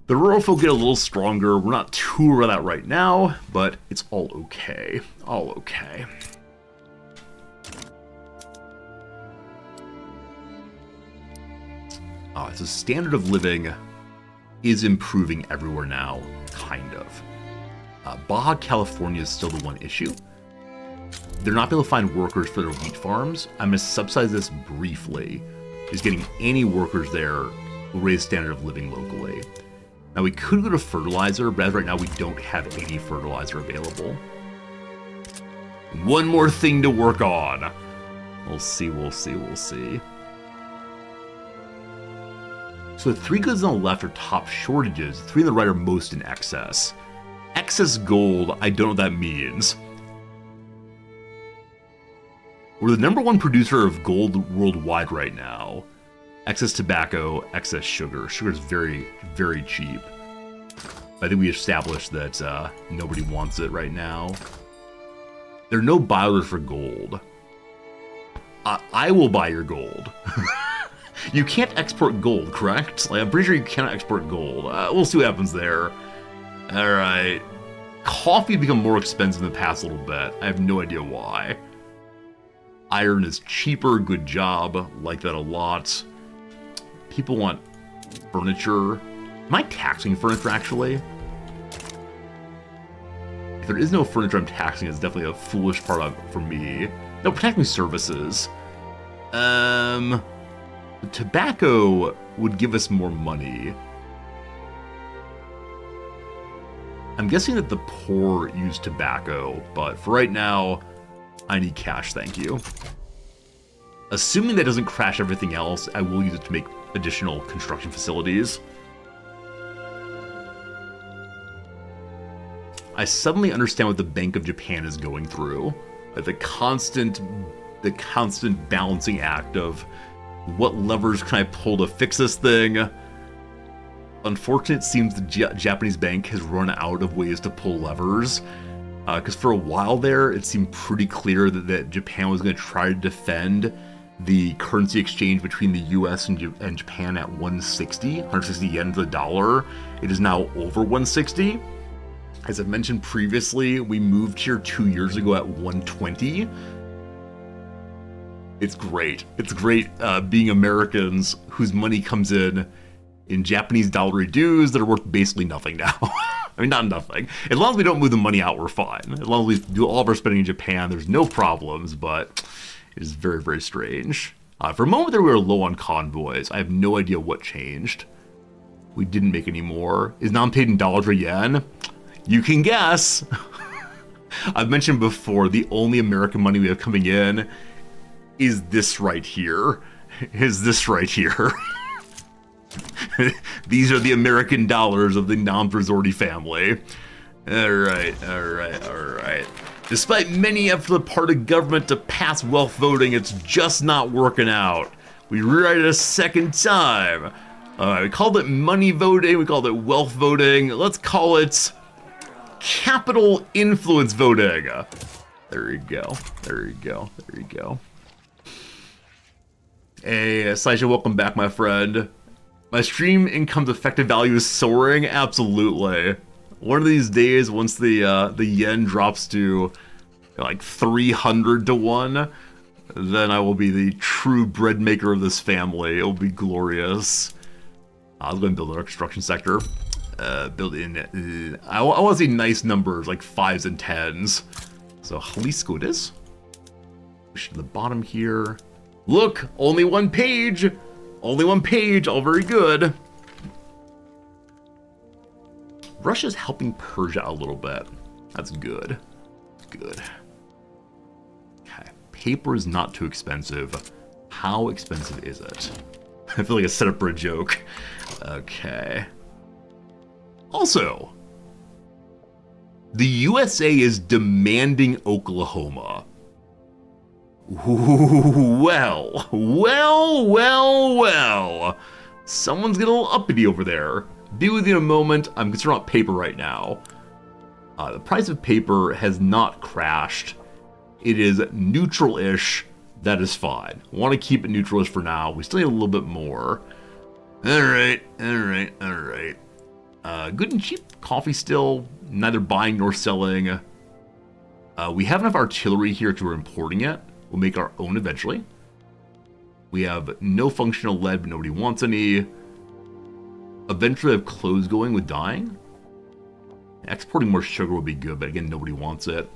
The rural folk get a little stronger. We're not too worried about that right now, but it's all okay. All okay. So standard of living is improving everywhere now, kind of. Baja California is still the one issue. They're not able to find workers for their wheat farms. I'm going to subsidize this briefly. Is getting any workers there will raise standard of living locally. Now we could go to fertilizer, but as right now we don't have any fertilizer available. One more thing to work on. We'll see, we'll see, we'll see. So the three goods on the left are top shortages. The three on the right are most in excess. Excess gold, I don't know what that means. We're the number one producer of gold worldwide right now. Excess tobacco, excess sugar. Sugar is very, very cheap. I think we established that nobody wants it right now. There are no buyers for gold. I will buy your gold. You can't export gold, correct? Like, I'm pretty sure you cannot export gold. We'll see what happens there. Alright. Coffee become more expensive in the past little bit. I have no idea why. Iron is cheaper, good job. Like that a lot. People want furniture. Am I taxing furniture, actually? If there is no furniture I'm taxing, it's definitely a foolish part of for me. No, protecting services. Tobacco would give us more money. I'm guessing that the poor use tobacco, but for right now, I need cash, thank you. Assuming that doesn't crash everything else, I will use it to make additional construction facilities. I suddenly understand what the Bank of Japan is going through. The constant balancing act of what levers can I pull to fix this thing? Unfortunately, it seems the Japanese bank has run out of ways to pull levers. Because for a while there, it seemed pretty clear that Japan was going to try to defend the currency exchange between the US and Japan at 160 yen to the dollar. It is now over 160. As I've mentioned previously, we moved here 2 years ago at 120. It's great. It's great being Americans whose money comes in Japanese dollar dues that are worth basically nothing now. I mean, not nothing. As long as we don't move the money out, we're fine. As long as we do all of our spending in Japan, there's no problems, but it is very, very strange. For a moment there, we were low on convoys. I have no idea what changed. We didn't make any more. Is non paid in dollars or yen? You can guess. I've mentioned before, the only American money we have coming in is this right here. Is this right here. These are the American dollars of the non-Resorty family. Alright. Despite many efforts on the part of government to pass wealth voting, it's just not working out. We rewrite it a second time. We called it money voting, we called it wealth voting. Let's call it capital influence voting. There you go. Hey, Saisha, welcome back, my friend. My stream income's effective value is soaring? Absolutely. One of these days, once the yen drops to like 300 to 1, then I will be the true bread maker of this family. It will be glorious. I was going to build our construction sector. Build in. I want to see nice numbers like 5s and 10s. So Jalisco it is. Push to the bottom here. Look, only one page. Only one page. All very good. Russia's helping Persia a little bit. That's good. Good. Okay. Paper is not too expensive. How expensive is it? I feel like it's set up for a joke. Okay. Also, the USA is demanding Oklahoma. Well. Someone's getting a little uppity over there. Be with you in a moment. I'm concerned about paper right now. The price of paper has not crashed. It is neutral-ish. That is fine. I want to keep it neutral-ish for now. We still need a little bit more. Alright. Good and cheap coffee still. Neither buying nor selling. We have enough artillery here because we're importing it. We'll make our own eventually. We have no functional lead, but nobody wants any. Eventually I have clothes going with dyeing. Exporting more sugar would be good, but again, nobody wants it.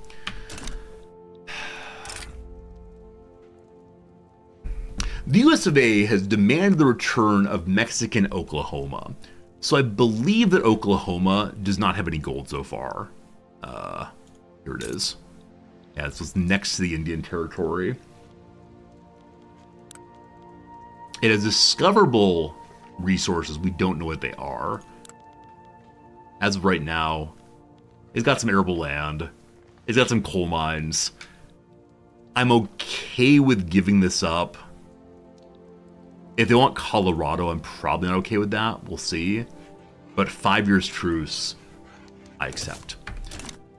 The US of A has demanded the return of Mexican Oklahoma. So I believe that Oklahoma does not have any gold so far. Here it is. Yeah, this was next to the Indian Territory. It has discoverable resources. We don't know what they are. As of right now, it's got some arable land. It's got some coal mines. I'm okay with giving this up. If they want Colorado, I'm probably not okay with that. We'll see. But 5 years truce, I accept.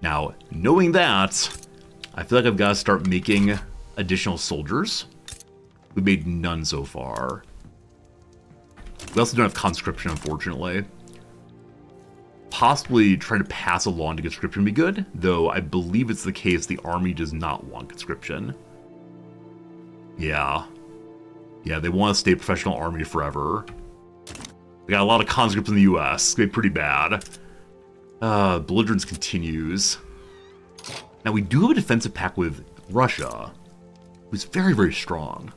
Now, knowing that, I feel like I've got to start making additional soldiers. We made none so far. We also don't have conscription, unfortunately. Possibly trying to pass along to conscription would be good, though I believe it's the case the army does not want conscription. Yeah, they want to stay professional army forever. We got a lot of conscripts in the US. It's gonna be pretty bad. Belligerence continues. Now we do have a defensive pact with Russia, who's very, very strong.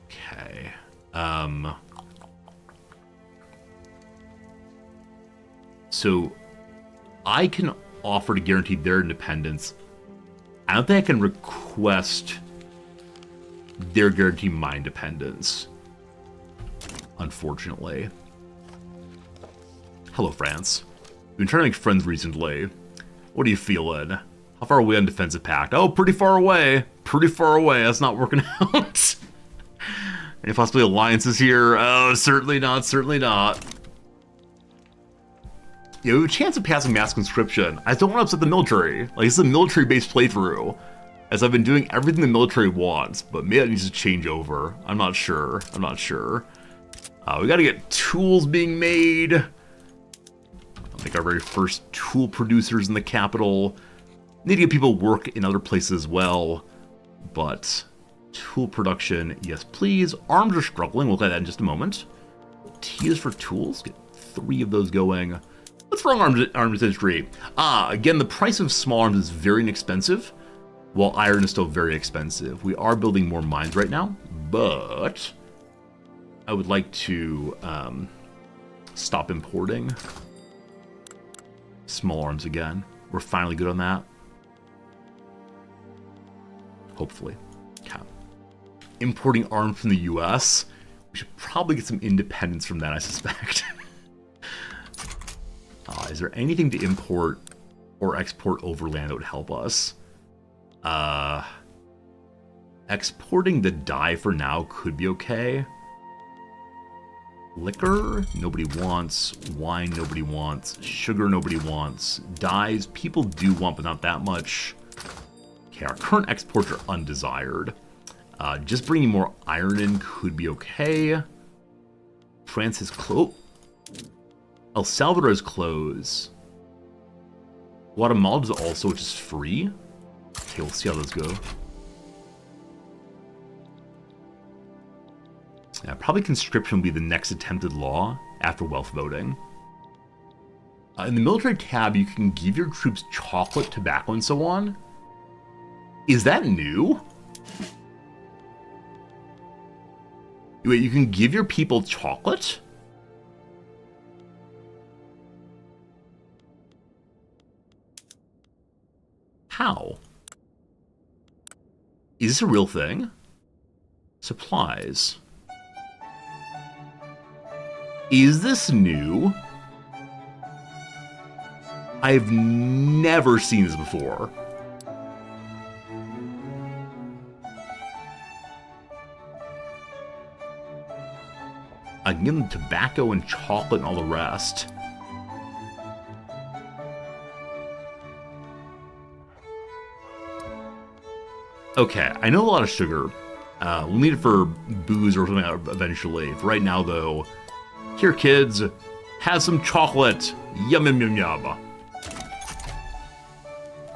Okay. So I can offer to guarantee their independence. I don't think I can request their guarantee my independence, unfortunately. Hello, France. We've been trying to make friends recently. What are you feeling? How far away on defensive pact? Oh, pretty far away. That's not working out. Any possibly alliances here? Oh, certainly not. Yeah, we have a chance of passing mass conscription. I don't want to upset the military. Like, this is a military-based playthrough, as I've been doing everything the military wants, but maybe that needs to change over. I'm not sure. We gotta get tools being made. I'll make our very first tool producers in the capital. Need to get people work in other places as well, but tool production, yes please. Arms are struggling, we'll look at that in just a moment. T is for tools, get 3 of those going. What's wrong, arms industry? Again, the price of small arms is very inexpensive, while iron is still very expensive. We are building more mines right now, but I would like to stop importing small arms again. We're finally good on that. Hopefully. Okay. Importing arms from the US. We should probably get some independence from that, I suspect. Is there anything to import or export overland that would help us? Exporting the dye for now could be okay. Liquor, nobody wants. Wine, nobody wants. Sugar, nobody wants. Dyes, people do want, but not that much. Okay, our current exports are undesired. Just bringing more iron in could be okay. France has clothes. El Salvador has clothes. Guatemala is also, which is free. Okay, we'll see how those go. Yeah, probably conscription will be the next attempted law after wealth voting. In the military tab, you can give your troops chocolate, tobacco, and so on. Is that new? Wait, you can give your people chocolate? How? Is this a real thing? Supplies. Is this new? I've never seen this before. I can give them tobacco and chocolate and all the rest. Okay, I know a lot of sugar. We'll need it for booze or something eventually. For right now, though, here, kids, have some chocolate. Yum, yum, yum, yum.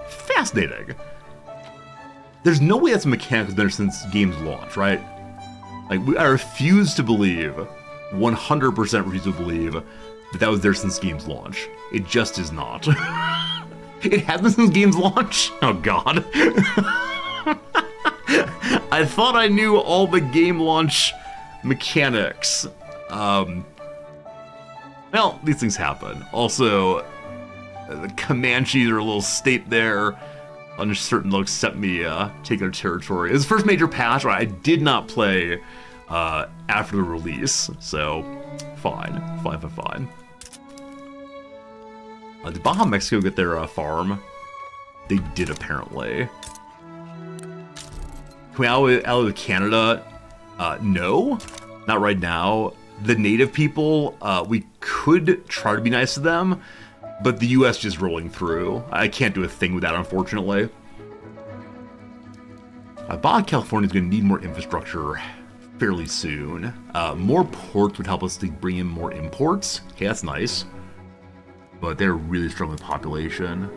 Fascinating. There's no way that's a mechanic that's been there since game's launch, right? Like, I refuse to believe, 100% refuse to believe, that that was there since game's launch. It just is not. It has been since game's launch? Oh, God. I thought I knew all the game launch mechanics. Well, these things happen. Also, the Comanches are a little state there. I'm just certain they'll accept me taking their territory. It's the first major patch where I did not play after the release, so fine. Did Baja Mexico get their farm? They did, apparently. Can we out of Canada? No, not right now. The native people, we could try to be nice to them, but the US just rolling through. I can't do a thing with that, unfortunately. Baja California is going to need more infrastructure fairly soon. More ports would help us to bring in more imports. Okay, that's nice. But they're really struggling with population.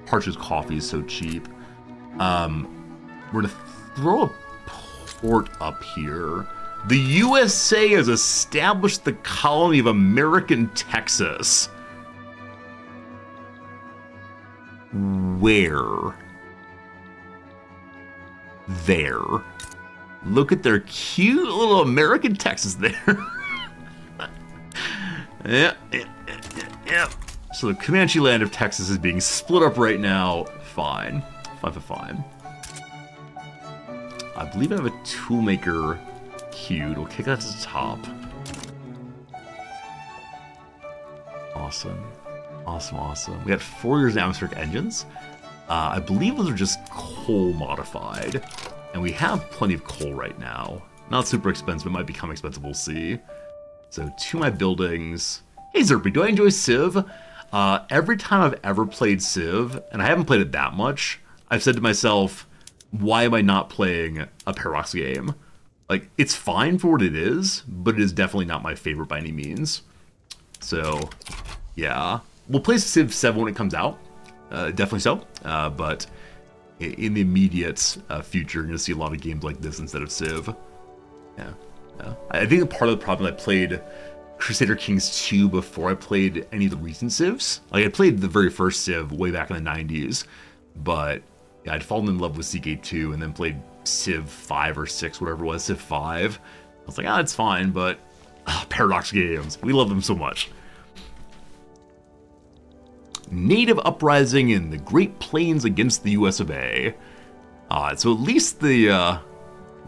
Parch's coffee is so cheap. We're going to throw a port up here. The USA has established the colony of American Texas. Where? There. Look at their cute little American Texas there. Yeah. So the Comanche land of Texas is being split up right now. Fine. Fine. I believe I have a toolmaker queued. We'll kick that to the top. Awesome. We got 4 years of atmospheric engines. I believe those are just coal modified. And we have plenty of coal right now. Not super expensive, it might become expensive, we'll see. So, to my buildings. Hey Zerpy, do I enjoy Civ? Every time I've ever played Civ, and I haven't played it that much, I've said to myself, why am I not playing a Paradox game? Like, it's fine for what it is, but it is definitely not my favorite by any means. So, yeah. We'll play Civ 7 when it comes out. Definitely so. But in the immediate future, you're going to see a lot of games like this instead of Civ. Yeah. I think part of the problem, I played Crusader Kings 2 before I played any of the recent Civs. Like, I played the very first Civ way back in the 90s, but yeah, I'd fallen in love with CK2 and then played Civ 5 or 6, whatever it was, Civ 5. I was like, it's fine, but Paradox Games, we love them so much. Native uprising in the Great Plains against the US of A. So at least the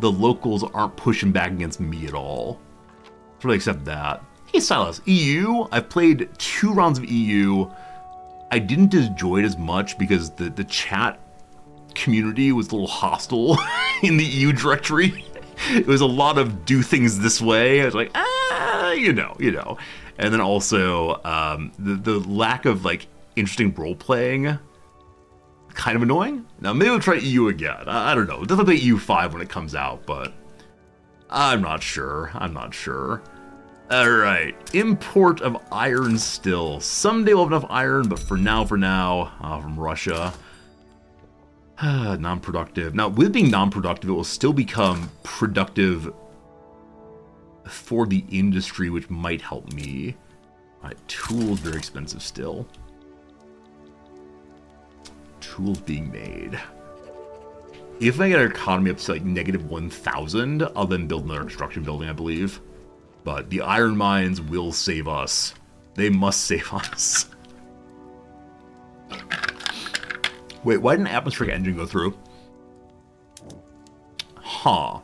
locals aren't pushing back against me at all. So I accept that. Hey Silas, EU, I've played 2 rounds of EU. I didn't enjoy it as much because the chat community was a little hostile in the EU directory. It was a lot of do things this way. I was like, you know. And then also the lack of like interesting role playing, kind of annoying. Now maybe we'll try EU again. I don't know. Definitely EU 5 when it comes out, but I'm not sure. All right, import of iron still. Someday we'll have enough iron, but for now, from Russia. Non-productive. Now, with being non-productive, it will still become productive for the industry, which might help me. All right, tools, very expensive still. Tools being made. If I get our economy up to like negative 1,000, I'll then build another construction building, I believe. But the iron mines will save us. They must save us. Wait, why didn't atmospheric engine go through? Huh.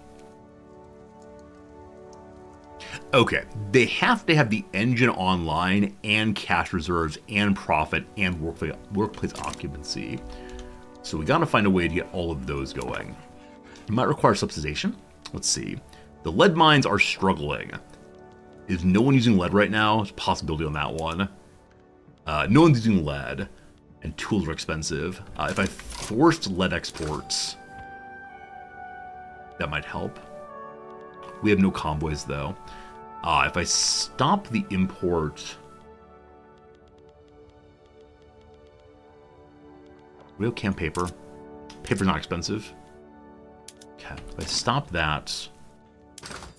Okay, they have to have the engine online and cash reserves and profit and workplace occupancy. So we gotta find a way to get all of those going. It might require subsidization. Let's see. The lead mines are struggling. Is no one using lead right now? There's a possibility on that one. No one's using lead, and tools are expensive. If I forced lead exports, that might help. We have no convoys, though. If I stop the import... Real camp paper. Paper's not expensive. Okay, if I stop that,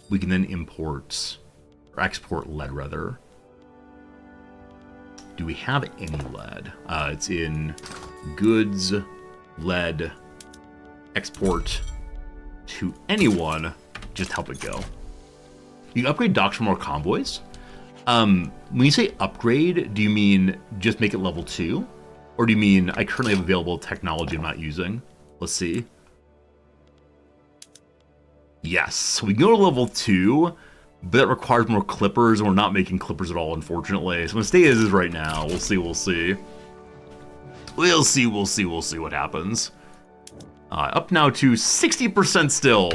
we can then import... or export lead, rather. Do we have any lead? It's in goods, lead, export to anyone, just help it go. You can upgrade docks for more convoys. When you say upgrade, do you mean just make it level 2? Or do you mean I currently have available technology I'm not using? Let's see. Yes, so we can go to level 2, but that requires more clippers, and we're not making clippers at all, unfortunately. So I'm gonna stay as is right now. We'll see. We'll see what happens. Up now to 60% still.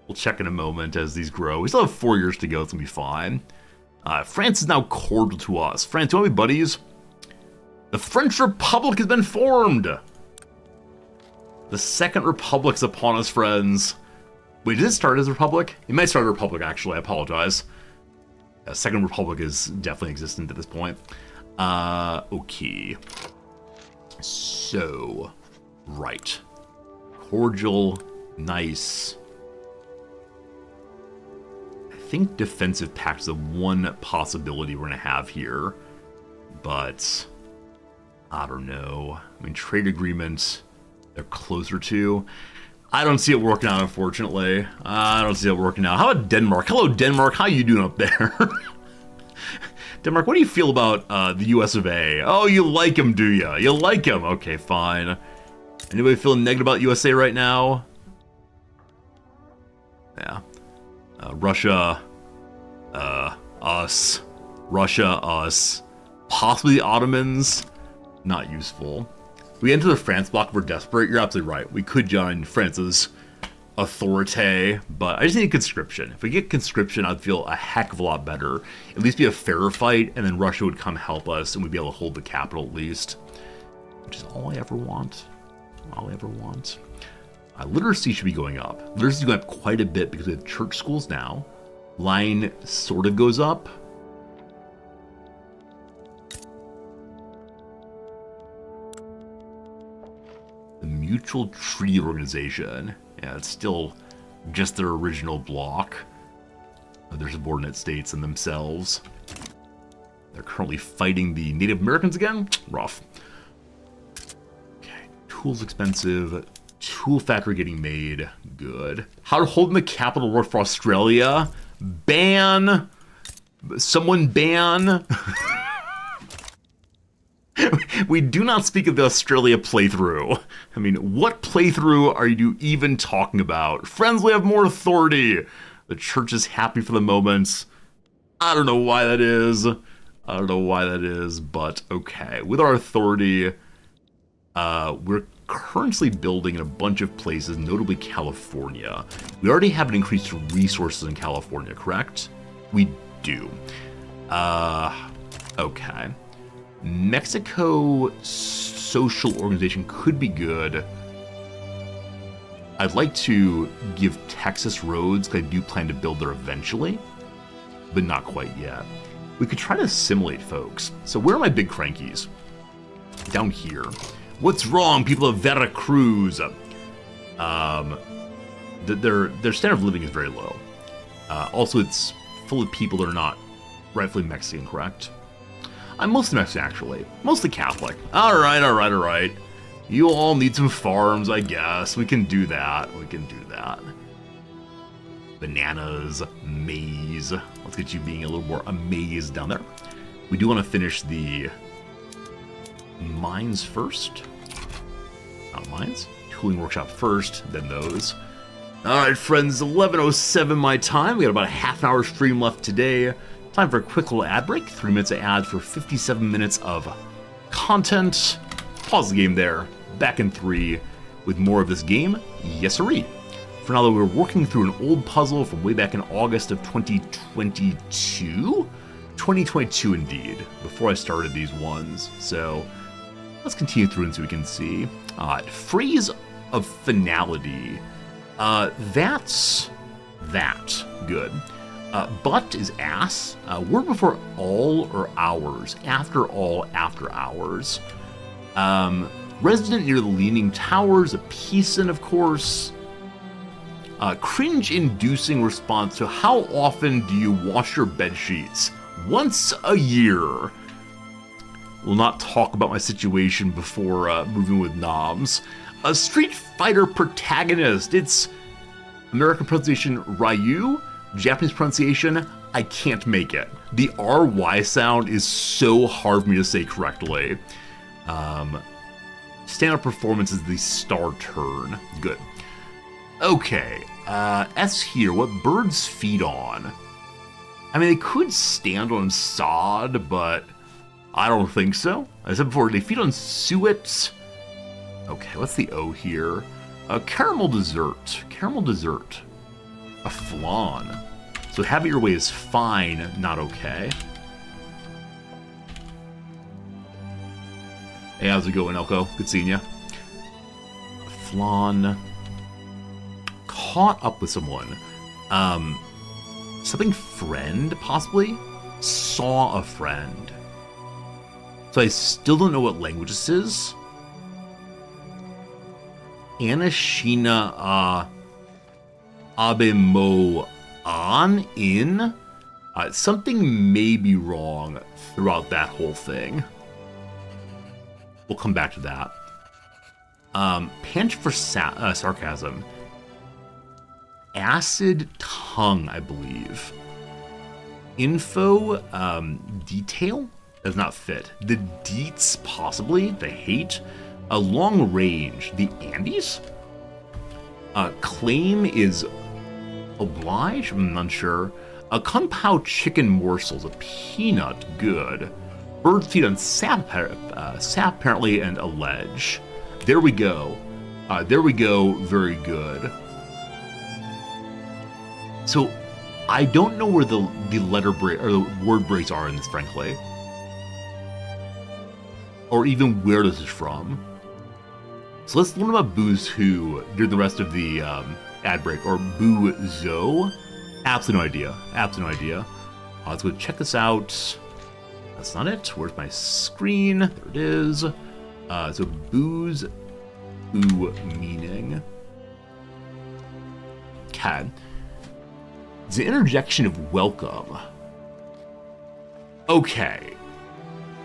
We'll check in a moment as these grow. We still have 4 years to go. It's gonna be fine. France is now cordial to us. France, you wanna be buddies? The French Republic has been formed. The Second Republic's upon us, friends. Wait, did it start as a republic? It might start a republic, actually. I apologize. Second Republic is definitely existent at this point. Okay. So, right. Cordial, nice. I think defensive pact is the one possibility we're going to have here. But, I don't know. I mean, trade agreements, they're closer to... I don't see it working out, unfortunately. I don't see it working out. How about Denmark? Hello, Denmark. How you doing up there? Denmark, what do you feel about the US of A? Oh, you like him, do you? You like him? Okay, fine. Anybody feeling negative about USA right now? Yeah. Russia. Us. Russia, us. Possibly the Ottomans. Not useful. We enter the France block if we're desperate. You're absolutely right. We could join France's authority, but I just need conscription. If we get conscription, I'd feel a heck of a lot better. At least be a fairer fight, and then Russia would come help us, and we'd be able to hold the capital at least. Which is all I ever want. All I ever want. Literacy should be going up. Literacy is going up quite a bit because we have church schools now. Line sort of goes up. The Mutual Treaty Organization. Yeah, it's still just their original block of their subordinate states and themselves. They're currently fighting the Native Americans again. Rough. Okay, tools expensive. Tool factory getting made. Good. How to hold in the capital work for Australia? Ban. Someone ban. We do not speak of the Australia playthrough. I mean, what playthrough are you even talking about? Friends will have more authority. The church is happy for the moment. I don't know why that is. But okay. With our authority, we're currently building in a bunch of places, notably California. We already have an increased resources in California, correct? We do. Okay. Mexico social organization could be good. I'd like to give Texas roads, because I do plan to build there eventually, but not quite yet. We could try to assimilate folks. So where are my big crankies? Down here. What's wrong, people of Veracruz? Their standard of living is very low. Also, it's full of people that are not rightfully Mexican, correct? I'm mostly Mexican, actually. Mostly Catholic. All right. You all need some farms, I guess. We can do that. Bananas, maize. Let's get you being a little more amazed down there. We do want to finish the mines first. Not mines. Tooling workshop first, then those. All right, friends, 11:07 my time. We got about a half an hour stream left today. Time for a quick little ad break. 3 minutes of ads for 57 minutes of content. Pause the game there. Back in 3 with more of this game. Yes, sirree. For now, though, we're working through an old puzzle from way back in August of 2022? 2022, indeed, before I started these ones. So let's continue through and so we can see. Phrase of finality. That's that. Good. But is ass. Word before all or hours. After all, after hours. Resident near the Leaning Towers. A Peason, of course. Cringe-inducing response to how often do you wash your bed sheets? Once a year. Will not talk about my situation before moving with noms. A Street Fighter protagonist. It's American pronunciation Ryu. Japanese pronunciation, I can't make it. The RY sound is so hard for me to say correctly. Stand-up performance is the star turn. Good. Okay. S here. What birds feed on? I mean, they could stand on sod, but I don't think so. As I said before, they feed on suet. Okay, what's the O here? Caramel dessert. A flan. So have it your way is fine, not okay. Hey, how's it going, Elko? Good seeing ya. Flan. Caught up with someone. Something friend, possibly? Saw a friend. So I still don't know what language this is. Anashina Abemo on in? Something may be wrong throughout that whole thing. We'll come back to that. Pinch for sarcasm. Acid tongue, I believe. Info, detail does not fit. The deets, possibly. The hate. A long range. The Andes? Claim is oblige? I'm unsure. A Kung Pao chicken morsels. A peanut. Good. Bird feed on sap apparently, and allege. There we go. Very good. So, I don't know where the letter break or the word breaks are in this, frankly, or even where this is from. So let's learn about Boo's Who during the rest of the ad break, or Boo Zo. Absolutely no idea. Let's go check this out. That's not it. Where's my screen? There it is. So Boo's Who meaning. Okay. It's an interjection of welcome. Okay.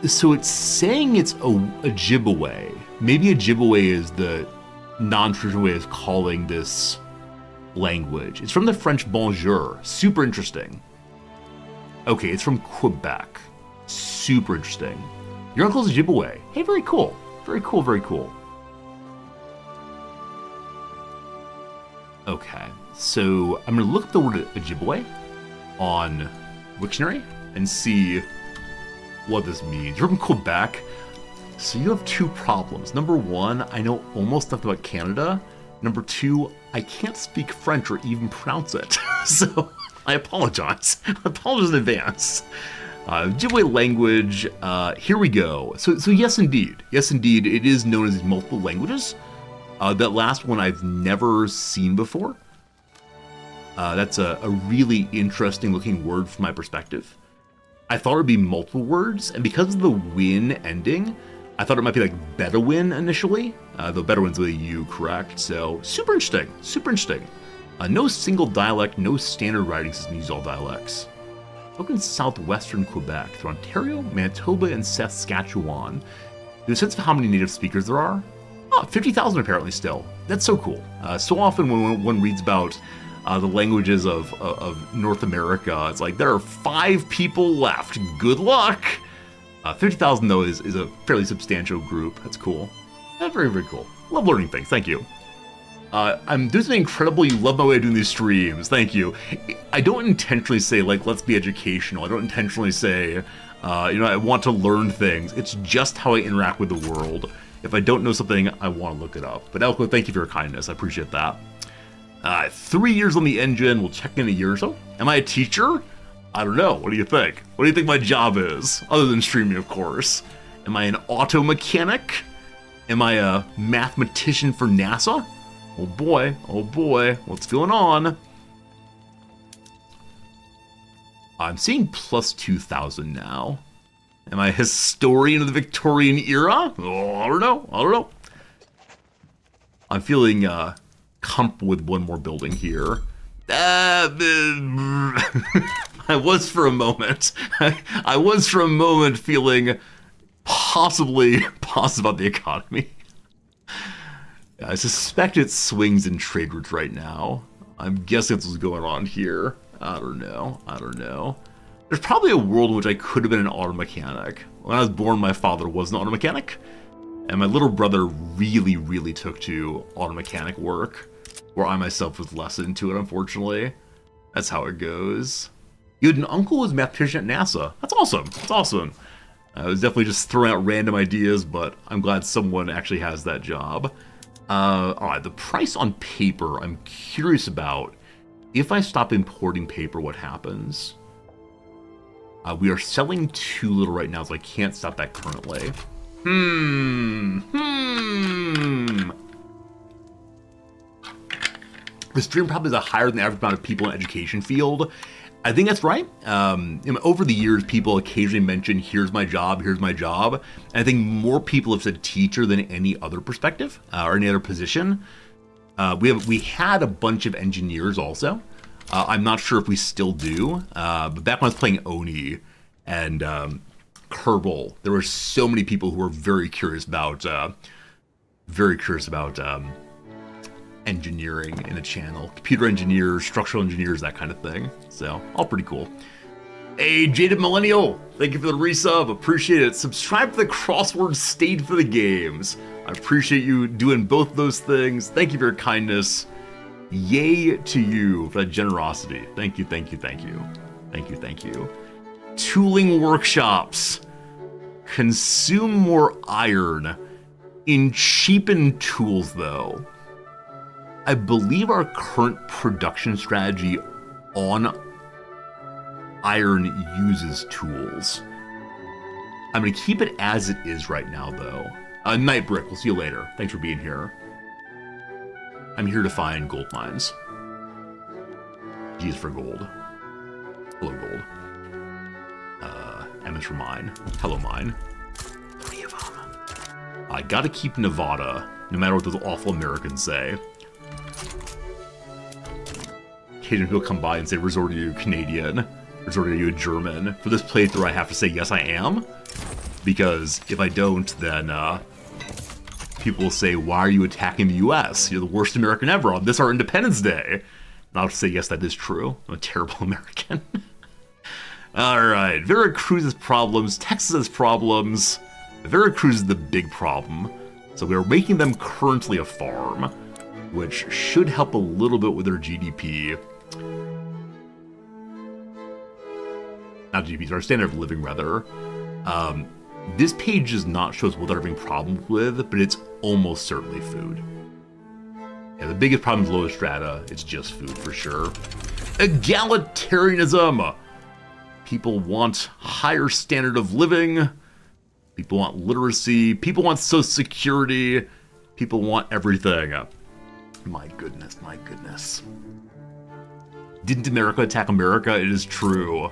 So it's saying it's a Ojibwe. Maybe Ojibwe is the non-traditional way of calling this language. It's from the French bonjour. Super interesting. Okay, it's from Quebec. Super interesting. Your uncle's Ojibwe. Hey, very cool. Very cool, very cool. Okay, so I'm gonna look up the word Ojibwe on Wiktionary and see what this means. You're from Quebec, so you have two problems. Number one, I know almost nothing about Canada. Number two, I can't speak French or even pronounce it. So I apologize. I apologize in advance. Ojibwe language, here we go. So yes, indeed. Yes, indeed, it is known as multiple languages. That last one I've never seen before. That's a really interesting looking word from my perspective. I thought it would be multiple words, and because of the win ending, I thought it might be like Bedouin initially. Though Bedouin's with a U, correct? So super interesting, super interesting. No single dialect, no standard writing system uses all dialects. Look in southwestern Quebec, through Ontario, Manitoba, and Saskatchewan. Do you have a sense of how many native speakers there are? Oh, 50,000 apparently still. That's so cool. So often when one reads about the languages of North America, it's like there are 5 people left. Good luck! 50,000 though is a fairly substantial group. That's cool. That's very, very cool. Love learning things. Thank you. I'm doing something incredible. You love my way of doing these streams. Thank you. I don't intentionally say, like, let's be educational. I don't intentionally say, I want to learn things. It's just how I interact with the world. If I don't know something, I want to look it up. But Elko, thank you for your kindness. I appreciate that. 3 years on the engine. We'll check in a year or so. Am I a teacher? I don't know. What do you think? What do you think my job is? Other than streaming, of course. Am I an auto mechanic? Am I a mathematician for NASA? Oh boy, what's going on? I'm seeing plus 2,000 now. Am I a historian of the Victorian era? Oh, I don't know. I'm feeling comfortable with one more building here. I was for a moment. I was for a moment feeling possibly positive about the economy. I suspect it swings in trade routes right now. I'm guessing that's what's going on here. I don't know. There's probably a world in which I could have been an auto mechanic. When I was born, my father was an auto mechanic, and my little brother really, really took to auto mechanic work, where I myself was less into it, unfortunately. That's how it goes. You had an uncle who was a mathematician at NASA. That's awesome. I was definitely just throwing out random ideas, but I'm glad someone actually has that job. Alright, the price on paper, I'm curious about. If I stop importing paper, what happens? We are selling too little right now, so I can't stop that currently. The stream probably is a higher than average amount of people in the education field. I think that's right. Over the years, people occasionally mention, here's my job. And I think more people have said teacher than any other perspective or any other position. We had a bunch of engineers also. I'm not sure if we still do, but back when I was playing Oni and Kerbal, there were so many people who were very curious about engineering in the channel. Computer engineers, structural engineers, that kind of thing. So, all pretty cool. Hey, Jaded Millennial, thank you for the resub. Appreciate it. Subscribe to the Crossword State for the games. I appreciate you doing both those things. Thank you for your kindness. Yay to you for that generosity. Thank you. Tooling workshops. Consume more iron in cheapened tools, though. I believe our current production strategy on iron uses tools. I'm going to keep it as it is right now, though. Nightbrick, we'll see you later. Thanks for being here. I'm here to find gold mines. G is for gold. Hello, gold. M is for mine. Hello, mine. 3 of them. I gotta keep Nevada, no matter what those awful Americans say. Occasionally he'll come by and say, resort to you Canadian, resort to you German. For this playthrough, I have to say, yes, I am. Because if I don't, then, People will say, why are you attacking the US? You're the worst American ever on this our Independence Day. And I'll say, yes, that is true. I'm a terrible American. All right, Veracruz has problems, Texas has problems. Veracruz is the big problem. So we're making them currently a farm, which should help a little bit with their GDP. Not GDP, our standard of living, rather. This page does not show us what they're having problems with, but it's almost certainly food. Yeah, the biggest problem is lower strata. It's just food for sure. Egalitarianism. People want higher standard of living. People want literacy. People want social security. People want everything. My goodness, my goodness. Didn't America attack America? It is true.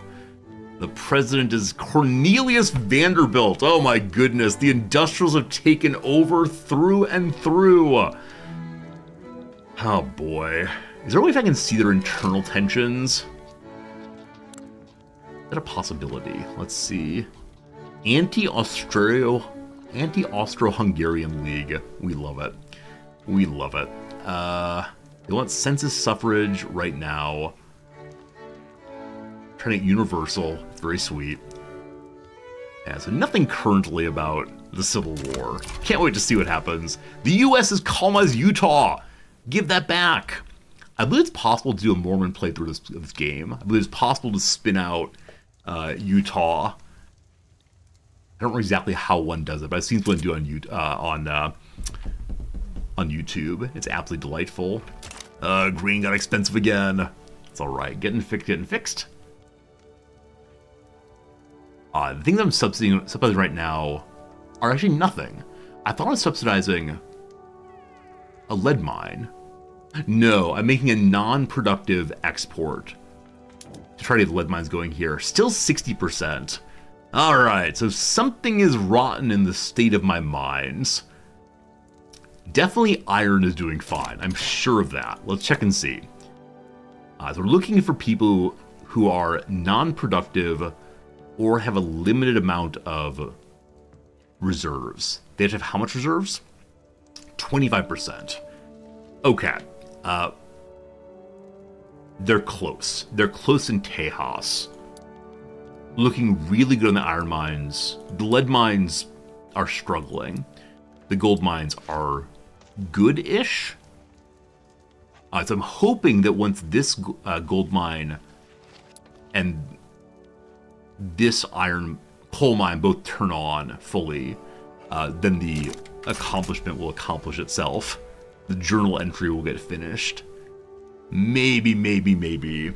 The president is Cornelius Vanderbilt. Oh my goodness. The industrials have taken over through and through. Oh boy. Is there a way if I can see their internal tensions? Is that a possibility? Let's see. Anti-Austro-Hungarian League. We love it. We love it. They want census suffrage right now. Trying to get universal. Very sweet. Yeah, so nothing currently about the Civil War. Can't wait to see what happens. The U.S. has colonized Utah. Give that back. I believe it's possible to do a Mormon playthrough of this game. I believe it's possible to spin out Utah. I don't know exactly how one does it, but I've seen someone do it on YouTube. It's absolutely delightful. Green got expensive again. It's all right. Getting fixed. The things I'm subsidizing right now are actually nothing. I thought I was subsidizing a lead mine. No, I'm making a non-productive export to try to get the lead mines going here. Still 60%. All right, so something is rotten in the state of my mines. Definitely iron is doing fine. I'm sure of that. Let's check and see. So we're looking for people who are non-productive or have a limited amount of reserves. They have to have how much reserves? 25%. Okay. They're close. They're close in Tejas. Looking really good on the iron mines. The lead mines are struggling. The gold mines are good-ish. So I'm hoping that once this gold mine and this coal mine both turn on fully, then the accomplishment will accomplish itself. The journal entry will get finished. Maybe.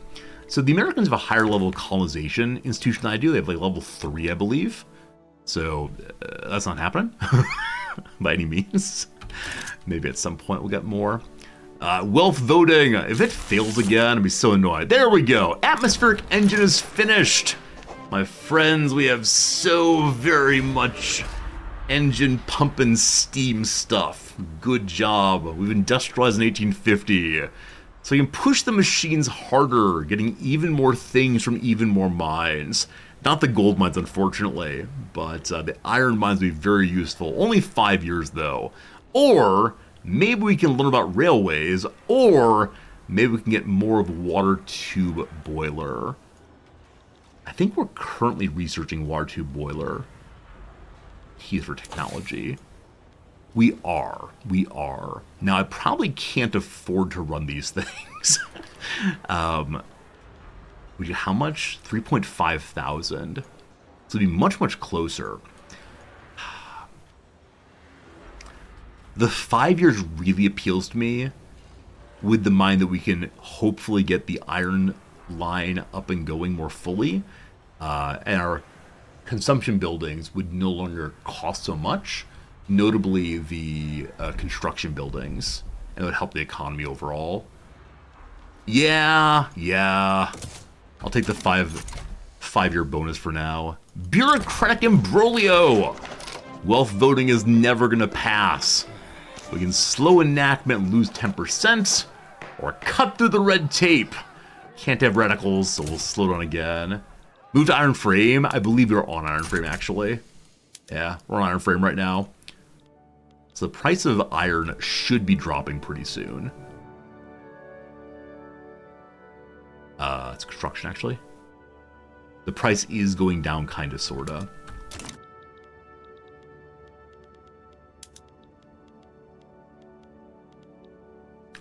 So the Americans have a higher level of colonization institution than I do. They have like level 3, I believe. So that's not happening by any means. Maybe at some point we'll get more. Wealth voting. If it fails again, I'd be so annoyed. There we go. Atmospheric engine is finished. My friends, we have so very much engine pumping steam stuff. Good job. We've industrialized in 1850. So you can push the machines harder, getting even more things from even more mines. Not the gold mines, unfortunately, but the iron mines will be very useful. Only 5 years, though. Or maybe we can learn about railways, or maybe we can get more of water tube boiler. I think we're currently researching water tube boiler. Keys for technology. We are. Now, I probably can't afford to run these things. How much? 3.5 thousand. So it'd be much, much closer. The 5 years really appeals to me with the mind that we can hopefully get the iron line up and going more fully. And our consumption buildings would no longer cost so much. Notably the construction buildings, and it would help the economy overall. Yeah. I'll take the five-year bonus for now. Bureaucratic imbroglio. Wealth voting is never gonna pass. We can slow enactment and lose 10%, or cut through the red tape. Can't have radicals, so we'll slow down again. Move to iron frame. I believe we're on iron frame, actually. Yeah, we're on iron frame right now. So the price of iron should be dropping pretty soon. It's construction, actually. The price is going down, kind of, sorta.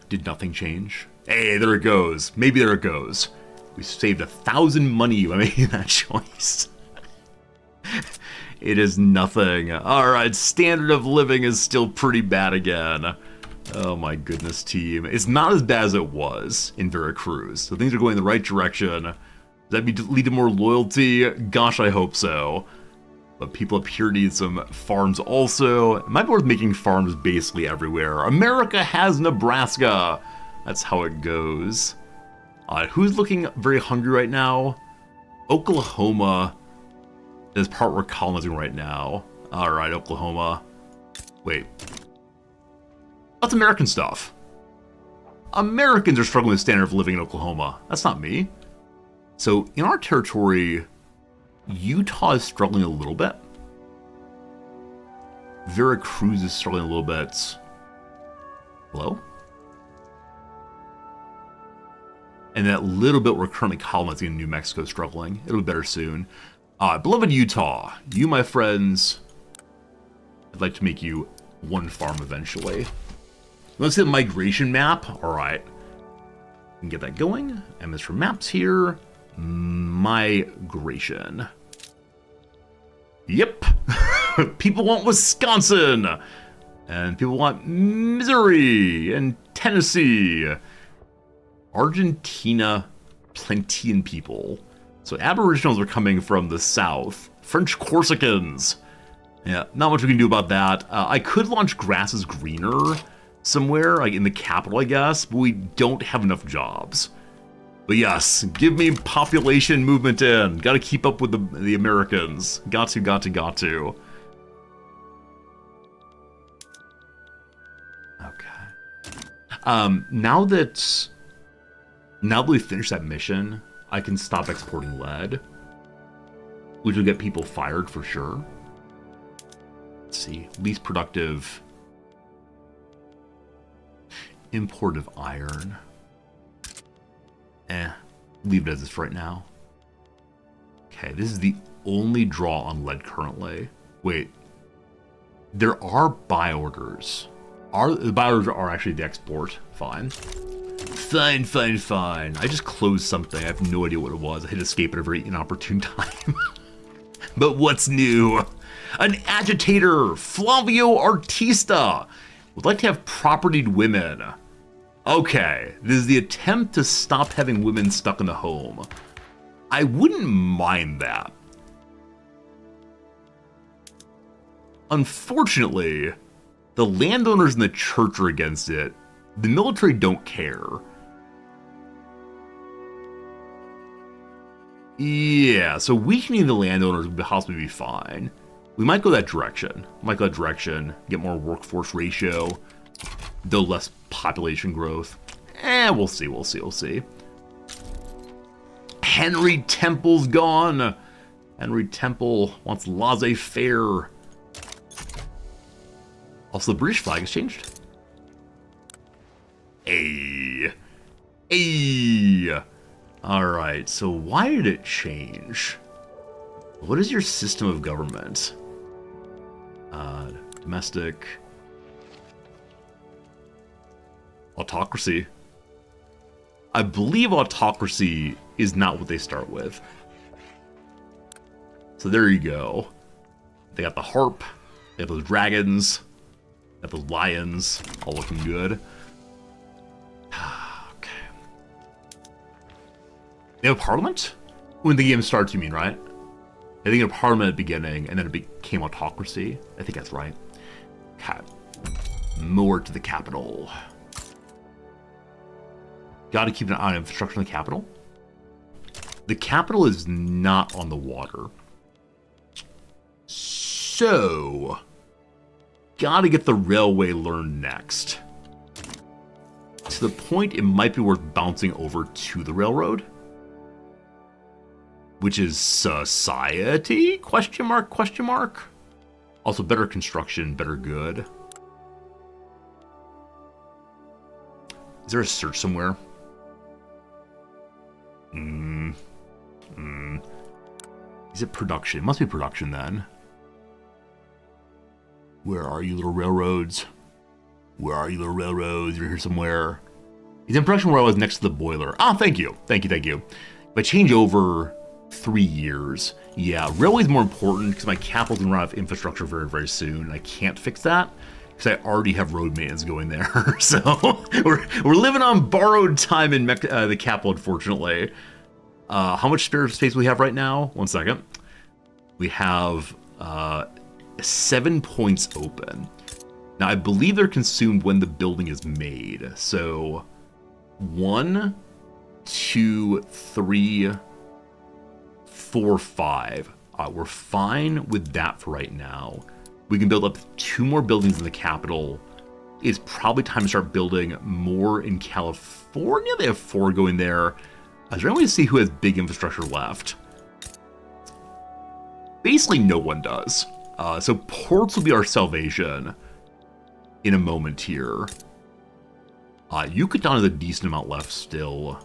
Did nothing change? Hey, there it goes. Maybe there it goes. We saved 1,000 money by making that choice. It is nothing. Alright, standard of living is still pretty bad again. Oh my goodness, team. It's not as bad as it was in Veracruz. So things are going in the right direction. Does that lead to more loyalty? Gosh, I hope so. But people up here need some farms also. It might be worth making farms basically everywhere. America has Nebraska. That's how it goes. Who's looking very hungry right now? Oklahoma is part we're colonizing right now. Alright, Oklahoma. Wait. That's American stuff. Americans are struggling with standard of living in Oklahoma. That's not me. So, in our territory, Utah is struggling a little bit. Veracruz is struggling a little bit. Hello? And that little bit we're currently colonizing in New Mexico is struggling. It'll be better soon. Beloved Utah, you, my friends, I'd like to make you one farm eventually. Let's see the migration map. Alright. We can get that going. And as for maps here, migration. Yep. People want Wisconsin. And people want Missouri and Tennessee. Argentina, Plantean people. So Aboriginals are coming from the south. French Corsicans. Yeah, not much we can do about that. I could launch Grass is Greener somewhere, like in the capital, I guess, but we don't have enough jobs. But yes, give me population movement in. Gotta keep up with the Americans. Got to. Okay. Now that we finish that mission, I can stop exporting lead, which will get people fired for sure. Let's see, least productive import of iron. Leave it as this right now. Okay, this is the only draw on lead currently. Wait, there are buy orders. The buy orders are actually the export. Fine. Fine. I just closed something. I have no idea what it was. I hit escape at a very inopportune time. But what's new? An agitator, Flavio Artista, would like to have propertied women. Okay, this is the attempt to stop having women stuck in the home. I wouldn't mind that. Unfortunately, the landowners in the church are against it. The military don't care. Yeah, so weakening the landowners would possibly be fine. We might go that direction. Get more workforce ratio, though less population growth. We'll see. Henry Temple's gone. Henry Temple wants laissez-faire. Also, the British flag has changed. Hey. Alright, so why did it change? What is your system of government? Domestic. Autocracy. I believe autocracy is not what they start with. So there you go. They got the harp. They have those dragons. They have those lions. All looking good. Okay. They have a parliament? When the game starts, you mean, right? I think a parliament at the beginning, and then it became autocracy. I think that's right. Okay. More to the capital. Gotta keep an eye on infrastructure in the capital. The capital is not on the water. So, gotta get the railway learned next. To the point it might be worth bouncing over to the railroad. Which is society? Question mark? Also better construction, better good. Is there a search somewhere? Is it production? It must be production then. Where are you, little railroads? Where are you, little railroads? You're here somewhere. He's in production where I was next to the boiler. Ah, thank you. Thank you, thank you. If I change over 3 years, yeah, railway's more important because my capital's gonna run out of infrastructure very, very soon. I can't fix that because I already have road maintenance going there. So we're living on borrowed time in the capital, unfortunately. How much spare space we have right now? 1 second. We have 7 points open. Now, I believe they're consumed when the building is made. So 1, 2, 3, 4, 5. We're fine with that for right now. We can build up 2 more buildings in the capital. It's probably time to start building more in California. They have 4 going there. I was trying to see who has big infrastructure left. Basically, no one does. So ports will be our salvation in a moment here. Yucatan has a decent amount left still.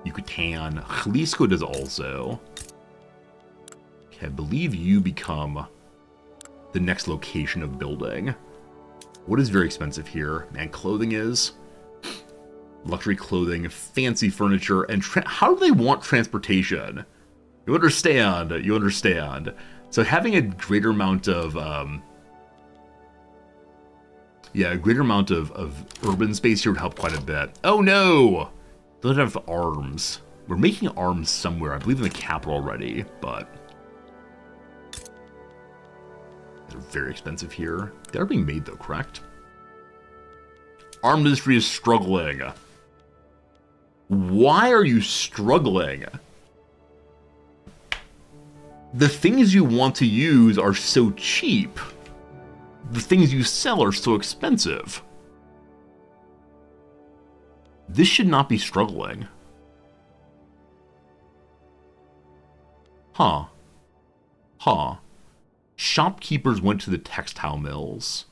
Yucatan. Jalisco does also. Okay, I believe you become the next location of building. What is very expensive here? Man, clothing is. Luxury clothing, fancy furniture, and how do they want transportation? You understand, you understand. So having a greater amount of, a greater amount of urban space here would help quite a bit. Oh no! Don't have arms. We're making arms somewhere, I believe in the capital already, but they're very expensive here. They're being made though, correct? Arm industry is struggling. Why are you struggling? The things you want to use are so cheap. The things you sell are so expensive. This should not be struggling. Huh. Shopkeepers went to the textile mills.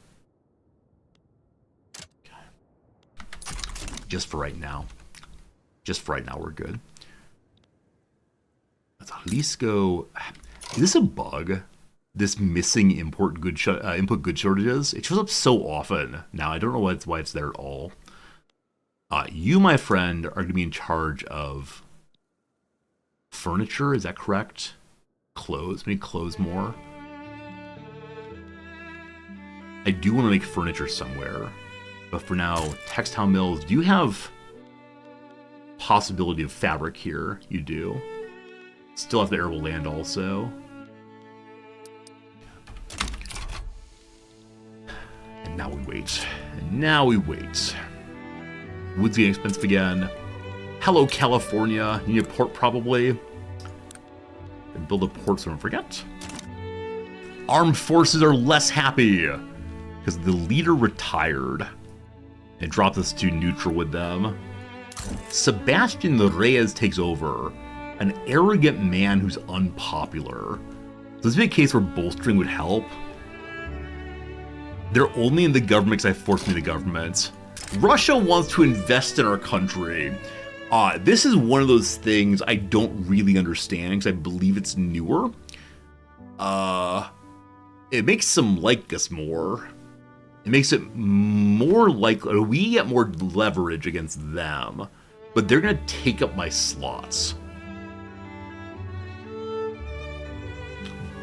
Okay. Just for right now. We're good. That's Jalisco. Is this a bug? This missing input good shortages? It shows up so often. Now, I don't know why it's there at all. You, my friend, are going to be in charge of furniture. Is that correct? Clothes. We need clothes more. I do want to make furniture somewhere. But for now, textile mills. Do you have possibility of fabric here? You do. Still have the arable land also. And now we wait. Wood's getting expensive again. Hello, California. You need a port probably. And build a port so I don't forget. Armed forces are less happy because the leader retired and dropped us to neutral with them. Sebastian Reyes takes over, an arrogant man who's unpopular. So this would be a case where bolstering would help. They're only in the government because I forced me the government. Russia wants to invest in our country. This is one of those things I don't really understand because I believe it's newer. It makes them like us more. It makes it more likely we get more leverage against them, but they're going to take up my slots.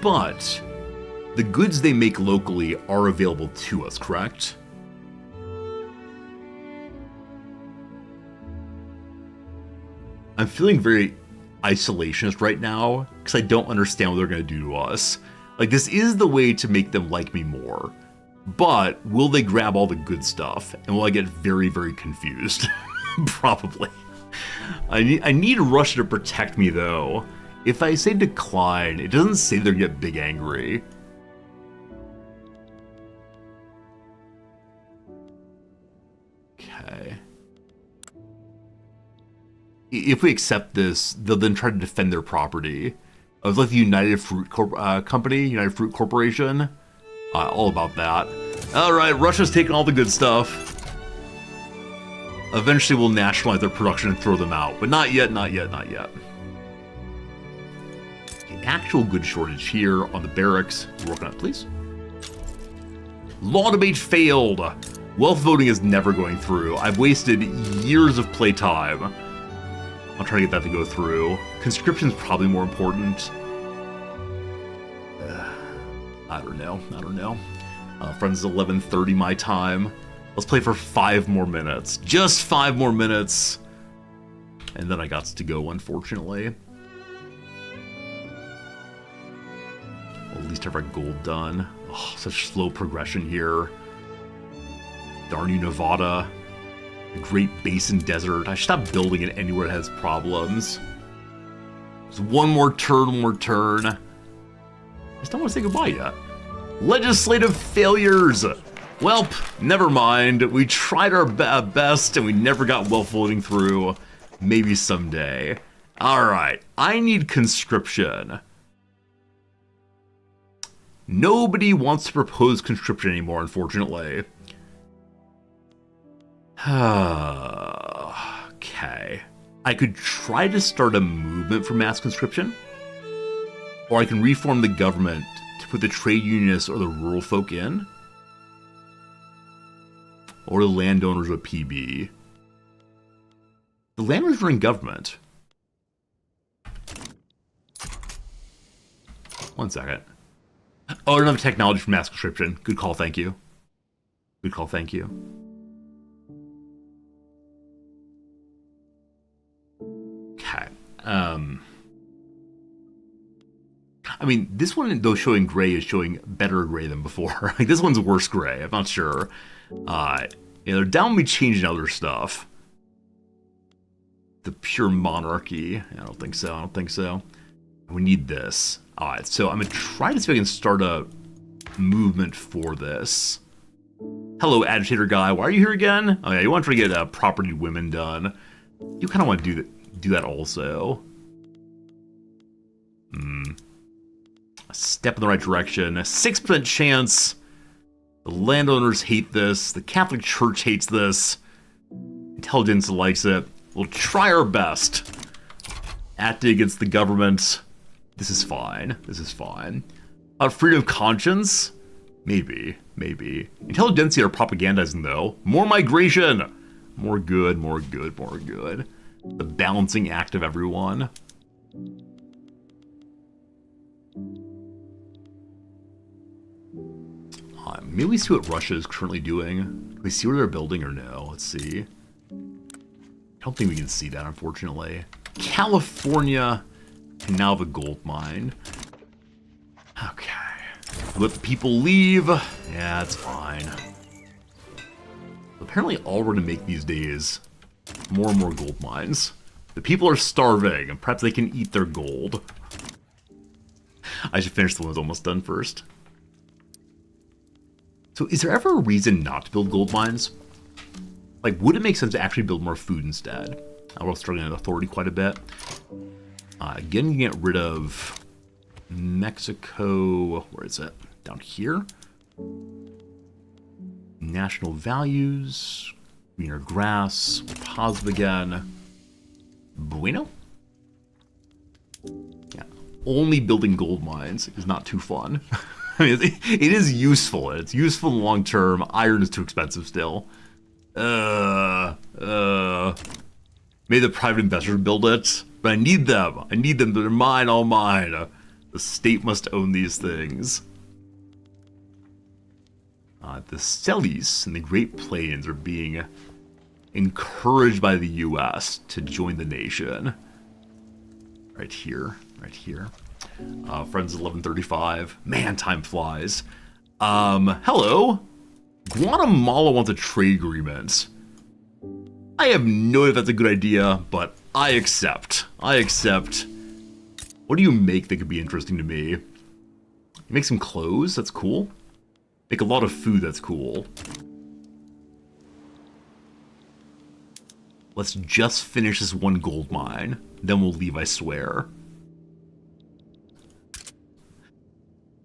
But the goods they make locally are available to us, correct? I'm feeling very isolationist right now because I don't understand what they're going to do to us. Like, this is the way to make them like me more. But will they grab all the good stuff? And will I get very, very confused? Probably. I need Russia to protect me, though. If I say decline, it doesn't say they're going to get big angry. Okay. If we accept this, they'll then try to defend their property. I was like the United Fruit Company, United Fruit Corporation. All about that. All right, Russia's taking all the good stuff. Eventually we'll nationalize their production and throw them out, but not yet, not yet, not yet. Okay, actual goods shortage here on the barracks. Work on it, please. Law debate failed. Wealth voting is never going through. I've wasted years of playtime. I'll try to get that to go through. Conscription's probably more important. I don't know. Friends, 11:30 my time. Let's play for 5 more minutes. Just 5 more minutes. And then I got to go, unfortunately. Well, at least have our gold done. Oh, such slow progression here. Darn you, Nevada. The Great Basin Desert. I should stop building it anywhere that has problems. Just one more turn. I just don't want to say goodbye yet. Legislative failures. Welp, never mind. We tried our best and we never got wealth voting through. Maybe someday. Alright, I need conscription. Nobody wants to propose conscription anymore, unfortunately. Okay. I could try to start a movement for mass conscription. Or I can reform the government to put the trade unionists or the rural folk in. Or the landowners with PB. The landowners are in government. One second. Oh, another technology for mass conscription. Good call, thank you. Good call, thank you. Okay. I mean, this one, though showing gray, is showing better gray than before. Like, this one's worse gray. I'm not sure. They're down me changing other stuff. The pure monarchy. I don't think so. We need this. Alright, so I'm going to try to see if I can start a movement for this. Hello, agitator guy. Why are you here again? Oh yeah, you want to get property women done. You kind of want to do that also. A step in the right direction. A 6% chance. The landowners hate this. The Catholic Church hates this. Intelligence likes it. We'll try our best. Acting against the government. This is fine. Freedom of conscience? Maybe. Intelligentsia are propagandizing, though. More migration! More good. The balancing act of everyone. Maybe we see what Russia is currently doing. Can we see where they're building or no? Let's see. I don't think we can see that, unfortunately. California can now have a gold mine. Okay. Let the people leave. Yeah, it's fine. Apparently all we're going to make these days, more and more gold mines. The people are starving, and perhaps they can eat their gold. I should finish the one that's almost done first. So is there ever a reason not to build gold mines? Like, would it make sense to actually build more food instead? We're struggling with authority quite a bit. Again, get rid of Mexico. Where is it? Down here. National values. Greener grass. Positive again. Bueno. Yeah. Only building gold mines is not too fun. I mean, it is useful. It's useful long term. Iron is too expensive still. Maybe the private investors build it, but I need them. They're mine, all mine. The state must own these things. The Celis and the Great Plains are being encouraged by the U.S. to join the nation. Right here. Friends, 11:35. Man, time flies. Hello. Guatemala wants a trade agreement. I have no idea if that's a good idea, but I accept. What do you make that could be interesting to me? You make some clothes, that's cool. Make a lot of food, that's cool. Let's just finish this one gold mine, then we'll leave, I swear.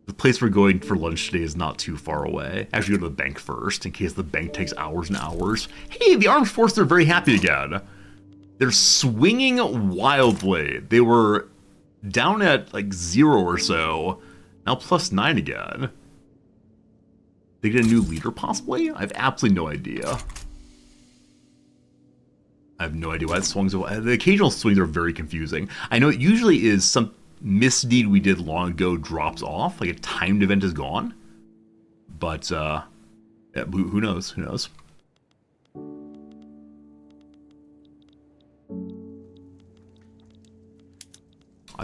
The place we're going for lunch today is not too far away. Actually, go to the bank first in case the bank takes hours and hours. Hey, the armed forces are very happy again. They're swinging wildly. They were down at like 0 or so. Now +9 again. They get a new leader possibly? I have absolutely no idea. I have no idea why it swings. The occasional swings are very confusing. I know it usually is some misdeed we did long ago drops off, like a timed event is gone. But, yeah, who knows? Who knows?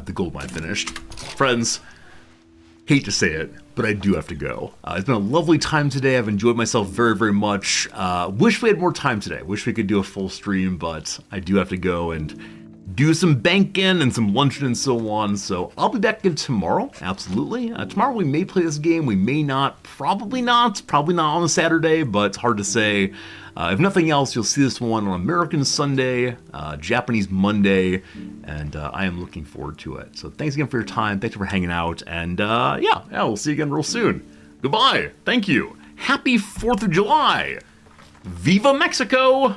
The gold mine finished. Friends, hate to say it, but I do have to go. It's been a lovely time today. I've enjoyed myself very, very much. Wish we had more time today. Wish we could do a full stream, but I do have to go and do some banking and some luncheon and so on. So I'll be back again tomorrow. Absolutely. Tomorrow we may play this game. We may not. Probably not. Probably not on a Saturday, but it's hard to say. If nothing else, you'll see this one on American Sunday, Japanese Monday, and I am looking forward to it. So thanks again for your time. Thanks for hanging out. And yeah, we'll see you again real soon. Goodbye. Thank you. Happy 4th of July. Viva Mexico.